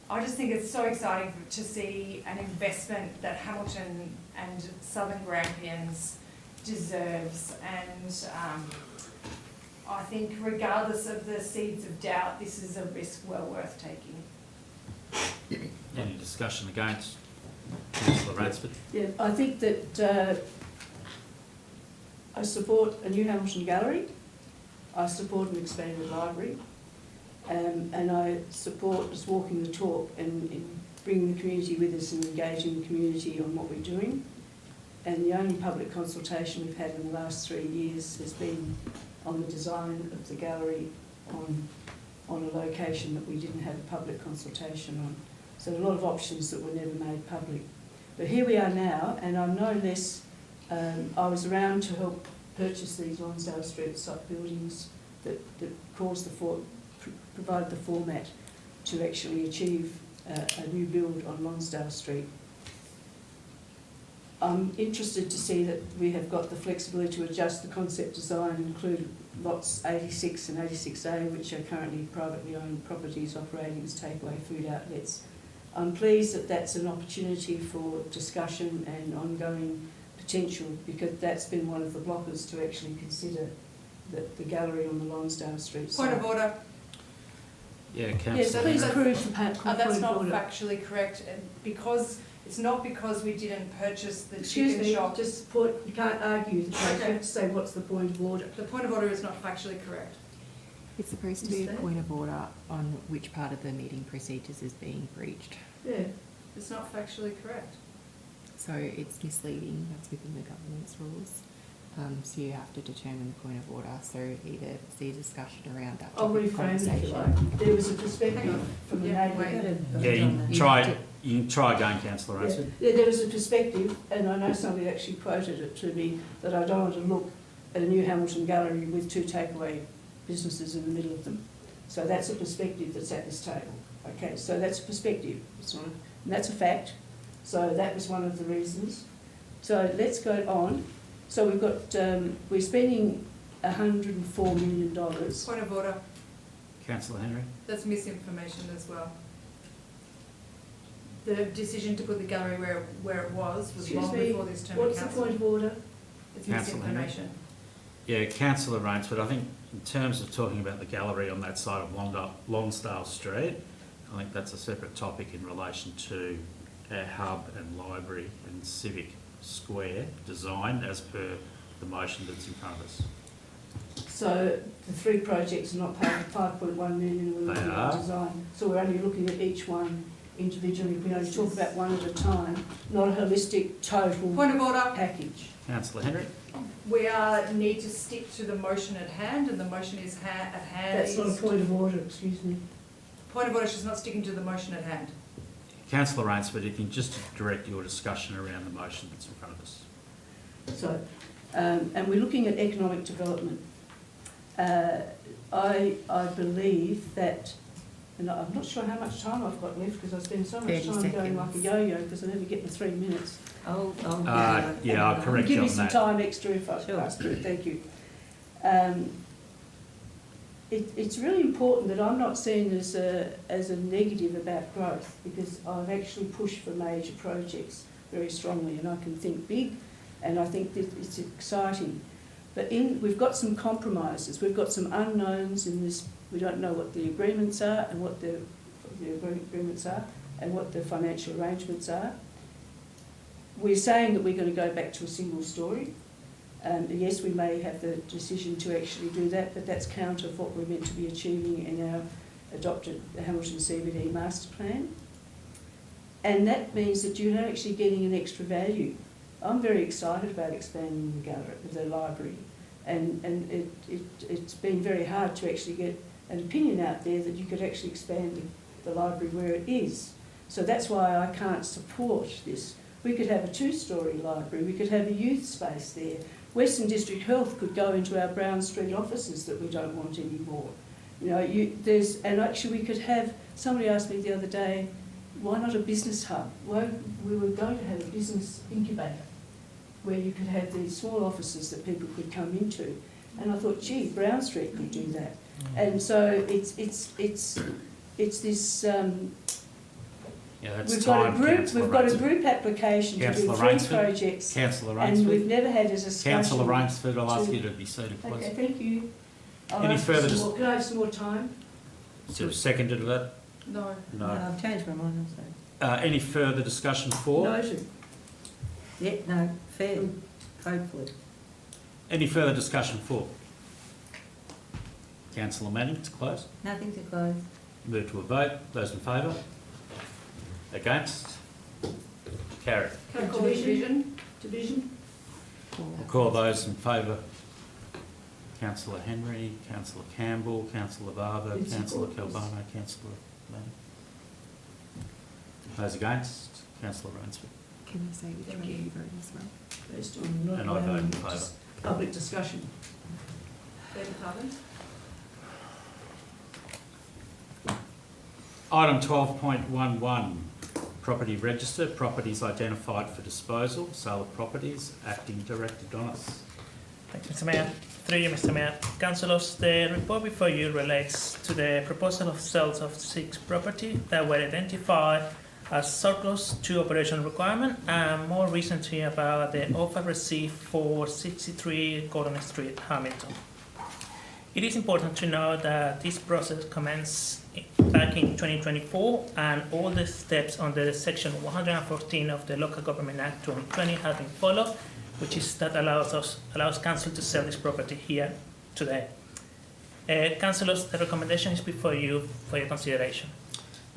I just think it's so exciting to see an investment that Hamilton and Southern Grampians deserves. And I think regardless of the seeds of doubt, this is a risk well worth taking.
Any discussion against? Councillor Rainsford.
Yeah, I think that I support a new Hamilton Gallery. I support an expanded library. And I support us walking the talk and bringing the community with us and engaging the community on what we're doing. And the only public consultation we've had in the last 3 years has been on the design of the gallery on a location that we didn't have a public consultation on. So a lot of options that were never made public. But here we are now, and I'm no less, I was around to help purchased these Lonsdale Street site buildings that caused provided the format to actually achieve a new build on Lonsdale Street. I'm interested to see that we have got the flexibility to adjust the concept design and include lots 86 and 86A, which are currently privately owned properties operating as takeaway food outlets. I'm pleased that that's an opportunity for discussion and ongoing potential, because that's been one of the blockers to actually consider the gallery on the Lonsdale Street site.
Point of order.
Yeah,
Yes,
councillor
please
Henry.
prove the point
That's
of
not
order.
factually correct, and because, it's not because we didn't purchase the
Excuse
chicken
me,
shop.
just point, you can't argue the case, you
Okay.
have to say what's the point of order.
The point of order is not factually correct.
It's supposed
to be a
point of order on which part of the meeting procedures is being breached.
Yeah.
It's not factually correct.
So it's misleading, that's within the government's rules. So you have to determine the point of order, so either see a discussion around that
I'll
topic of
reframe it if you
conversation.
like. There was a
Hang
perspective
on.
from the
Yeah,
neighbour.
wait.
Yeah, you can try again, councillor
Yeah,
Rainsford.
there was a perspective, and I know somebody actually quoted it to me, that I don't want to look at a new Hamilton gallery with two takeaway businesses in the middle of them. So that's a perspective that's at this table. Okay, so that's a perspective. It's not, and that's a fact. So that was one of the reasons. So let's go on. So we've got, we're spending $104 million.
Point of order.
Councillor Henry.
That's misinformation as well. The decision to put the gallery where it was
Excuse
long
me,
before this term of
what's the
council.
point of order?
It's
Councillor Henry.
misinformation.
Yeah, councillor Rainsford, I think in terms of talking about the gallery on that side of Lonsdale Street, I think that's a separate topic in relation to our hub and library and civic square design as per the motion that's in front of us.
So the three projects are not part of 5.1 million, we're looking
They
at
are.
design. So we're only looking at each one individually. We only talk about one at a time, not a holistic total
Point of order.
package.
Councillor Henry.
We need to stick to the motion at hand, and the motion is at hand.
That's not a point of order, excuse me.
Point of order, she's not sticking to the motion at hand.
Councillor Rainsford, if you can just direct your discussion around the motion that's in front of us.
So, and we're looking at economic development. I believe that, and I'm not sure how much time I've got left because I spend so much
30
time going like a
seconds.
yo-yo because I never get my 3 minutes.
Yeah, I'll correct
Give
you
me
on
some
that.
time extra if I
Sure.
pass through, thank you. It's really important that I'm not seen as a negative about growth, because I've actually pushed for major projects very strongly, and I can think big, and I think that it's exciting. But we've got some compromises, we've got some unknowns in this. We don't know what the agreements are and what the agreements are and what the financial arrangements are. We're saying that we're going to go back to a single story. Yes, we may have the decision to actually do that, but that's counter of what we're meant to be achieving in our adopted Hamilton CBD master plan. And that means that you're not actually getting an extra value. I'm very excited about expanding the gallery, the library, and it's been very hard to actually get an opinion out there that you could actually expand the library where it is. So that's why I can't support this. We could have a two-storey library, we could have a youth space there. Western District Health could go into our Brown Street offices that we don't want anymore. You know, and actually we could have, somebody asked me the other day, why not a business hub? Well, we were going to have a business incubator where you could have these small offices that people could come into. And I thought, gee, Brown Street could do that. And so it's this.
Yeah, that's
We've
time,
got a group.
councillor
We've got a
Rainsford.
group application to do
Councillor
3
Rainsford.
projects,
Councillor
and we've
Rainsford.
never had a discussion.
Councillor Rainsford, I'll ask
to-
you to be seated, please.
Okay, thank you. I'll
Any
ask for
further
some
dis-
more- Can I have some more time?
Is there a seconder to that?
No.
No.
I've changed my mind, I'm sorry.
Any further discussion for?
Noted.
Yeah, no, fair, hopefully.
Any further discussion for? Councillor Manning, to close.
Nothing to close.
Move to a vote. Those in favour? Against? Carried.
Can I call a division?
Division?
I'll call those in favour. Councillor Henry, Councillor Campbell, Councillor Barber,
It's
Councillor
important.
Calbano, Councillor Manning. Those against? Councillor Rainsford.
Can you say which
Thank
way
you.
you vote as well?
Based on not
And I vote in
allowing
favour.
just public discussion.
Beg your pardon?
Item 12.11, property register, properties identified for disposal, sale of properties. Acting Director Donis.
Thanks, Mr. Mayor. Through you, Mr. Mayor. Councillors, the report before you relates to the proposal of sales of 6 property that were identified as surplus to operation requirement, and more recently about the offer received for 63 Gordon Street, Hamilton. It is important to know that this process commenced back in 2024, and all the steps under Section 114 of the Local Government Act 2020 have been followed, which is that allows council to sell this property here today. Councillors, the recommendation is before you for your consideration.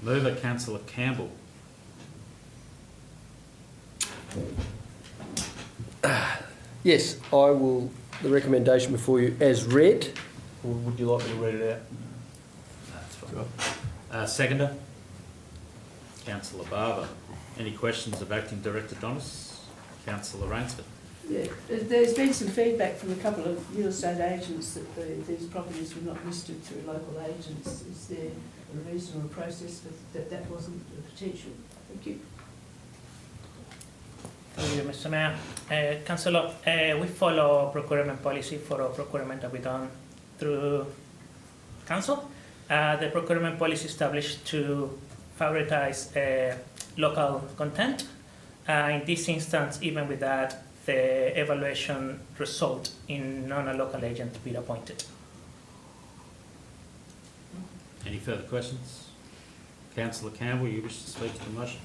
Mover Councillor Campbell.
Yes, I will, the recommendation before you as read, or would you like me to read it out?
That's fine. Seconder. Councillor Barber. Any questions of Acting Director Donis? Councillor Rainsford.
Yeah, there's been some feedback from a couple of real estate agents that these properties were not listed through local agents. Is there a reason or a process that wasn't a potential? Thank you.
Thank you, Mr. Mayor. Councillor, we follow procurement policy for our procurement that we done through council. The procurement policy established to favoritize local content. In this instance, even with that, the evaluation result in non-local agent being appointed.
Any further questions? Councillor Campbell, you wish to speak to the motion?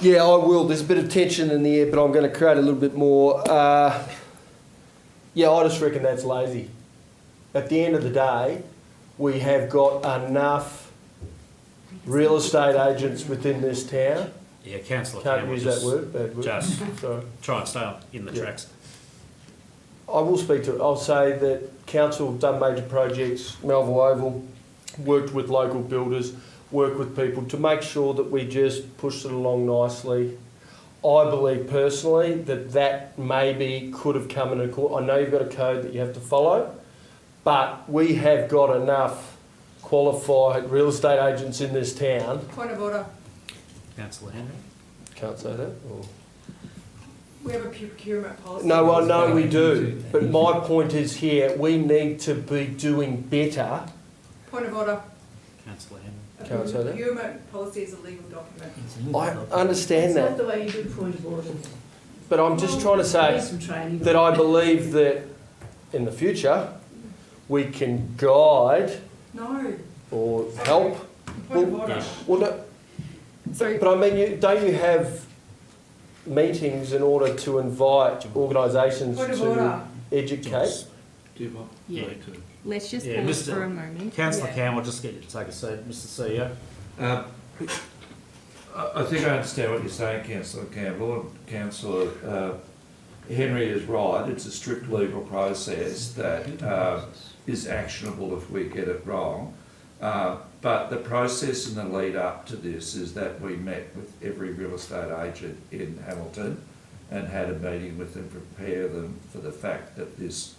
Yeah, I will. There's a bit of tension in the air, but I'm going to create a little bit more. Yeah, I just reckon that's lazy. At the end of the day, we have got enough real estate agents within this town.
Yeah, Councillor
Can't
Campbell,
use that word, bad word.
just
Sorry.
try and stay in the tracks.
I will speak to it. I'll say that council have done major projects, Melville Oval, worked with local builders, worked with people to make sure that we just push it along nicely. I believe personally that maybe could have come in a court. I know you've got a code that you have to follow, but we have got enough qualified real estate agents in this town.
Point of order.
Councillor Henry.
Can't say that. Or...
We have a procurement policy.
No, I know we do. But my point is here, we need to be doing better.
Point of order.
Councillor Henry.
Can't say that.
Procurement policy is a legal document.
I understand
That's not
that.
the way you do point of order.
But I'm just trying to say
Need some training.
that I believe that in the future we can guide
No.
or help.
Point of order.
Well, no, but I mean, don't you have meetings in order to invite organisations
Point of
to
order.
educate?
Yeah. Let's just
Yeah,
pause
Mr.
for a moment.
Councillor
Yeah.
Campbell, just get you to take a seat, Mr. CEO.
I think I understand what you're saying, Councillor Campbell. Councillor Henry is right. It's a strict legal process that is actionable if we get it wrong. But the process in the lead up to this is that we met with every real estate agent in Hamilton and had a meeting with them, prepare them for the fact that this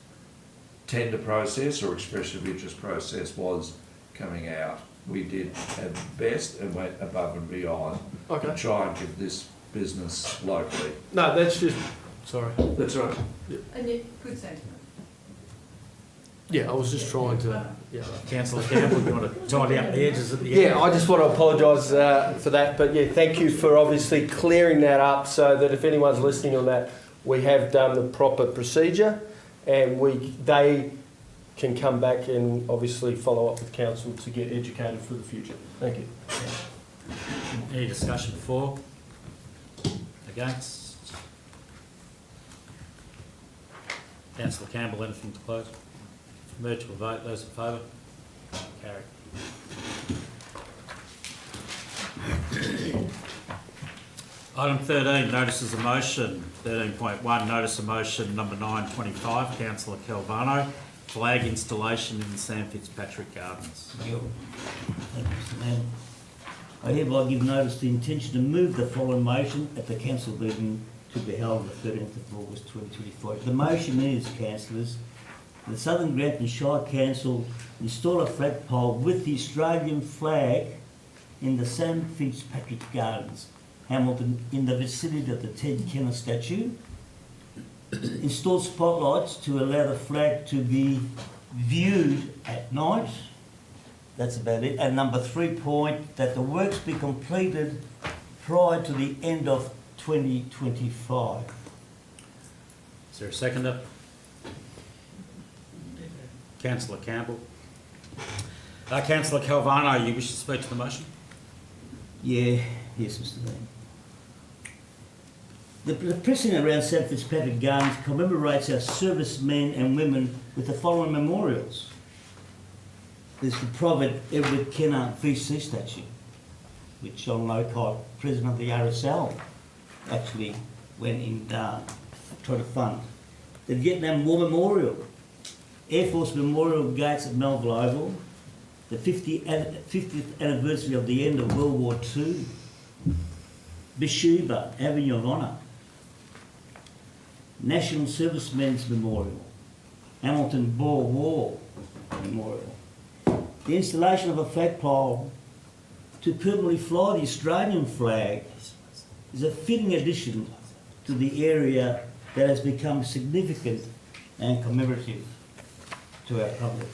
tender process or expression of interest process was coming out. We did our best and went above and beyond to try and give this business locally.
No, that's just... Sorry.
That's right.
And you, good sentiment.
Yeah, I was just trying to... Yeah.
Councillor Campbell, you want to tidy up the edges at the end?
Yeah, I just want to apologise for that. But yeah, thank you for obviously clearing that up so that if anyone's listening on that, we have done the proper procedure and they can come back and obviously follow up with council to get educated for the future. Thank you.
Any discussion for? Against? Councillor Campbell, anything to close? Move to a vote. Those in favour? Carried. Item 13, notices of motion. 13.1, notice of motion number 925, Councillor Calvano, flag installation in the Sam Fitzpatrick Gardens.
Thank you, Mr. Mayor. I hereby give notice of the intention to move the following motion at the council meeting to be held on the 13th of August 2025. The motion is, councillors, the Southern Grampians Shire Council install a flagpole with the Australian flag in the Sam Fitzpatrick Gardens, Hamilton, in the vicinity of the Ted Kenner statue. Install spotlights to allow the flag to be viewed at night. That's about it. And number 3 point, that the works be completed prior to the end of 2025.
Is there a seconder? Councillor Campbell. Councillor Calvano, you wish to speak to the motion?
Yes, Mr. Mayor. The precinct around St Fitzpatrick Gardens commemorates our servicemen and women with the following memorials. There's the Private Edward Kenner VC statue, which John Lockhart, President of the RSL, actually went in tried to fund. The Vietnam War Memorial, Air Force Memorial Gates at Melville Oval, the 50th anniversary of the end of World War II, Bathsheba, Avenue of Honour, National Servicemen's Memorial, Hamilton Boer War Memorial. The installation of a flagpole to permanently fly the Australian flag is a fitting addition to the area that has become significant and commemorative to our public.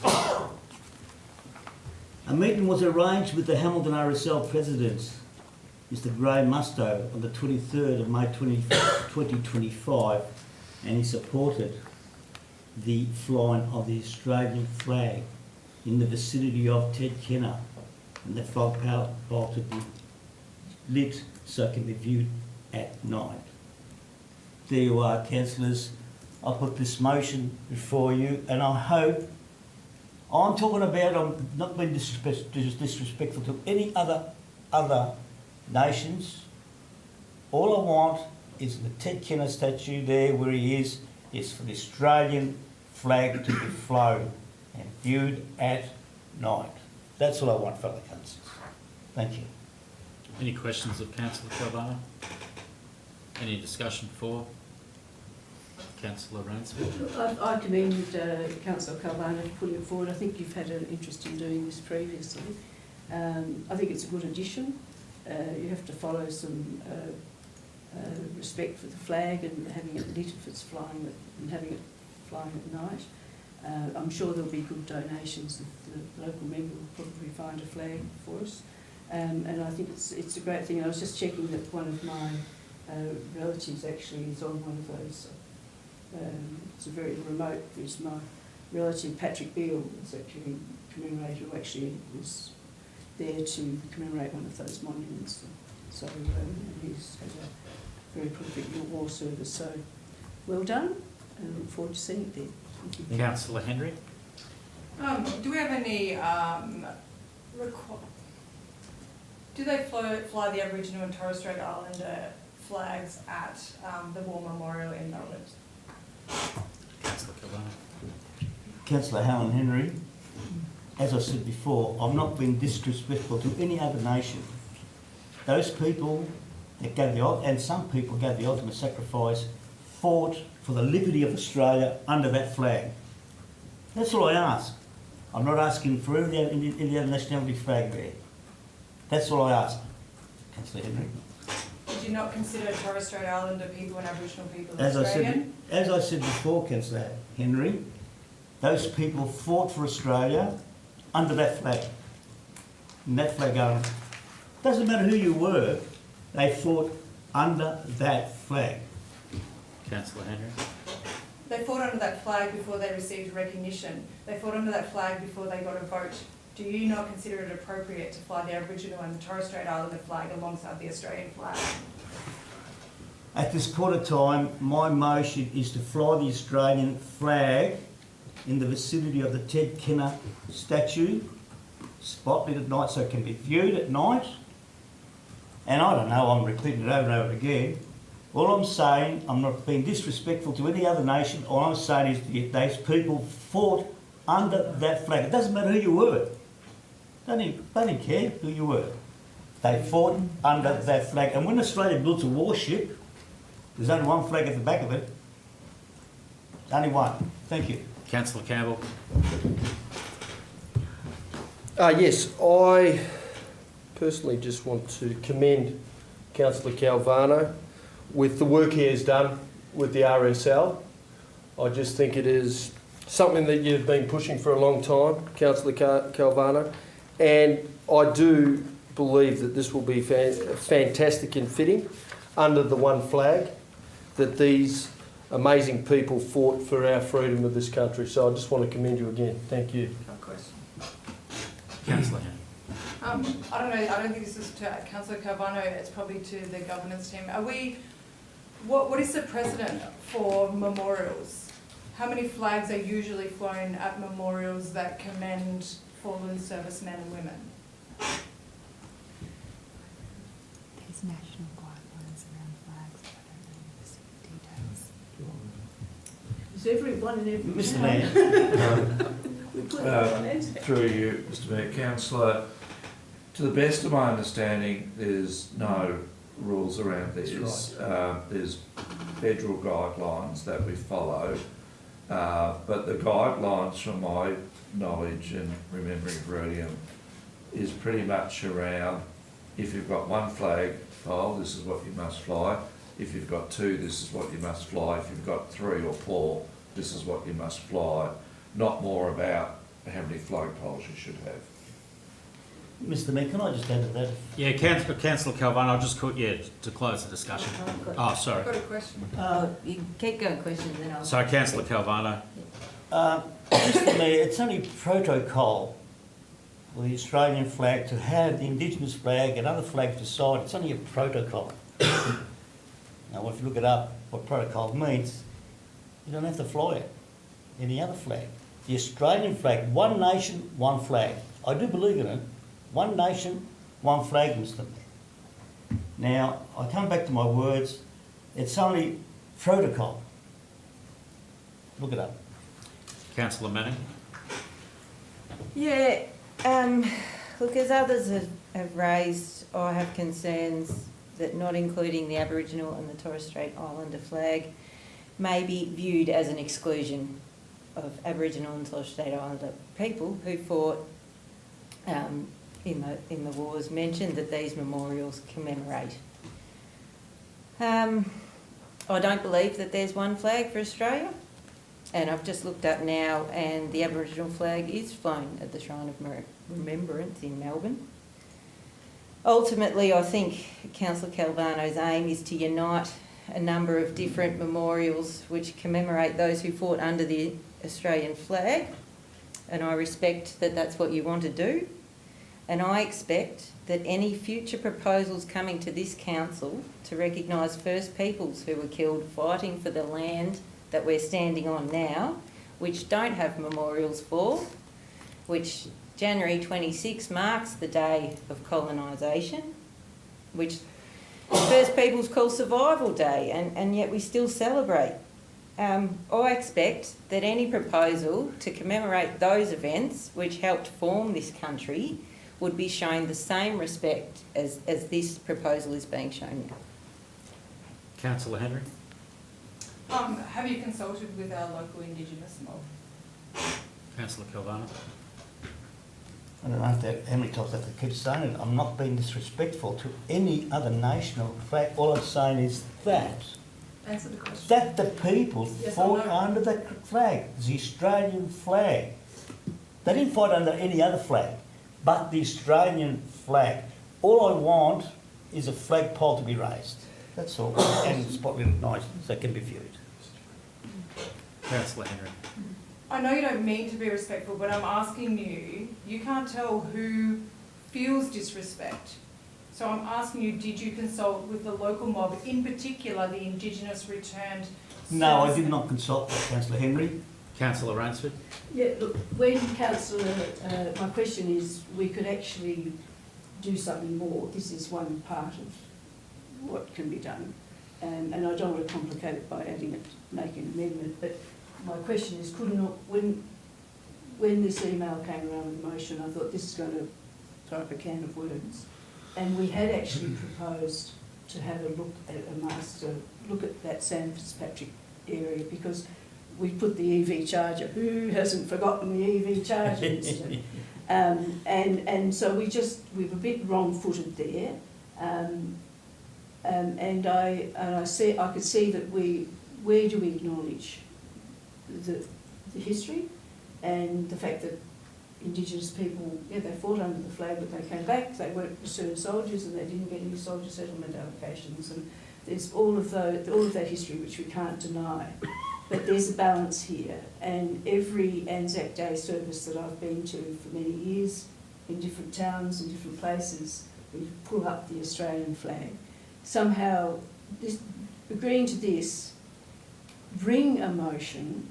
A meeting was arranged with the Hamilton RSL President, Mr. Graham Mustoe, on the 23rd of May 2025, and he supported the flying of the Australian flag in the vicinity of Ted Kenner, and the flagpole to be lit so it can be viewed at night. There you are, councillors. I put this motion before you, and I hope, I'm talking about, I'm not being disrespectful to any other nations. All I want is the Ted Kenner statue there where he is for the Australian flag to be flown and viewed at night. That's all I want, fellow councillors. Thank you.
Any questions of Councillor Calvano? Any discussion for Councillor Rainsford?
I commend Councillor Calvano for putting it forward. I think you've had an interest in doing this previously. I think it's a good addition. You have to follow some respect for the flag and having it lit if it's flying and having it flying at night. I'm sure there'll be good donations. The local member will probably find a flag for us. And I think it's a great thing. I was just checking that one of my relatives actually is on one of those. It's a very remote, it's my relative Patrick Beale is actually commemorated, who actually was there to commemorate one of those monuments. So he's had a very prolific war service. So well done, and I look forward to seeing it there. Thank you.
Councillor Henry?
Do we have any do they fly the Aboriginal and Torres Strait Islander flags at the War Memorial in Melbourne?
Councillor Calvano?
Councillor Helen Henry, as I said before, I'm not being disrespectful to any other nation. Those people that gave the, and some people gave the ultimate sacrifice, fought for the liberty of Australia under that flag. That's all I ask. I'm not asking for any other nationality flag there. That's all I ask, Councillor Henry.
Did you not consider Torres Strait Islander people and Aboriginal people
As
Australian?
I said before, Councillor Henry, those people fought for Australia under that flag. And that flag government. Doesn't matter who you were, they fought under that flag.
Councillor Henry?
They fought under that flag before they received recognition. They fought under that flag before they got a vote. Do you not consider it appropriate to fly the Aboriginal and the Torres Strait Islander flag alongside the Australian flag?
At this point of time, my motion is to fly the Australian flag in the vicinity of the Ted Kenner statue, spotlit at night so it can be viewed at night. And I don't know, I'm repeating it over and over again. All I'm saying, I'm not being disrespectful to any other nation, all I'm saying is those people fought under that flag. It doesn't matter who you were. They didn't care who you were. They fought under that flag. And when Australia built a warship, There's only one flag at the back of it. Only one. Thank you.
Councillor Campbell.
Yes, I personally just want to commend Councillor Calvano with the work he has done with the RSL. I just think it is something that you've been pushing for a long time, Councillor Calvano, and I do believe that this will be fantastic and fitting under the one flag that these amazing people fought for our freedom of this country. So I just want to commend you again. Thank you.
Councillor.
I don't know, I don't think this is to Councillor Calvano, it's probably to the governance team. What is the precedent for memorials? How many flags are usually flown at memorials that commend fallen servicemen and women?
There's national guidelines around flags, but I don't know the specific details.
Is everyone in every
Mr.
town? We put it on it.
Through you, Mr Mayor. Councillor, to the best of my understanding, there's no rules around this. There's federal guidelines that we follow, but the guidelines, from my knowledge and remembering reading them, is pretty much around, if you've got one flag pole, this is what you must fly. If you've got two, this is what you must fly. If you've got three or four, this is what you must fly. Not more about how many flagpoles you should have.
Mr Mayor, can I just add to that?
Yeah, Councillor Calvano, I'll just to close the discussion. Oh, sorry.
I've got a question.
You keep going questions, then I'll...
Sorry, Councillor Calvano.
Mr Mayor, it's only protocol for the Australian flag to have the Indigenous flag and other flags beside. It's only a protocol. Now, if you look it up, what protocol means, you don't have to fly it. Any other flag. The Australian flag, one nation, one flag. I do believe in it. One nation, one flag, Mr Mayor. Now, I come back to my words. It's only protocol. Look it up.
Councillor Manning.
Yeah, look, as others have raised, I have concerns that not including the Aboriginal and the Torres Strait Islander flag may be viewed as an exclusion of Aboriginal and Torres Strait Islander people who fought in the wars, mentioned that these memorials commemorate. I don't believe that there's one flag for Australia, and I've just looked up now, and the Aboriginal flag is flown at the Shrine of Remembrance in Melbourne. Ultimately, I think Councillor Calvano's aim is to unite a number of different memorials which commemorate those who fought under the Australian flag, and I respect that that's what you want to do, and I expect that any future proposals coming to this council to recognise First Peoples who were killed fighting for the land that we're standing on now, which don't have memorials for, which January 26 marks the day of colonisation, which First Peoples call Survival Day, and yet we still celebrate. I expect that any proposal to commemorate those events which helped form this country would be shown the same respect as this proposal is being shown now.
Councillor Henry.
Have you consulted with our local Indigenous mob?
Councillor Calvano.
I don't know how many times I have to keep saying it. I'm not being disrespectful to any other national flag. All I'm saying is that
Answer the question.
that the people
Yes,
fought
I know.
under the flag, the Australian flag. They didn't fight under any other flag, but the Australian flag. All I want is a flagpole to be raised. That's all. And spotlit nice so it can be viewed.
Councillor Henry.
I know you don't mean to be respectful, but I'm asking you, you can't tell who feels disrespect. So I'm asking you, did you consult with the local mob, in particular the Indigenous returned
No, I did
servicemen?
not consult with Councillor Henry.
Councillor Rainsford.
Yeah, look, when Councillor, my question is, we could actually do something more. This is one part of what can be done. And I don't want to complicate it by adding it, making an amendment, but my question is, when this email came around with the motion, I thought this is going to throw up a can of worms. And we had actually proposed to have a look at a master look at that Sam Fitzpatrick area, because we put the EV charger. Who hasn't forgotten the EV charger incident? And so we were a bit wrong-footed there. And I could see that where do we acknowledge the history and the fact that Indigenous people, yeah, they fought under the flag, but they came back. They weren't returned soldiers, and they didn't get any soldier settlement allocations. And there's all of that history which we can't deny. But there's a balance here, and every Anzac Day service that I've been to for many years, in different towns and different places, we pull up the Australian flag. Somehow, agreeing to this, bring a motion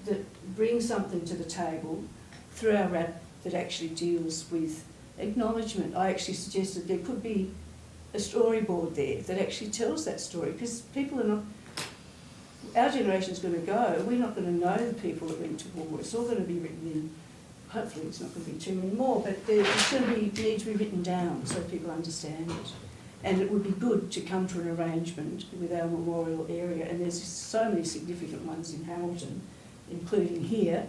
that brings something to the table through our RAP that actually deals with acknowledgement. I actually suggested there could be a storyboard there that actually tells that story, because people are not, our generation's going to go, we're not going to know the people that went to war. It's all going to be written in, hopefully it's not going to be too many more, but it's going to need to be written down so people understand it. And it would be good to come to an arrangement with our memorial area, and there's so many significant ones in Hamilton, including here,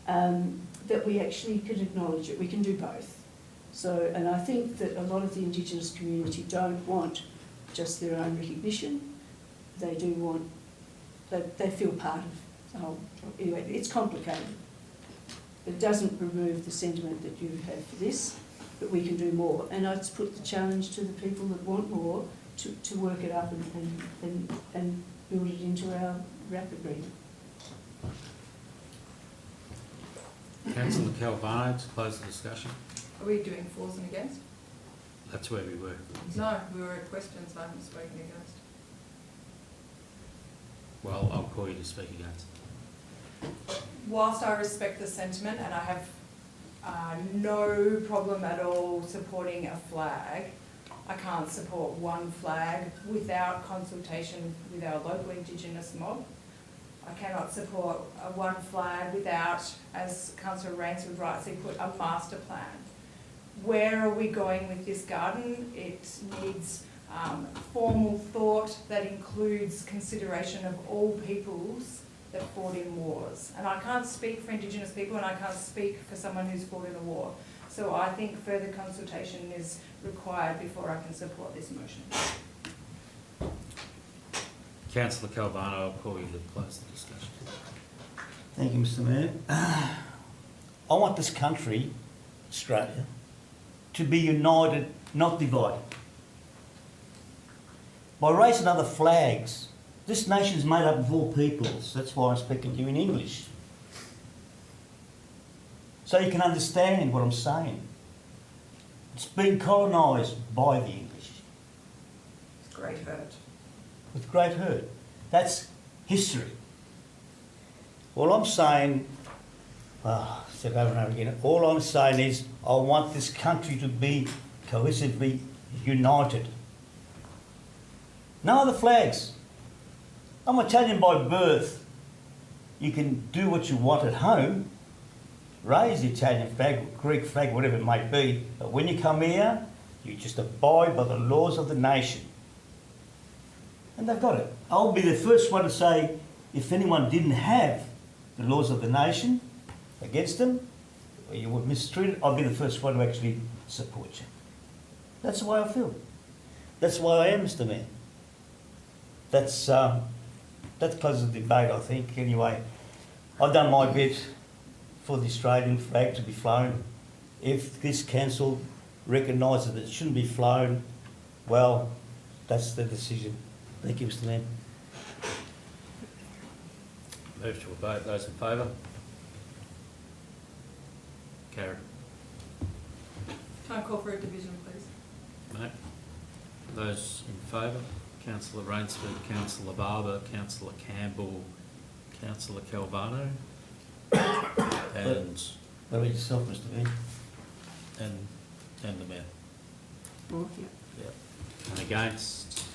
that we actually can acknowledge it. We can do both. So, and I think that a lot of the Indigenous community don't want just their own recognition. They do want, they feel part of the whole, anyway, it's complicated. It doesn't remove the sentiment that you have for this, but we can do more. And I'd put the challenge to the people that want more to work it up and build it into our RAP agreement.
Councillor Calvano, to close the discussion.
Are we doing fors and against?
That's where we were.
No, we were at questions. I haven't spoken against.
Well, I'll call you to speak against.
Whilst I respect the sentiment and I have no problem at all supporting a flag, I can't support one flag without consultation with our local Indigenous mob. I cannot support one flag without, as Councillor Rainsford rightly put, a master plan. Where are we going with this garden? It needs formal thought that includes consideration of all peoples that fought in wars. And I can't speak for Indigenous people, and I can't speak for someone who's fought in a war. So I think further consultation is required before I can support this motion.
Councillor Calvano, I'll call you to close the discussion.
Thank you, Mr. Mayor. I want this country, Australia, to be united, not divided. By raising other flags, this nation is made up of all peoples. That's why I'm speaking to you in English. So you can understand what I'm saying. It's been colonised by the English.
It's great hurt.
With great hurt. That's history. All I'm saying, I said over and over again, all I'm saying is I want this country to be cohesively united. No other flags. I'm Italian by birth. You can do what you want at home, raise the Italian flag, Greek flag, whatever it may be, but when you come here, you just abide by the laws of the nation. And they've got it. I'll be the first one to say, if anyone didn't have the laws of the nation against them, or you were mistreated, I'll be the first one to actually support you. That's the way I feel. That's why I am, Mr. Mayor. That closes the debate, I think. Anyway, I've done my bit for the Australian flag to be flown. If this council recognises that it shouldn't be flown, well, that's the decision. Thank you, Mr. Mayor.
Move to a vote. Those in favour? Carried.
Can I call for a division, please?
No. Those in favour? Councillor Rainsford, Councillor Barber, Councillor Campbell, Councillor Calvano, and
What about yourself, Mr. Mayor?
and the Mayor.
Oh, yeah.
Yep. And against,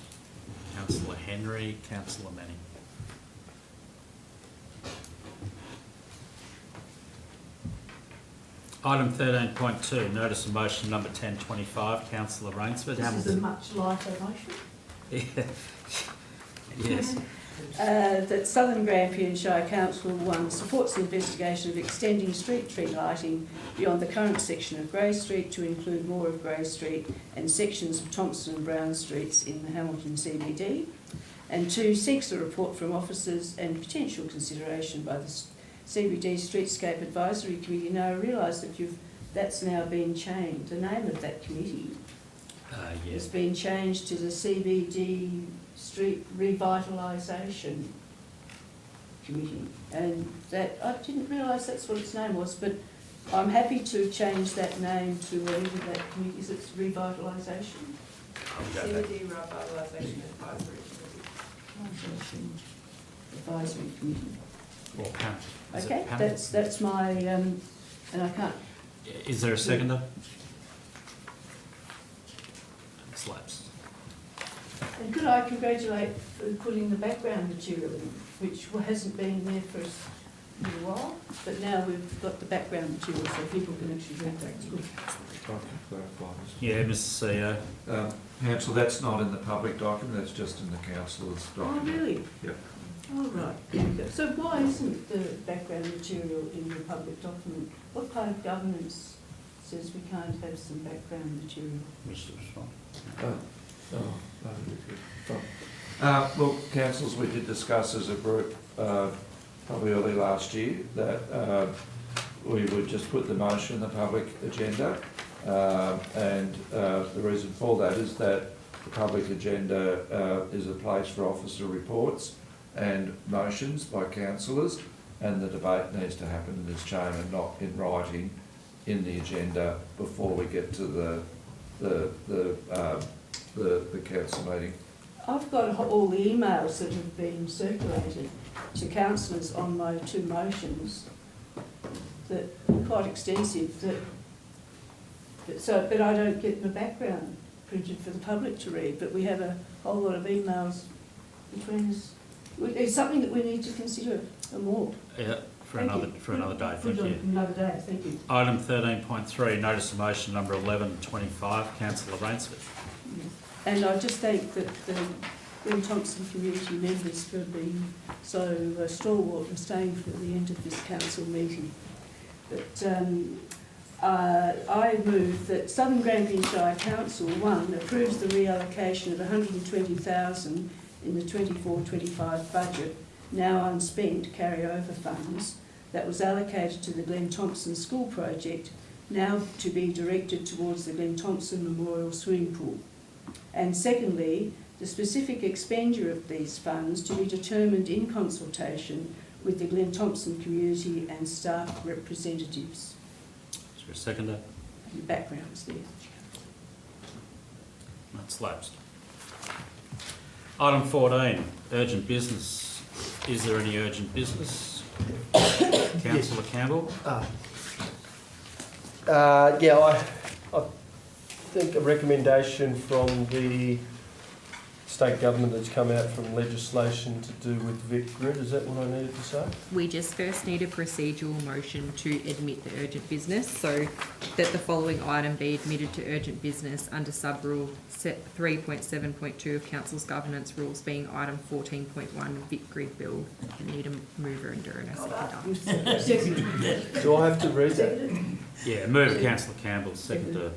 Councillor Henry, Councillor Manning. Item 13.2, notice of motion number 1025, Councillor Rainsford.
This is a much lighter motion.
Yeah. Yes.
That Southern Grampians Shire Council 1 supports the investigation of extending street tree lighting beyond the current section of Grey Street to include more of Grey Street and sections of Thompson and Brown Streets in the Hamilton CBD. And 2, seeks a report from officers and potential consideration by the CBD Streetscape Advisory Committee. Now I realise that that's now been changed. The name of that committee has been changed to the CBD Street Revitalisation Committee, and that I didn't realise that's what its name was, but I'm happy to change that name to whatever that committee is. It's revitalisation.
CBD Revitalisation Advisory
Advisory Committee.
Or panel. Is it
Okay,
panel?
that's my and I can't.
Is there a seconder? It's lapsed.
And could I congratulate for putting the background material in, which hasn't been there for a little while, but now we've got the background material so people can actually read that. It's good.
Yeah, Mr. CEO.
Council, that's not in the public document, that's just in the councillor's
Oh,
document.
really?
Yep.
Oh, right. So why isn't the background material in the public document? What part of governance says we can't have some background material?
Wish to respond.
Look, councillors, we did discuss as a group, probably early last year, that we would just put the motion in the public agenda. And the reason for that is that the public agenda is a place for officer reports and motions by councillors, and the debate needs to happen in this chamber, not in writing in the agenda before we get to the council meeting.
I've got all the emails that have been circulated to councillors on my 2 motions that are quite extensive. But I don't get the background printed for the public to read. But we have a whole lot of emails between us. It's something that we need to consider more.
Yeah, for another day. Thank you.
Another day. Thank you.
Item 13.3, notice of motion number 1125, Councillor Rainsford.
And I just thank that the Glen Thompson community members for being so stalwart and staying for the end of this council meeting. But I move that Southern Grampians Shire Council 1 approves the reallocation of $120,000 in the 24-25 budget, now unspent carryover funds, that was allocated to the Glen Thompson School project, now to be directed towards the Glen Thompson Memorial Swimming Pool. And secondly, the specific expenditure of these funds to be determined in consultation with the Glen Thompson community and staff representatives.
Is there a seconder?
The background's there.
That's lapsed. Item 14, urgent business. Is there any urgent business? Councillor Campbell?
Yeah, I think a recommendation from the state government that's come out from legislation to do with Vic Grid, is that what I needed to say?
We just first need a procedural motion to admit the urgent business, so that the following item be admitted to urgent business under sub-rule 3.7.2 of Council's governance rules, being item 14.1 Vic Grid bill. I need a mover and a seconder.
Do I have to read that?
Yeah, move Councillor Campbell, seconder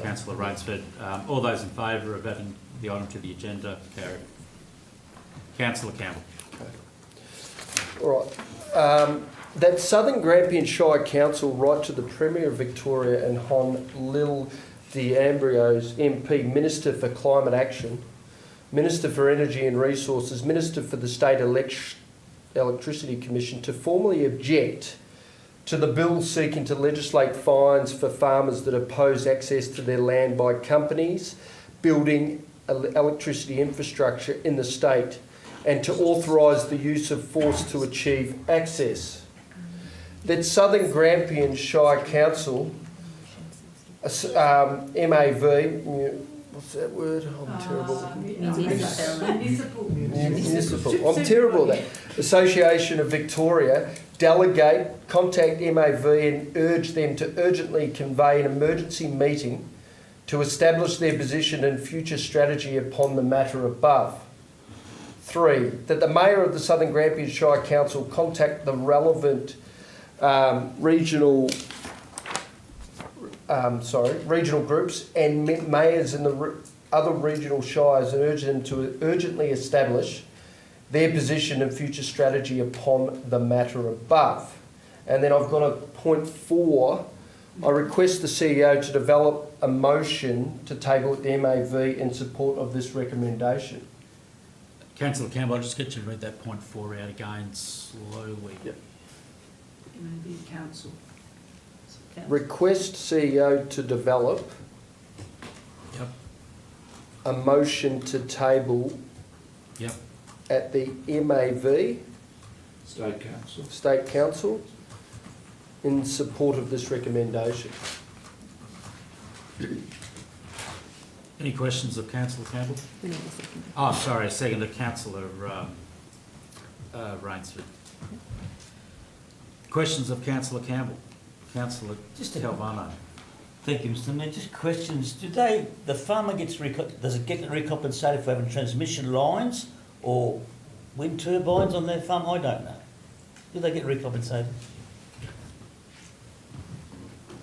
Councillor Rainsford. All those in favour of adding the item to the agenda, carried. Councillor Campbell.
All right. That Southern Grampians Shire Council write to the Premier of Victoria and Hon Lil D'Ambrosio MP, Minister for Climate Action, Minister for Energy and Resources, Minister for the State Electricity Commission, to formally object to the bill seeking to legislate fines for farmers that oppose access to their land by companies building electricity infrastructure in the state, and to authorise the use of force to achieve access. That Southern Grampians Shire Council, MAV, what's that word? I'm terrible. Municipal. I'm terrible at that. Association of Victoria delegate, contact MAV and urge them to urgently convey an emergency meeting to establish their position and future strategy upon the matter above. 3, that the Mayor of the Southern Grampians Shire Council contact the relevant regional groups and mayors in the other regional shires and urge them to urgently establish their position and future strategy upon the matter above. And then I've got a point 4. I request the CEO to develop a motion to table at the MAV in support of this recommendation.
Councillor Campbell, I'll just get you to read that point 4 out again slowly.
Yep.
Maybe council.
Request CEO to develop
Yep.
a motion to table
Yep.
at the MAV, State Council, in support of this recommendation.
Any questions of Councillor Campbell?
We need a second.
Oh, sorry, a second to Councillor Rainsford. Questions of Councillor Campbell? Councillor Calvano.
Thank you, Mr. Mayor. Just questions. The farmer does it get recompensated for having transmission lines or wind turbines on their farm? I don't know. Do they get recompensated?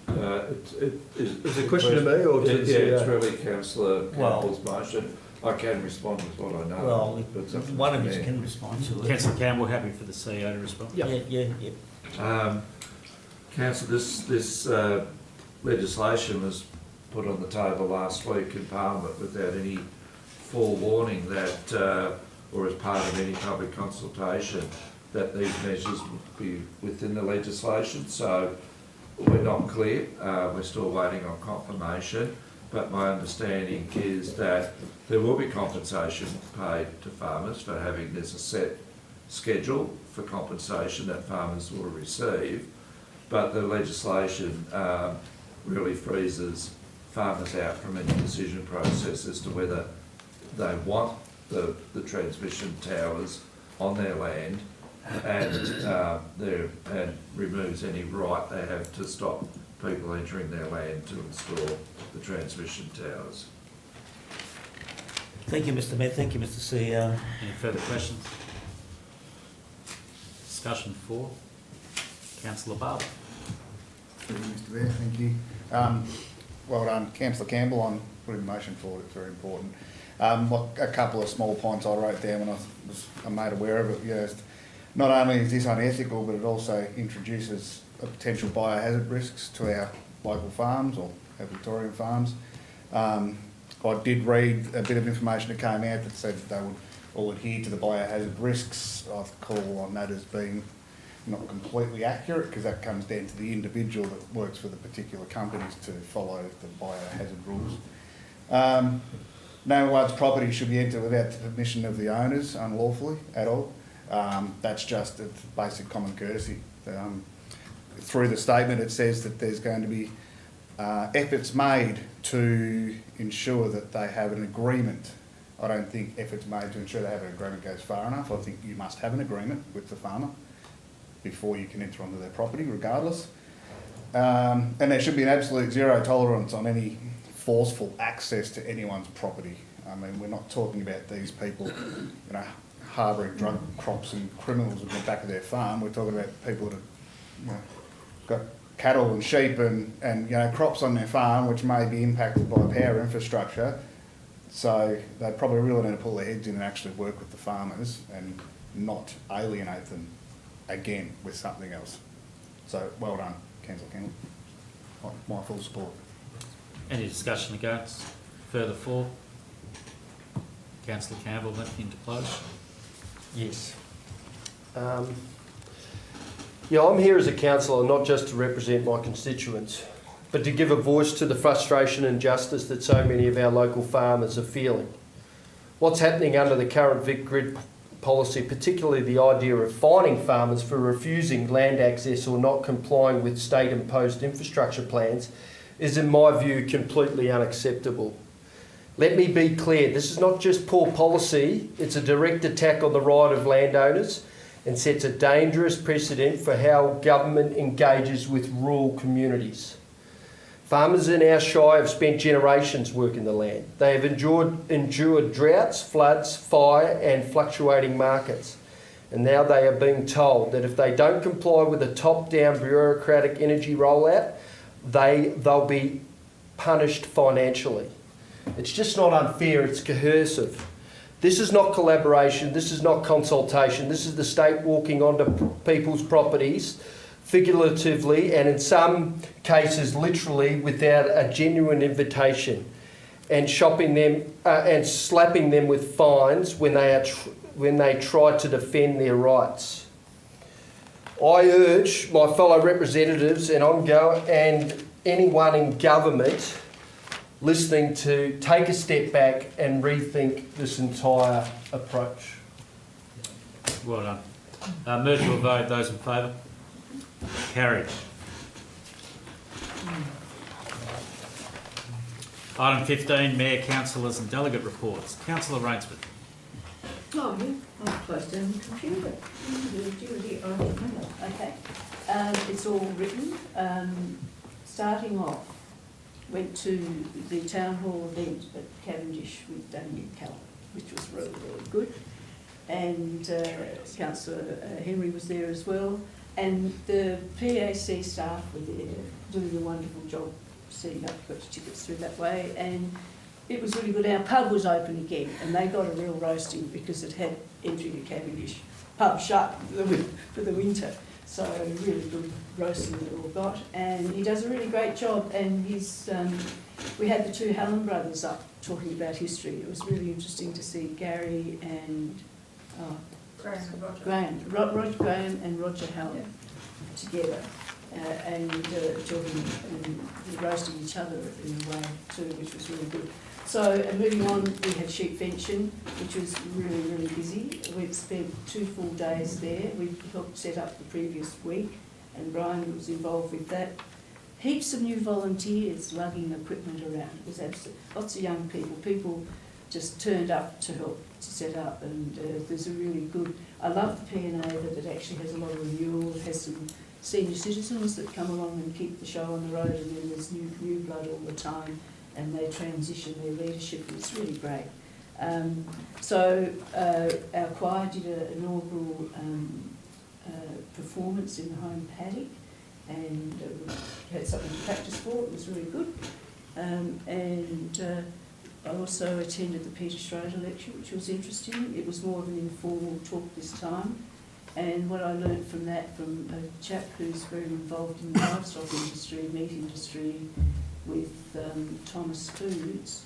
Is it a question to me or to the CEO?
It's really Councillor Campbell's motion. I can respond with what I know.
Well,
but it's up to
one of
the
you
Mayor.
can respond to it.
Councillor Campbell, happy for the CEO to respond?
Yeah.
Councillor, this legislation was put on the table last week in Parliament without any forewarning that, or as part of any public consultation, that these measures would be within the legislation. So we're not clear. We're still waiting on confirmation. But my understanding is that there will be compensation paid to farmers for having there's a set schedule for compensation that farmers will receive. But the legislation really freezes farmers out from any decision process as to whether they want the transmission towers on their land and removes any right they have to stop people entering their land to install the transmission towers.
Thank you, Mr. Mayor. Thank you, Mr. CEO.
Any further questions? Discussion 4. Councillor Barber.
Thank you, Mr. Mayor. Thank you. Well done, Councillor Campbell, on putting the motion forward. It's very important. A couple of small points I wrote down when I made aware of it. Yes, not only is this unethical, but it also introduces a potential biohazard risks to our local farms or our Victorian farms. I did read a bit of information that came out that said that they would all adhere to the biohazard risks. I call on that as being not completely accurate, because that comes down to the individual that works for the particular companies to follow the biohazard rules. No large property should be entered without the permission of the owners unlawfully at all. That's just a basic common courtesy. Through the statement it says that there's going to be efforts made to ensure that they have an agreement. I don't think efforts made to ensure they have an agreement goes far enough. I think you must have an agreement with the farmer before you can enter onto their property, regardless. And there should be an absolute zero tolerance on any forceful access to anyone's property. I mean, we're not talking about these people, harbouring drug crops and criminals at the back of their farm. We're talking about people that have got cattle and sheep and crops on their farm, which may be impacted by power infrastructure. So they probably really need to pull their heads in and actually work with the farmers and not alienate them again with something else. So well done, Councillor Campbell. My full support.
Any discussion against? Further for? Councillor Campbell, anything to close?
Yes. I'm here as a councillor not just to represent my constituents, but to give a voice to the frustration and injustice that so many of our local farmers are feeling. What's happening under the current Vic Grid policy, particularly the idea of fining farmers for refusing land access or not complying with state-imposed infrastructure plans, is in my view completely unacceptable. Let me be clear, this is not just poor policy, it's a direct attack on the right of landowners and sets a dangerous precedent for how government engages with rural communities. Farmers in our Shire have spent generations working the land. They have endured droughts, floods, fire and fluctuating markets. And now they are being told that if they don't comply with a top-down bureaucratic energy rollout, they'll be punished financially. It's just not unfair, it's coercive. This is not collaboration, this is not consultation, this is the state walking onto people's properties, figuratively and in some cases literally without a genuine invitation, and shopping them and slapping them with fines when they try to defend their rights. I urge my fellow representatives and anyone in government listening to take a step back and rethink this entire approach.
Well done. Move to a vote. Those in favour? Carried. Item 15, Mayor, Councillors and Delegate Reports. Councillor Rainsford.
Oh, yeah, I've closed down the computer. Okay. It's all written. Starting off, went to the town hall event at Cavendish with Damien Keller, which was really, really good. And Councillor Henry was there as well. And the PAC staff were there doing a wonderful job setting up, got your tickets through that way. And it was really good. Our pub was open again, and they got a real roasting because it had entry to Cavendish. Pub shut for the winter. So really good roasting that all got. And he does a really great job. And he's, we had the two Hallam brothers up talking about history. It was really interesting to see Gary and Roger Graham and Roger Hallam together. And talking and roasting each other in a way too, which was really good. So moving on, we had sheep fencing, which was really, really busy. We'd spent 2 full days there. We helped set up the previous week, and Brian was involved with that. Heaps of new volunteers lugging equipment around. It was absolutely, lots of young people. People just turned up to help to set up, and there's a really good, I love the P&A that it actually has a lot of renewal. It has some senior citizens that come along and keep the show on the road, and then there's new blood all the time, and they transition their leadership, and it's really great. So our choir did an inaugural performance in the home paddock, and we had something to practice for. It was really good. I also attended the Peter Schroeder lecture, which was interesting. It was more of an informal talk this time. And what I learned from that, from a chap who's very involved in the livestock industry, meat industry, with Thomas Foods,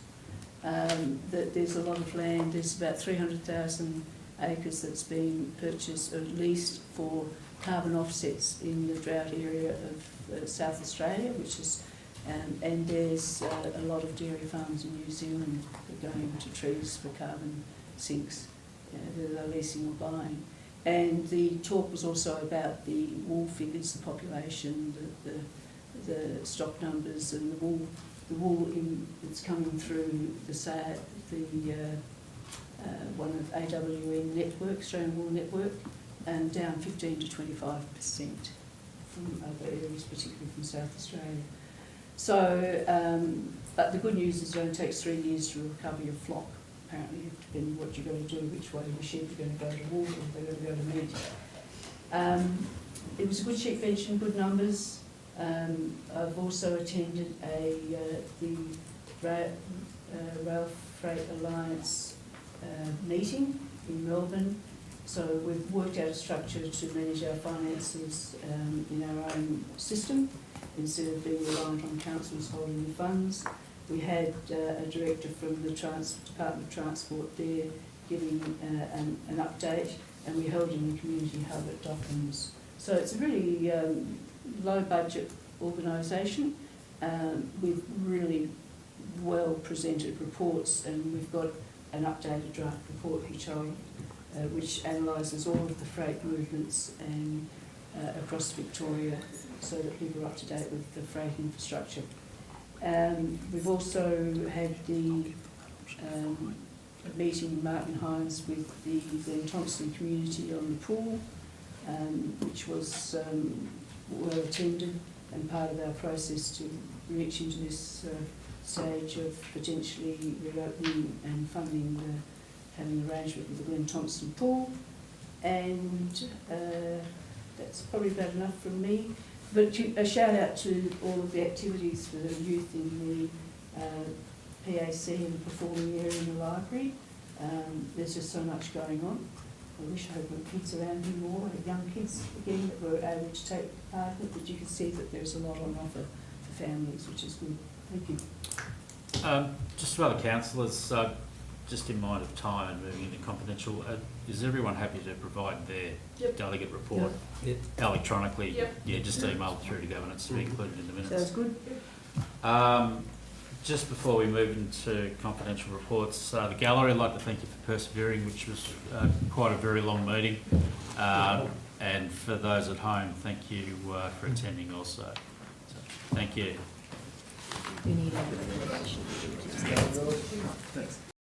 that there's a lot of land. There's about 300,000 acres that's been purchased, at least for carbon offsets in the drought area of South Australia, which is, and there's a lot of dairy farms in New Zealand that are going to trees for carbon sinks that they're leasing or buying. And the talk was also about the wool figures, the population, the stock numbers, and the wool that's coming through one of AWN network, Australian Wool Network, and down 15 to 25% from other areas, particularly from South Australia. So, but the good news is it only takes 3 years to recover your flock. Apparently, depending what you're going to do, which way your sheep are going to go to wool, or they're going to go to meat. It was a good sheep fencing, good numbers. I've also attended the Rail Freight Alliance meeting in Melbourne. So we've worked out a structure to manage our finances in our own system, instead of being reliant on councils holding the funds. We had a director from the Department of Transport there giving an update, and we held in the community hub at Docklands. So it's a really low budget organisation with really well presented reports, and we've got an updated draft report which analyses all of the freight movements and across Victoria, so that people are up to date with the freight infrastructure. We've also had the meeting in Martin Hines with the Glen Thompson community on the pool, which was well attended. and part of our process to reach into this stage of potentially reopening and funding having an arrangement with the Glen Thompson pool. And that's probably about enough from me. But a shout out to all of the activities for the youth in the PAC and the performing area in the library. There's just so much going on. I wish I had my kids around here more, young kids again, that were able to take part in it, but you can see that there's a lot on offer for families, which is good. Thank you.
Just for other councillors, just in mind of time and moving into confidential, is everyone happy to provide their delegate report electronically?
Yep.
Yeah, just email it through to governance to be included in the minutes.
Sounds good.
Just before we move into confidential reports, the gallery, I'd like to thank you for persevering, which was quite a very long meeting. And for those at home, thank you for attending also. So, thank you.
We need a recommendation.
Thanks.